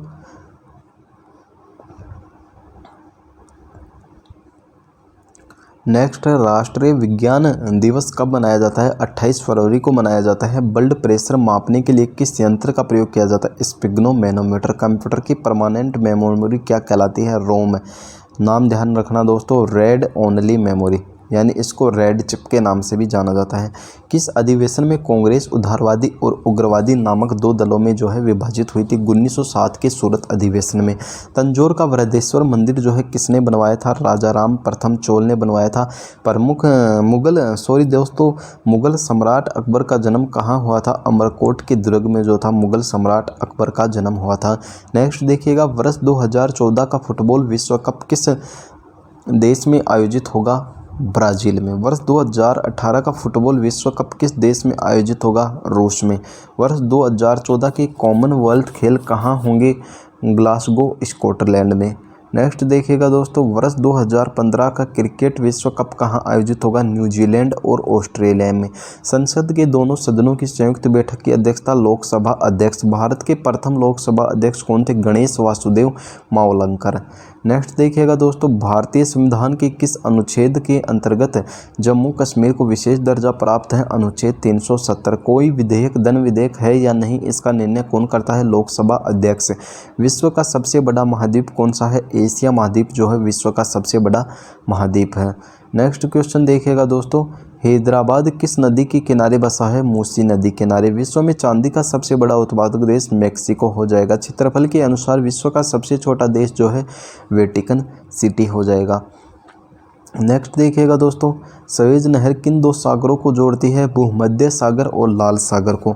नेक्स्ट है, राष्ट्रीय विज्ञान दिवस कब मनाया जाता है? 28 फरवरी को मनाया जाता है। ब्लड प्रेशर मापने के लिए किस यंत्र का प्रयोग किया जाता है? स्पिग्नोमेनोमीटर। कंप्यूटर की परमानेंट मेमोरी क्या कहलाती है? रोम। नाम ध्यान रखना दोस्तों, रेड ओनली मेमोरी, यानी इसको रेड चिप के नाम से भी जाना जाता है। किस अधिवेशन में कांग्रेस उदारवादी और उग्रवादी नामक 2 दलों में जो है विभाजित हुई थी? 1907 के सूरत अधिवेशन में। तंजौर का बृहदेश्वर मंदिर जो है किसने बनवाया था? राजा राम प्रथम चोल ने बनवाया था। प्रमुख मुगल सम्राट अकबर का जन्म कहाँ हुआ था? अमरकोट के दुर्ग में जो था मुगल सम्राट अकबर का जन्म हुआ था। नेक्स्ट देखिएगा, वर्ष 2014 का फुटबॉल विश्व कप किस देश में आयोजित होगा? ब्राज़ील में। वर्ष 2018 का फुटबॉल विश्व कप किस देश में आयोजित होगा? रूस में। वर्ष 2014 के कॉमनवेल्थ खेल कहाँ होंगे? ग्लासगो स्कॉटलैंड में। नेक्स्ट देखिएगा दोस्तों, वर्ष 2015 का क्रिकेट विश्व कप कहाँ आयोजित होगा? न्यूजीलैंड और ऑस्ट्रेलिया में। संसद के दोनों सदनों की संयुक्त बैठक की अध्यक्षता लोकसभा अध्यक्ष। भारत के प्रथम लोकसभा अध्यक्ष कौन थे? गणेश वासुदेव मावलंकर। नेक्स्ट देखिएगा दोस्तों, भारतीय संविधान के किस अनुच्छेद के अंतर्गत जम्मू कश्मीर को विशेष दर्जा प्राप्त है? अनुच्छेद 370। कोई विधेयक धन विधेयक है या नहीं, इसका निर्णय कौन करता है? लोकसभा अध्यक्ष। विश्व का सबसे बड़ा महाद्वीप कौन सा है? एशिया महाद्वीप जो है विश्व का सबसे बड़ा महाद्वीप है। नेक्स्ट क्वेश्चन देखिएगा दोस्तों, हैदराबाद किस नदी के किनारे बसा है? मूसी नदी किनारे। विश्व में चांदी का सबसे बड़ा उत्पादक देश मेक्सिको हो जाएगा। क्षेत्रफल के अनुसार विश्व का सबसे छोटा देश जो है वेटिकन सिटी हो जाएगा। नेक्स्ट देखिएगा दोस्तों, सवेज नहर किन 2 सागरों को जोड़ती है? भूमध्य सागर और लाल सागर को।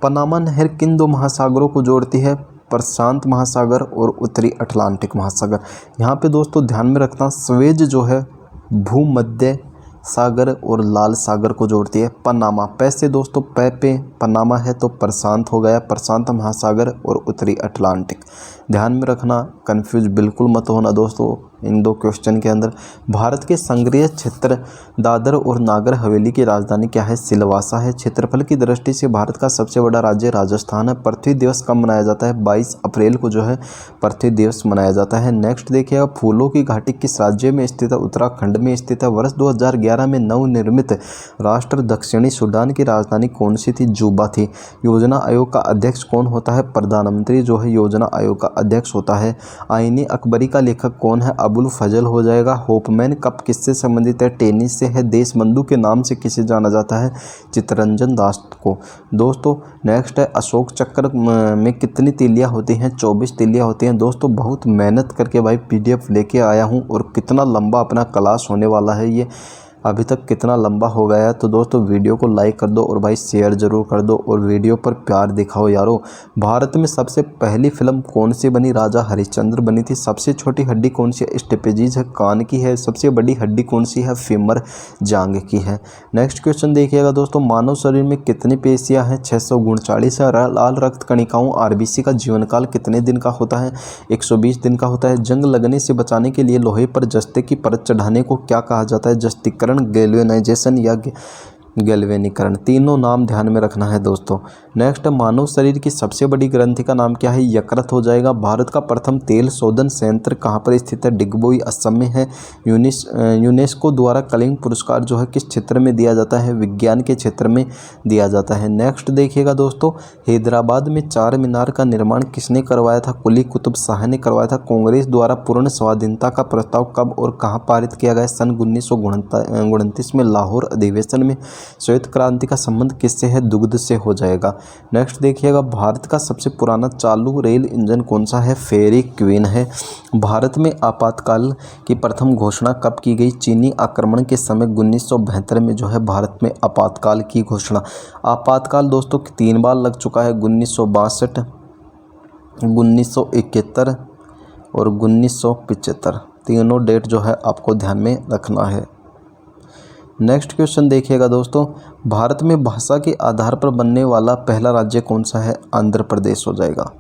पनामा नहर किन 2 महासागरों को जोड़ती है? प्रशांत महासागर और उत्तरी अटलांटिक महासागर। यहाँ पे दोस्तों ध्यान में रखना, सवेज जो है भूमध्य सागर और लाल सागर को जोड़ती है। पनामा पैसे दोस्तों पे पनामा है तो प्रशांत हो गया, प्रशांत महासागर और उत्तरी अटलांटिक। ध्यान में रखना, कंफ्यूज बिल्कुल मत होना दोस्तों। इन दो क्वेश्चन के अंदर। भारत के संग्रह क्षेत्र दादर और नागर हवेली की राजधानी क्या है? सिलवासा है। क्षेत्रफल की दृष्टि से भारत का सबसे बड़ा राज्य राजस्थान है। पृथ्वी दिवस कब मनाया जाता है? 22 अप्रैल को जो है पृथ्वी दिवस मनाया जाता है। नेक्स्ट देखिएगा, फूलों की घाटी किस राज्य में स्थित है? उत्तराखंड में स्थित है। वर्ष 2011 में नवनिर्मित राष्ट्र दक्षिणी सूडान की राजधानी कौन सी थी? जुबा थी। योजना आयोग का अध्यक्ष कौन होता है? प्रधानमंत्री जो है योजना आयोग का अध्यक्ष होता है। आईने अकबरी का लेखक कौन है? अबुल फजल हो जाएगा। होपमैन कप किससे संबंधित है? टेनिस से है। देशबंधु के नाम से किसे जाना जाता है? चित्तरंजन दास को। दोस्तों नेक्स्ट है, अशोक चक्र में कितनी तीलियां होती हैं? 24 तीलियां होती हैं। दोस्तों बहुत मेहनत करके भाई PDF लेके आया हूं और कितना लंबा अपना क्लास होने वाला है ये, अभी तक कितना लंबा हो गया है। तो दोस्तों वीडियो को लाइक कर दो और भाई शेयर जरूर कर दो और वीडियो पर प्यार दिखाओ यारो। भारत में सबसे पहली फिल्म कौन सी बनी? राजा हरिश्चंद्र बनी थी। सबसे छोटी हड्डी कौन सी है? स्टेपेजीज है, कान की है। सबसे बड़ी हड्डी कौन सी है? फीमर, जांघ की है। नेक्स्ट क्वेश्चन देखिएगा दोस्तों, मानव शरीर में कितनी पेशियां हैं? 649 है। लाल रक्त कणिकाओं RBC का जीवन काल कितने दिन का होता है? 120 दिन का होता है। जंग लगने से बचाने के लिए लोहे पर जस्ते की परत चढ़ाने को क्या कहा जाता है? जस्तीकरण, गैल्वेनाइजेशन या गैल्वेनीकरण। तीनों नाम ध्यान में रखना है दोस्तों। नेक्स्ट, मानव शरीर की सबसे बड़ी ग्रंथि का नाम क्या है? यकृत हो जाएगा। भारत का प्रथम तेल शोधन संयंत्र कहाँ पर स्थित है? डिगबोई असम में है। यूनेस्को द्वारा कलिंग पुरस्कार जो है किस क्षेत्र में दिया जाता है? विज्ञान के क्षेत्र में दिया जाता है। नेक्स्ट देखिएगा दोस्तों, हैदराबाद में चार मीनार का निर्माण किसने करवाया था? कुली कुतुब शाह ने करवाया था। कांग्रेस द्वारा पूर्ण स्वाधीनता का प्रस्ताव कब और कहाँ पारित किया गया? सन 1929 में लाहौर अधिवेशन में। श्वेत क्रांति का संबंध किससे है? दुग्ध से हो जाएगा। नेक्स्ट देखिएगा, भारत का सबसे पुराना चालू रेल इंजन कौन सा है? फेरी क्वीन है। भारत में आपातकाल की प्रथम घोषणा कब की गई? चीनी आक्रमण के समय 1972 में जो है भारत में आपातकाल की घोषणा। आपातकाल दोस्तों 3 बार लग चुका है, 1962, 1971 और 1975। तीनों डेट जो है आपको ध्यान में रखना है। नेक्स्ट क्वेश्चन देखिएगा दोस्तों, भारत में भाषा के आधार पर बनने वाला पहला राज्य कौन सा है? आंध्र प्रदेश हो जाएगा।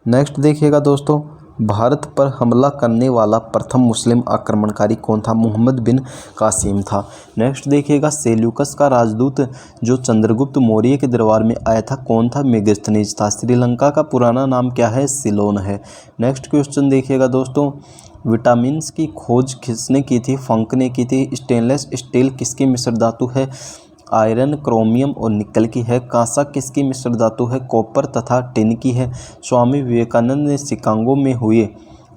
नेक्स्ट देखिएगा दोस्तों, भारत पर हमला करने वाला प्रथम मुस्लिम आक्रमणकारी कौन था? मोहम्मद बिन कासिम था। नेक्स्ट देखिएगा, सेल्यूकस का राजदूत जो चंद्रगुप्त मौर्य के दरबार में आया था कौन था? मेगास्थनीज था। श्रीलंका का पुराना नाम क्या है? सिलोन है। नेक्स्ट क्वेश्चन देखिएगा दोस्तों, विटामिन्स की खोज किसने की थी? फंक ने की थी। स्टेनलेस स्टील किसकी मिश्र धातु है? आयरन, क्रोमियम और निकल की है। कांसा किसकी मिश्र धातु है? कॉपर तथा टिन की है। स्वामी विवेकानंद ने शिकागो में हुए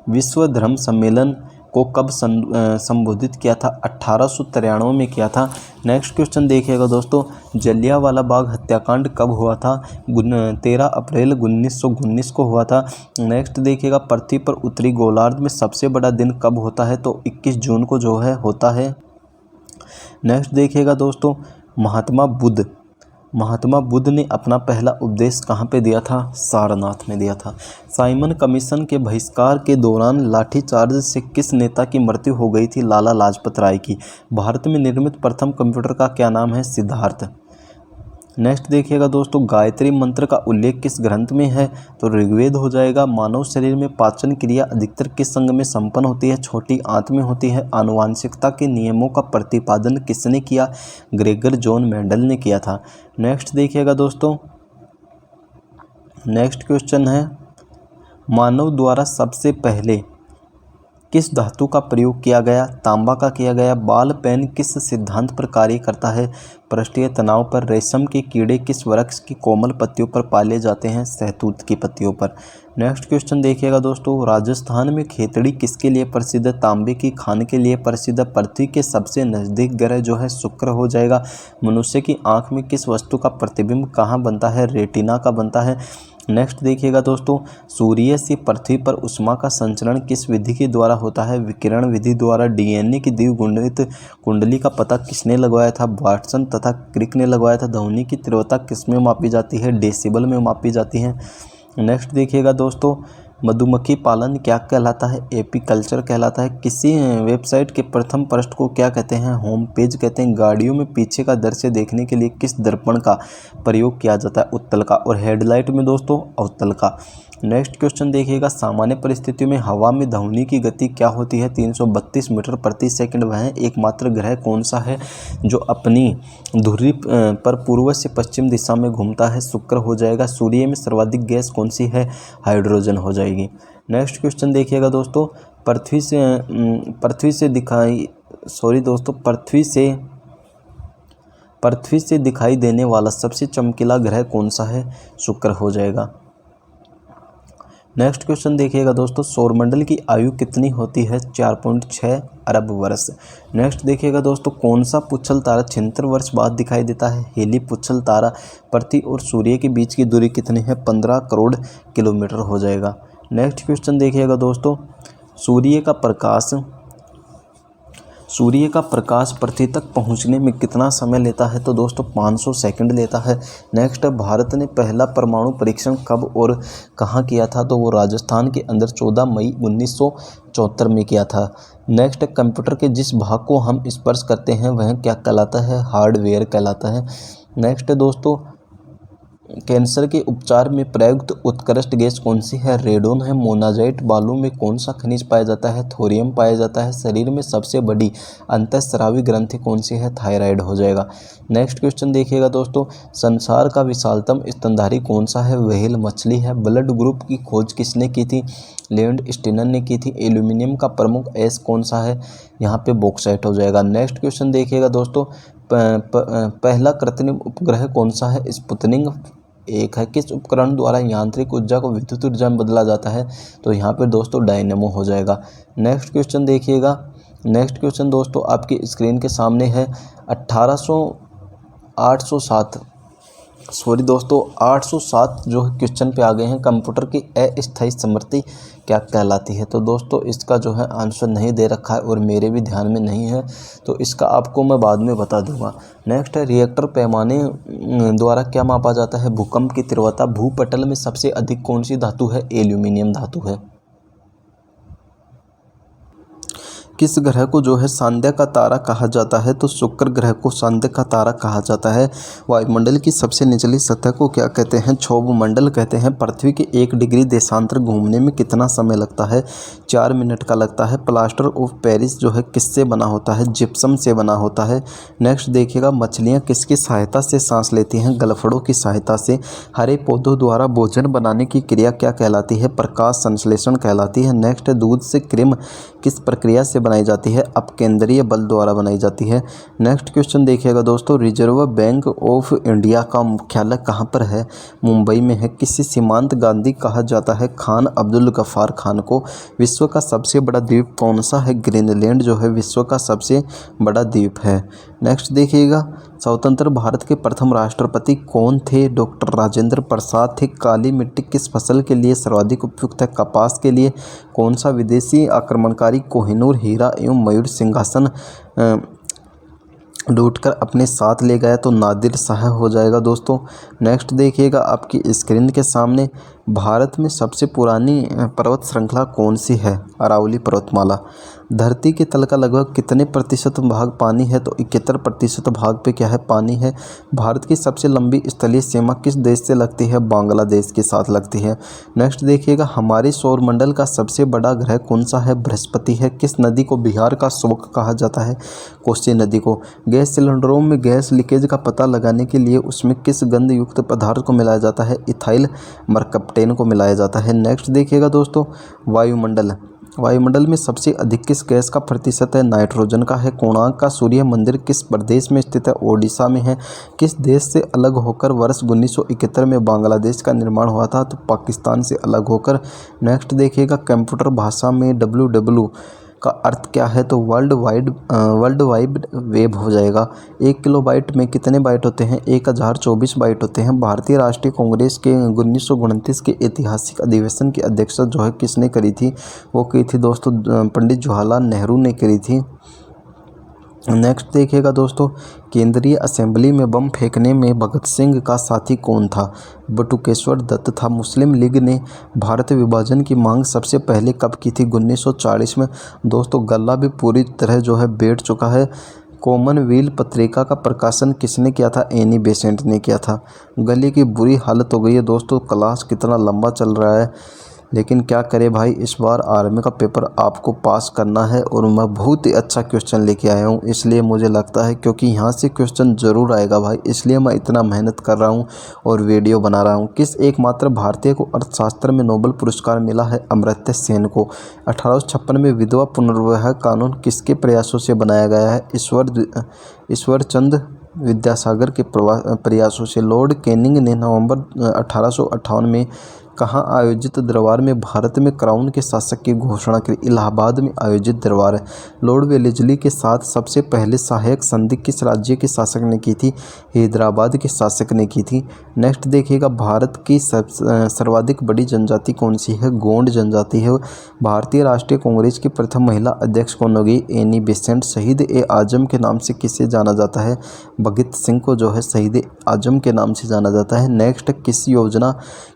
विश्व धर्म सम्मेलन को कब संबोधित किया था? 1893 में किया था। नेक्स्ट क्वेश्चन देखिएगा दोस्तों, जलियांवाला बाग हत्याकांड कब हुआ था? 13 अप्रैल 1919 को हुआ था। नेक्स्ट देखिएगा, पृथ्वी पर उत्तरी गोलार्ध में सबसे बड़ा दिन कब होता है? तो 21 जून को जो है होता है। नेक्स्ट देखिएगा दोस्तों, महात्मा बुद्ध ने अपना पहला उपदेश कहाँ पे दिया था? सारनाथ में दिया था। साइमन कमीशन के बहिष्कार के दौरान लाठीचार्ज से किस नेता की मृत्यु हो गई थी? लाला लाजपत राय की। भारत में निर्मित प्रथम कंप्यूटर का क्या नाम है? सिद्धार्थ। नेक्स्ट देखिएगा दोस्तों, गायत्री मंत्र का उल्लेख किस ग्रंथ में है? तो ऋग्वेद हो जाएगा। मानव शरीर में पाचन क्रिया अधिकतर किस अंग में संपन्न होती है? छोटी आंत में होती है। आनुवांशिकता के नियमों का प्रतिपादन किसने किया? ग्रेगर जॉन मेंडल ने किया था। नेक्स्ट देखिएगा दोस्तों, नेक्स्ट क्वेश्चन है, मानव द्वारा सबसे पहले किस धातु का प्रयोग किया गया? तांबा का किया गया। बाल पेन किस सिद्धांत पर कार्य करता है? पृष्ठीय तनाव पर। रेशम के कीड़े किस वृक्ष की कोमल पत्तियों पर पाले जाते हैं? सहतूत की पत्तियों पर। नेक्स्ट क्वेश्चन देखिएगा दोस्तों, राजस्थान में खेतड़ी किसके लिए प्रसिद्ध है? तांबे की खान के लिए प्रसिद्ध है। पृथ्वी के सबसे नज़दीक ग्रह जो है शुक्र हो जाएगा। मनुष्य की आँख में किस वस्तु का प्रतिबिंब कहाँ बनता है? रेटिना का बनता है। नेक्स्ट देखिएगा दोस्तों, सूर्य से पृथ्वी पर उष्मा का संचरण किस विधि के द्वारा होता है? विकिरण विधि द्वारा। DNA की द्विगुणित कुंडली का पता किसने लगवाया था? वाटसन तथा क्रिक ने लगवाया था। ध्वनि की तीव्रता किस में मापी जाती है? डेसिबल में मापी जाती है। नेक्स्ट देखिएगा दोस्तों, मधुमक्खी पालन क्या कहलाता है? एपीकल्चर कहलाता है। किसी वेबसाइट के प्रथम पृष्ठ को क्या कहते हैं? होम पेज कहते हैं। गाड़ियों में पीछे का दृश्य देखने के लिए किस दर्पण का प्रयोग किया जाता है? उत्तल का। और हेडलाइट में दोस्तों अवतल का। नेक्स्ट क्वेश्चन देखिएगा, सामान्य परिस्थितियों में हवा में ध्वनि की गति क्या होती है? 332 मीटर प्रति सेकंड। वह एकमात्र ग्रह कौन सा है जो अपनी धुरी पर पूर्व से पश्चिम दिशा में घूमता है? शुक्र हो जाएगा। सूर्य में सर्वाधिक गैस कौन सी है? हाइड्रोजन हो जाएगी। नेक्स्ट क्वेश्चन देखिएगा दोस्तों, पृथ्वी से दिखाई देने वाला सबसे चमकीला ग्रह कौन सा है? शुक्र हो जाएगा। नेक्स्ट क्वेश्चन देखिएगा दोस्तों, सौरमंडल की आयु कितनी होती है? 4.6 अरब वर्ष। नेक्स्ट देखिएगा दोस्तों, कौन सा पुच्छल तारा 76 वर्ष बाद दिखाई देता है? हेली पुच्छल तारा। पृथ्वी और सूर्य के बीच की दूरी कितनी है? 15 करोड़ किलोमीटर हो जाएगा। नेक्स्ट क्वेश्चन देखिएगा दोस्तों, सूर्य का प्रकाश पृथ्वी तक पहुंचने में कितना समय लेता है? तो दोस्तों 500 सेकंड लेता है। नेक्स्ट, भारत ने पहला परमाणु परीक्षण कब और कहां किया था? तो वो राजस्थान के अंदर 14 मई 1974 में किया था। नेक्स्ट, कंप्यूटर के जिस भाग को हम स्पर्श करते हैं वह क्या कहलाता है? हार्डवेयर कहलाता है। नेक्स्ट दोस्तों, कैंसर के उपचार में प्रयुक्त उत्कृष्ट गैस कौन सी है? रेडोन है। मोनाजाइट बालू में कौन सा खनिज पाया जाता है? थोरियम पाया जाता है। शरीर में सबसे बड़ी अंतःस्रावी ग्रंथि कौन सी है? थायराइड हो जाएगा। नेक्स्ट क्वेश्चन देखिएगा दोस्तों, संसार का विशालतम स्तनधारी कौन सा है? व्हेल मछली है। ब्लड ग्रुप की खोज किसने की थी? लेंड स्टीनर ने की थी। एल्यूमिनियम का प्रमुख एस कौन सा है? यहाँ पे बॉक्साइट हो जाएगा। नेक्स्ट क्वेश्चन देखिएगा दोस्तों, पहला कृत्रिम उपग्रह कौन सा है? स्पुतनिक 1 है। किस उपकरण द्वारा यांत्रिक ऊर्जा को विद्युत ऊर्जा में बदला जाता है? तो यहाँ पे दोस्तों डायनेमो हो जाएगा। नेक्स्ट क्वेश्चन देखिएगा। नेक्स्ट क्वेश्चन दोस्तों आपकी स्क्रीन के सामने है। 807 जो है क्वेश्चन पे आ गए हैं। कंप्यूटर की अस्थायी स्मृति क्या कहलाती है? तो दोस्तों इसका जो है आंसर नहीं दे रखा है और मेरे भी ध्यान में नहीं है, तो इसका आपको मैं बाद में बता दूंगा। नेक्स्ट है, रिएक्टर पैमाने द्वारा क्या मापा जाता है? भूकंप की तीव्रता। भूपटल में सबसे अधिक कौन सी धातु है? एल्यूमिनियम धातु है। किस ग्रह को जो है सांध्य का तारा कहा जाता है? तो शुक्र ग्रह को सांध्य का तारा कहा जाता है। वायुमंडल की सबसे निचली सतह को क्या कहते हैं? क्षोभ मंडल कहते हैं। पृथ्वी के 1 डिग्री देशांतर घूमने में कितना समय लगता है? 4 मिनट का लगता है। प्लास्टर ऑफ पेरिस जो है किससे बना होता है? जिप्सम से बना होता है। नेक्स्ट देखिएगा, मछलियाँ किसकी सहायता से सांस लेती हैं? गलफड़ों की सहायता से। हरे पौधों द्वारा भोजन बनाने की क्रिया क्या कहलाती है? प्रकाश संश्लेषण कहलाती है। नेक्स्ट, दूध से क्रीम किस प्रक्रिया से बनाई जाती है? अपकेंद्रीय बल द्वारा बनाई जाती है। नेक्स्ट क्वेश्चन देखिएगा दोस्तों, रिजर्व बैंक ऑफ इंडिया का मुख्यालय कहाँ पर है? मुंबई में है। किसी सीमांत गांधी कहा जाता है? खान अब्दुल गफ्फार खान को। विश्व का सबसे बड़ा द्वीप कौन सा है? ग्रीनलैंड जो है विश्व का सबसे बड़ा द्वीप है। नेक्स्ट देखिएगा, स्वतंत्र भारत के प्रथम राष्ट्रपति कौन थे? डॉक्टर राजेंद्र प्रसाद थे। काली मिट्टी किस फसल के लिए सर्वाधिक उपयुक्त है? कपास के लिए। कौन सा विदेशी आक्रमणकारी कोहिनूर हीरा एवं मयूर सिंहासन लूटकर अपने साथ ले गया? तो नादिर शाह हो जाएगा दोस्तों। नेक्स्ट देखिएगा आपकी स्क्रीन के सामने, भारत में सबसे पुरानी पर्वत श्रृंखला कौन सी है? अरावली पर्वतमाला। धरती के तल का लगभग कितने प्रतिशत भाग पानी है? तो 71% भाग पे क्या है? पानी है। भारत की सबसे लंबी स्थलीय सीमा किस देश से लगती है? बांग्लादेश के साथ लगती है। नेक्स्ट देखिएगा, हमारे सौरमंडल का सबसे बड़ा ग्रह कौन सा है? बृहस्पति है। किस नदी को बिहार का शोक कहा जाता है? कोसी नदी को। गैस सिलेंडरों में गैस लीकेज का पता लगाने के लिए उसमें किस गंध युक्त पदार्थ को मिलाया जाता है? इथाइल मरकप्टेन को मिलाया जाता है। नेक्स्ट देखिएगा दोस्तों, वायुमंडल में सबसे अधिक किस गैस का प्रतिशत है? नाइट्रोजन का है। कोणार्क का सूर्य मंदिर किस प्रदेश में स्थित है? ओडिशा में है। किस देश से अलग होकर वर्ष 1971 में बांग्लादेश का निर्माण हुआ था? तो पाकिस्तान से अलग होकर। नेक्स्ट देखिएगा, कंप्यूटर भाषा में WW का अर्थ क्या है? तो वर्ल्ड वाइड वेब हो जाएगा। 1 किलोबाइट में कितने बाइट होते हैं? 1024 बाइट होते हैं। भारतीय राष्ट्रीय कांग्रेस के 1929 के ऐतिहासिक अधिवेशन की अध्यक्षता जो है किसने करी थी? वो की थी दोस्तों पंडित जवाहरलाल नेहरू ने करी थी। नेक्स्ट देखिएगा दोस्तों, केंद्रीय असेंबली में बम फेंकने में भगत सिंह का साथी कौन था? बटुकेश्वर दत्त था। मुस्लिम लीग ने भारत विभाजन की मांग सबसे पहले कब की थी? 1940 में। दोस्तों गला भी पूरी तरह जो है बैठ चुका है। कॉमनवेल्थ पत्रिका का प्रकाशन किसने किया था? एनी बेसेंट ने किया था। गले की बुरी हालत हो गई है दोस्तों, क्लास कितना लंबा चल रहा है, लेकिन क्या करें भाई, इस बार आर्मी का पेपर आपको पास करना है और मैं बहुत ही अच्छा क्वेश्चन लेके आया हूँ, इसलिए मुझे लगता है क्योंकि यहाँ से क्वेश्चन ज़रूर आएगा भाई, इसलिए मैं इतना मेहनत कर रहा हूँ और वीडियो बना रहा हूँ। किस एकमात्र भारतीय को अर्थशास्त्र में नोबेल पुरस्कार मिला है? अमर्त्य सेन को। 1856 में विधवा पुनर्विवाह कानून किसके प्रयासों से बनाया गया है? ईश्वरचंद विद्यासागर के प्रयासों से। लॉर्ड कैनिंग ने नवंबर 1858 में कहाँ आयोजित दरबार में भारत में क्राउन के शासक की घोषणा की? इलाहाबाद में आयोजित दरबार है। लॉर्ड वेलेस्ली के साथ सबसे पहले सहायक संधि किस राज्य के शासक ने की थी? हैदराबाद के शासक ने की थी। नेक्स्ट देखिएगा, भारत की सर्वाधिक बड़ी जनजाति कौन सी है? गोंड जनजाति है। भारतीय राष्ट्रीय कांग्रेस की प्रथम महिला अध्यक्ष कौन होगी? Annie Besant. शहीद ए आजम के नाम से किसे जाना जाता है? भगत सिंह को जो है शहीद आजम के नाम से जाना जाता है। नेक्स्ट, किस योजना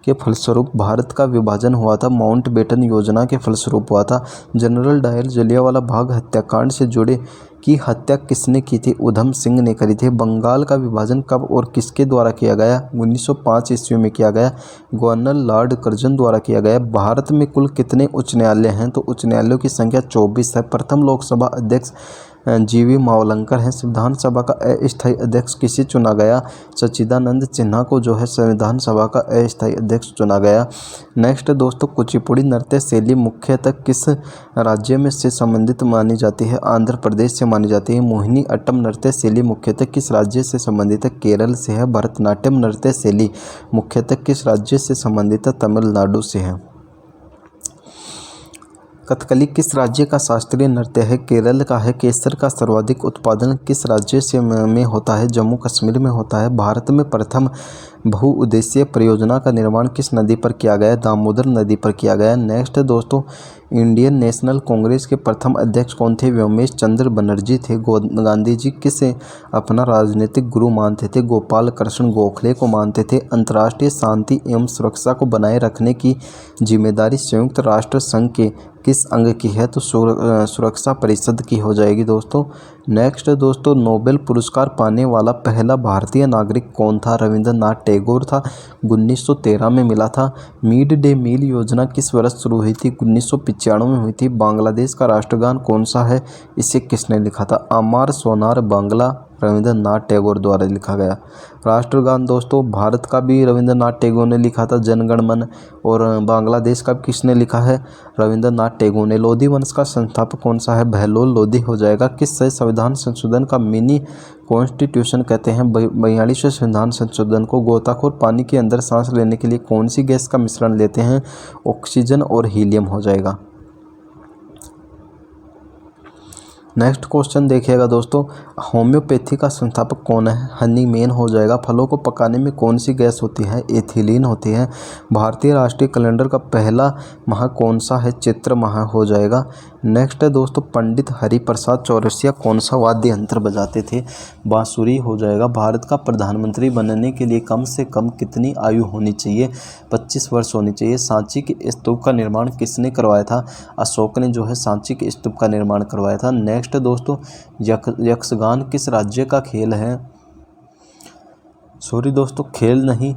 के फलस्वरूप भारत का विभाजन हुआ था? माउंटबेटन योजना के फलस्वरूप हुआ था। जनरल डायर जलियांवाला बाग हत्याकांड से जुड़े की हत्या किसने की थी? उधम सिंह ने करी थी। बंगाल का विभाजन कब और किसके द्वारा किया गया? 1905 ईस्वी में किया गया। गवर्नर लॉर्ड कर्जन द्वारा किया गया। भारत में कुल कितने उच्च न्यायालय हैं? तो उच्च न्यायालयों की संख्या 24 है। प्रथम लोकसभा अध्यक्ष जीवी मावलंकर हैं। संविधान सभा का अस्थायी अध्यक्ष किसे चुना गया? सच्चिदानंद सिन्हा को जो है संविधान सभा का अस्थायी अध्यक्ष चुना गया। नेक्स्ट दोस्तों, कुचिपुड़ी नृत्य शैली मुख्यतः किस राज्य में से संबंधित मानी जाती है? आंध्र प्रदेश से मानी जाती है। मोहिनी अट्टम नृत्य शैली मुख्यतः किस राज्य से संबंधित है? केरल से है। भरतनाट्यम नृत्य शैली मुख्यतः किस राज्य से संबंधित है? तमिलनाडु से है। कथकली किस राज्य का शास्त्रीय नृत्य है? केरल का है। केसर का सर्वाधिक उत्पादन किस राज्य से में होता है? जम्मू कश्मीर में होता है। भारत में प्रथम बहुउद्देशीय परियोजना का निर्माण किस नदी पर किया गया? दामोदर नदी पर किया गया। नेक्स्ट दोस्तों, इंडियन नेशनल कांग्रेस के प्रथम अध्यक्ष कौन थे? व्योमेश चंद्र बनर्जी थे। गांधी जी किसे अपना राजनीतिक गुरु मानते थे? गोपाल कृष्ण गोखले को मानते थे। अंतर्राष्ट्रीय शांति एवं सुरक्षा को बनाए रखने की जिम्मेदारी संयुक्त राष्ट्र संघ के किस अंग की है? तो सुरक्षा परिषद की हो जाएगी दोस्तों। नेक्स्ट दोस्तों, नोबेल पुरस्कार पाने वाला पहला भारतीय नागरिक कौन था? रविंद्रनाथ टैगोर था। 1913 में मिला था। मिड डे मील योजना किस वर्ष शुरू हुई थी? 1995 में हुई थी। बांग्लादेश का राष्ट्रगान कौन सा है? इसे किसने लिखा था? अमार सोनार बांग्ला रविंद्रनाथ टैगोर द्वारा लिखा गया। राष्ट्रगान दोस्तों भारत का भी रविंद्रनाथ टैगोर ने लिखा था, जनगण मन। और बांग्लादेश का किसने लिखा है? रविंद्रनाथ टैगोर ने। लोधी वंश का संस्थापक कौन सा है? बहलोल लोधी हो जाएगा। किस संविधान संशोधन का मिनी कॉन्स्टिट्यूशन कहते हैं? 42वें संविधान संशोधन को। गोताखोर पानी के अंदर सांस लेने के लिए कौन सी गैस का मिश्रण लेते हैं? ऑक्सीजन और हीलियम हो जाएगा। नेक्स्ट क्वेश्चन देखिएगा दोस्तों, होम्योपैथी का संस्थापक कौन है? हनीमैन हो जाएगा। फलों को पकाने में कौन सी गैस होती है? एथिलीन होती है। भारतीय राष्ट्रीय कैलेंडर का पहला माह कौन सा है? चैत्र माह हो जाएगा। नेक्स्ट है दोस्तों, पंडित हरिप्रसाद चौरसिया कौन सा वाद्य यंत्र बजाते थे? बांसुरी हो जाएगा। भारत का प्रधानमंत्री बनने के लिए कम से कम कितनी आयु होनी चाहिए? 25 वर्ष होनी चाहिए। सांची के स्तूप का निर्माण किसने करवाया था? अशोक ने जो है सांची के स्तूप का निर्माण करवाया था। नेक्स्ट दोस्तों, यक्षगान किस राज्य का खेल है? सॉरी दोस्तों, खेल नहीं,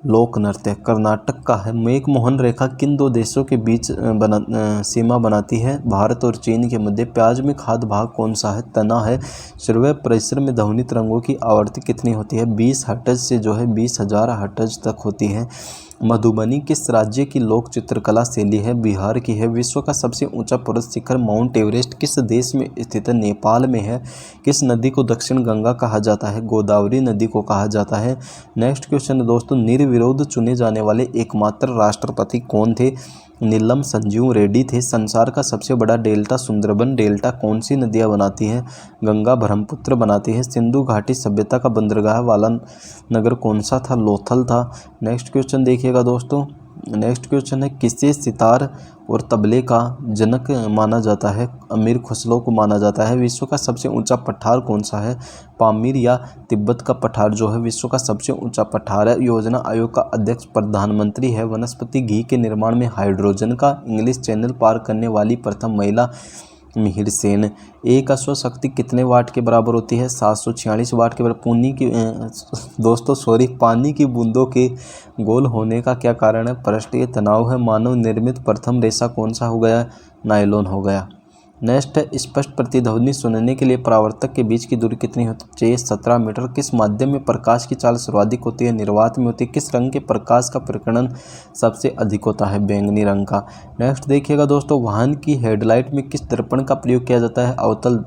लोक नृत्य कर्नाटक का है। मैकमोहन रेखा किन दो देशों के बीच सीमा बनाती है? भारत और चीन के मध्य। प्याज में खाद्य भाग कौन सा है? तना है। श्रव्य परिसर में ध्वनित रंगों की आवृत्ति कितनी होती है? 20 हर्ट्ज से जो है 20,000 हर्ट्ज तक होती है। मधुबनी किस राज्य की लोक चित्रकला शैली है? बिहार की है। विश्व का सबसे ऊंचा पर्वत शिखर माउंट एवरेस्ट किस देश में स्थित है? नेपाल में है। किस नदी को दक्षिण गंगा कहा जाता है? गोदावरी नदी को कहा जाता है। नेक्स्ट क्वेश्चन दोस्तों, निर्विरोध चुने जाने वाले एकमात्र राष्ट्रपति कौन थे? नीलम संजीव रेड्डी थे। संसार का सबसे बड़ा डेल्टा सुंदरबन डेल्टा कौन सी नदियाँ बनाती है? गंगा ब्रह्मपुत्र बनाती है। सिंधु घाटी सभ्यता का बंदरगाह वाला नगर कौन सा था? लोथल था। नेक्स्ट क्वेश्चन देखिएगा दोस्तों, नेक्स्ट क्वेश्चन है, किसे सितार और तबले का जनक माना जाता है? अमीर खुसरो को माना जाता है। विश्व का सबसे ऊंचा पठार कौन सा है? पामीर या तिब्बत का पठार जो है विश्व का सबसे ऊंचा पठार है। योजना आयोग का अध्यक्ष प्रधानमंत्री है। वनस्पति घी के निर्माण में हाइड्रोजन का इंग्लिश चैनल पार करने वाली प्रथम महिला मिहिर सेन। एक अश्व शक्ति कितने वाट के बराबर होती है? 746 वाट के बराबर। पानी की बूंदों के गोल होने का क्या कारण है? पृष्ठीय तनाव है। मानव निर्मित प्रथम रेशा कौन सा हो गया? नायलॉन हो गया। नेक्स्ट है, स्पष्ट प्रतिध्वनि सुनने के लिए परावर्तक के बीच की दूरी कितनी होती है? 17 मीटर। किस माध्यम में प्रकाश की चाल सर्वाधिक होती है? निर्वात में होती है। किस रंग के प्रकाश का प्रकीर्णन सबसे अधिक होता है? बैंगनी रंग का। नेक्स्ट देखिएगा दोस्तों, वाहन की हेडलाइट में किस दर्पण का प्रयोग किया जाता है? अवतल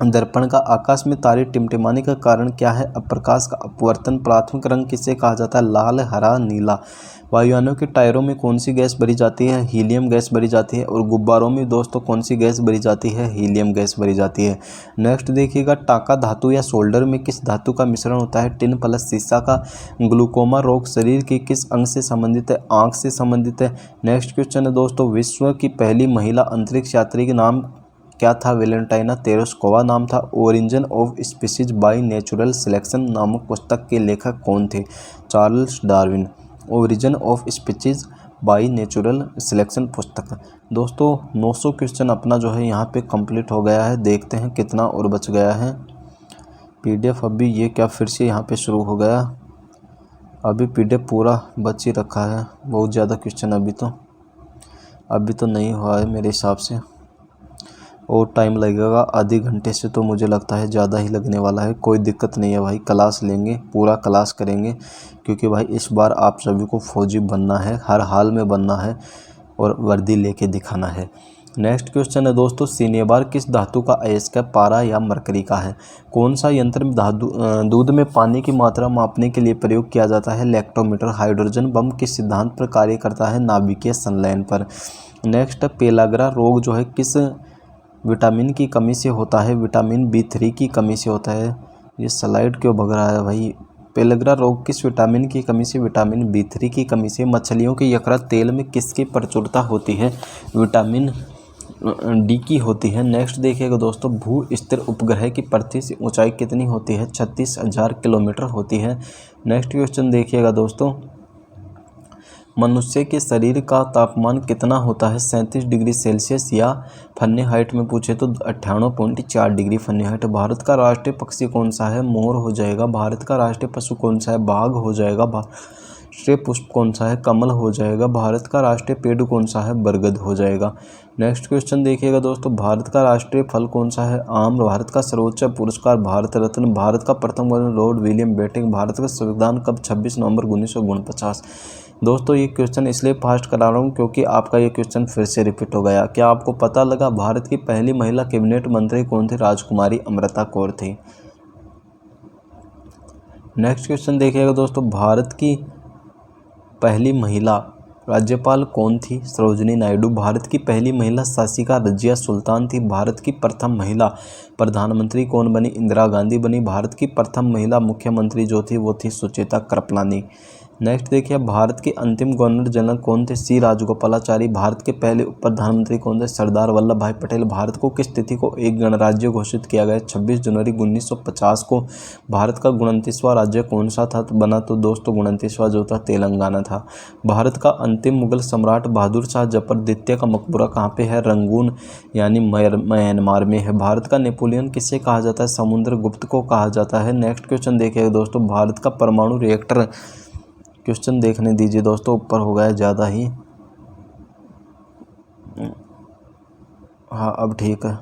दर्पण का। आकाश में तारे टिमटिमाने का कारण क्या है? प्रकाश का अपवर्तन। प्राथमिक रंग किसे कहा जाता है? लाल, हरा, नीला। वायुयानों के टायरों में कौन सी गैस भरी जाती है? हीलियम गैस भरी जाती है। और गुब्बारों में दोस्तों कौन सी गैस भरी जाती है? हीलियम गैस भरी जाती है। नेक्स्ट देखिएगा, टाका धातु या सोल्डर में किस धातु का मिश्रण होता है? टिन प्लस सीसा का। ग्लूकोमा रोग शरीर के किस अंग से संबंधित है? आंख से संबंधित है। नेक्स्ट क्वेश्चन है दोस्तों, विश्व की पहली महिला अंतरिक्ष यात्री के नाम क्या था? वेलेंटाइना तेरेस्कोवा नाम था। Origin of species by natural selection नामक पुस्तक के लेखक कौन थे? Charles Darwin. Origin of species by natural selection पुस्तक। दोस्तों 900 क्वेश्चन अपना जो है यहाँ पे कंप्लीट हो गया है। देखते हैं कितना और बच गया है। पीडीएफ अभी ये क्या फिर से यहाँ पे शुरू हो गया? अभी पीडीएफ पूरा बच ही रखा है। बहुत ज़्यादा क्वेश्चन अभी तो नहीं हुआ है मेरे हिसाब से, और टाइम लगेगा आधे घंटे से, तो मुझे लगता है ज़्यादा ही लगने वाला है। कोई दिक्कत नहीं है भाई, क्लास लेंगे, पूरा क्लास करेंगे, क्योंकि भाई इस बार आप सभी को फौजी बनना है, हर हाल में बनना है और वर्दी लेके दिखाना है। नेक्स्ट क्वेश्चन है दोस्तों, सिनेबार किस धातु का अयस्क है? पारा या मरकरी का है। कौन सा यंत्र दूध में पानी की मात्रा मापने के लिए प्रयोग किया जाता है? लैक्टोमीटर। हाइड्रोजन बम किस सिद्धांत पर कार्य करता है? नाभिकीय संलयन पर। नेक्स्ट, पेलाग्रा रोग जो है किस विटामिन की कमी से होता है? विटामिन B3 की कमी से होता है। ये स्लाइड क्यों भग रहा है भाई? पेलग्रा रोग किस विटामिन की कमी से? विटामिन B3 की कमी से। मछलियों के यकृत तेल में किसकी प्रचुरता होती है? विटामिन D की होती है। नेक्स्ट देखिएगा दोस्तों, भू स्थिर उपग्रह की पृथ्वी से ऊंचाई कितनी होती है? 36,000 किलोमीटर होती है। नेक्स्ट क्वेश्चन देखिएगा दोस्तों, मनुष्य के शरीर का तापमान कितना होता है? 37 डिग्री सेल्सियस, या फ़ारेनहाइट में पूछे तो 98.4 डिग्री फ़ारेनहाइट। भारत का राष्ट्रीय पक्षी कौन सा है? मोर हो जाएगा। भारत का राष्ट्रीय पशु कौन सा है? बाघ हो जाएगा। राष्ट्रीय पुष्प कौन सा है? कमल हो जाएगा। भारत का राष्ट्रीय पेड़ कौन सा है? बरगद हो जाएगा। नेक्स्ट क्वेश्चन देखिएगा दोस्तों, भारत का राष्ट्रीय फल कौन सा है? आम। भारत का सर्वोच्च पुरस्कार भारत रत्न। भारत का प्रथम governor Lord William Bentinck. Bharat का संविधान कब? 26 नवंबर 1949। दोस्तों ये क्वेश्चन इसलिए फास्ट करा रहा हूँ क्योंकि आपका ये क्वेश्चन फिर से रिपीट हो गया। क्या आपको पता लगा भारत की पहली महिला कैबिनेट मंत्री कौन थी? राजकुमारी अमृता कौर थी। नेक्स्ट क्वेश्चन देखिएगा दोस्तों, भारत की पहली महिला राज्यपाल कौन थी? सरोजिनी नायडू। भारत की पहली महिला शासिका रजिया सुल्तान थी। भारत की प्रथम महिला प्रधानमंत्री कौन बनी? इंदिरा गांधी बनी। भारत की प्रथम महिला मुख्यमंत्री जो थी वो थी सुचेता कृपलानी। नेक्स्ट देखिए, भारत के अंतिम गवर्नर जनरल कौन थे? सी राजगोपालाचारी। भारत के पहले उप प्रधानमंत्री कौन थे? सरदार वल्लभ भाई पटेल। भारत को किस तिथि को एक गणराज्य घोषित किया गया? 26 जनवरी 1950 को। भारत का 29वां राज्य कौन सा था बना? तो दोस्तों 29वां जो था तेलंगाना था। भारत का अंतिम मुगल सम्राट बहादुर शाह जफर द्वितीय का मकबरा कहाँ पे है? रंगून यानी म्यांमार में है। भारत का नेपोलियन किसे कहा जाता है? समुद्रगुप्त को कहा जाता है। नेक्स्ट क्वेश्चन देखिएगा दोस्तों, भारत का परमाणु रिएक्टर, क्वेश्चन देखने दीजिए दोस्तों, ऊपर हो गया ज़्यादा ही। हाँ अब ठीक है।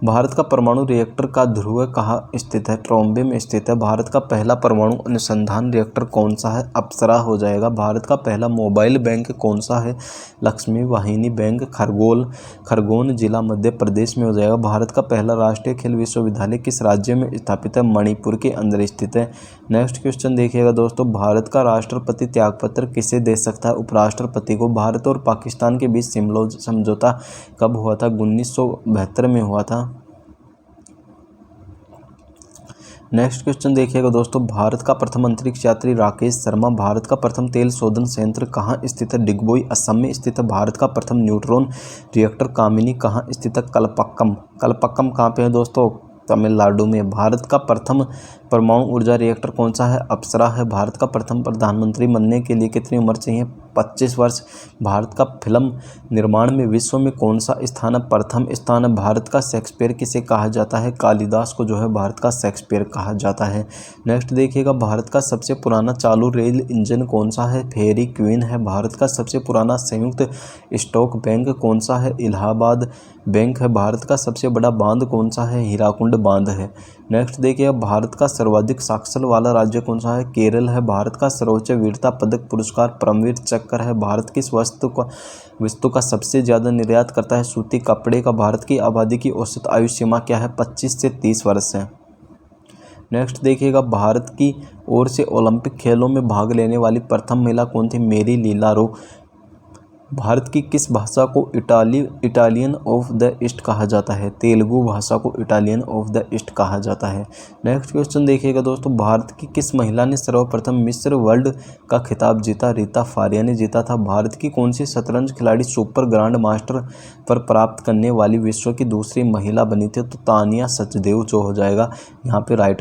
भारत का परमाणु रिएक्टर का ध्रुव कहाँ स्थित है? ट्रॉम्बे में स्थित है। भारत का पहला परमाणु अनुसंधान रिएक्टर कौन सा है? अप्सरा हो जाएगा। भारत का पहला मोबाइल बैंक कौन सा है? लक्ष्मी वाहिनी बैंक, खरगोन जिला मध्य प्रदेश में हो जाएगा। भारत का पहला राष्ट्रीय खेल विश्वविद्यालय किस राज्य में स्थापित है? मणिपुर के अंदर स्थित है। नेक्स्ट क्वेश्चन देखिएगा दोस्तों, भारत का राष्ट्रपति त्यागपत्र किसे दे सकता है? उपराष्ट्रपति को। भारत और पाकिस्तान के बीच सिमला समझौता कब हुआ था? 1972 में हुआ था। नेक्स्ट क्वेश्चन देखिएगा दोस्तों, भारत का प्रथम अंतरिक्ष यात्री राकेश शर्मा। भारत का प्रथम तेल शोधन संयंत्र कहाँ स्थित है? डिगबोई असम में स्थित है। भारत का प्रथम न्यूट्रॉन रिएक्टर कामिनी कहाँ स्थित है? कलपक्कम। कलपक्कम कहाँ पे है दोस्तों? तमिलनाडु में। भारत का प्रथम परमाणु ऊर्जा रिएक्टर कौन सा है? अप्सरा है। भारत का प्रथम प्रधानमंत्री बनने के लिए कितनी उम्र चाहिए? 25 वर्ष। भारत का फिल्म निर्माण में विश्व में कौन सा स्थान है? प्रथम स्थान है। भारत का शेक्सपियर किसे कहा जाता है? कालिदास को जो है भारत का शेक्सपियर कहा जाता है। नेक्स्ट देखिएगा, भारत का सबसे पुराना चालू रेल इंजन कौन सा है? फेरी क्वीन है। भारत का सबसे पुराना संयुक्त स्टॉक बैंक कौन सा है? इलाहाबाद बैंक है। भारत का सबसे बड़ा बांध कौन सा है? हीराकुंड बांध है। नेक्स्ट देखिए, भारत का सर्वाधिक साक्षर वाला राज्य कौन सा है? केरल है। भारत का सर्वोच्च वीरता पदक पुरस्कार परमवीर चक्र है। भारत किस वस्तु का सबसे ज़्यादा निर्यात करता है? सूती कपड़े का। भारत की आबादी की औसत आयु सीमा क्या है? 25 से 30 वर्ष है। नेक्स्ट देखिएगा, भारत की ओर से ओलंपिक खेलों में भाग लेने वाली प्रथम महिला कौन थी? मेरी लीला रो। भारत की किस भाषा को इटालियन ऑफ द ईस्ट कहा जाता है? तेलुगु भाषा को इटालियन ऑफ द ईस्ट कहा जाता है। नेक्स्ट क्वेश्चन देखिएगा दोस्तों, भारत की किस महिला ने सर्वप्रथम मिस्र वर्ल्ड का खिताब जीता? रीता फारिया ने जीता था। भारत की कौन सी शतरंज खिलाड़ी सुपर ग्रांड मास्टर पर प्राप्त करने वाली विश्व की दूसरी महिला बनी थी? तो तानिया सचदेव जो हो जाएगा यहाँ पे राइट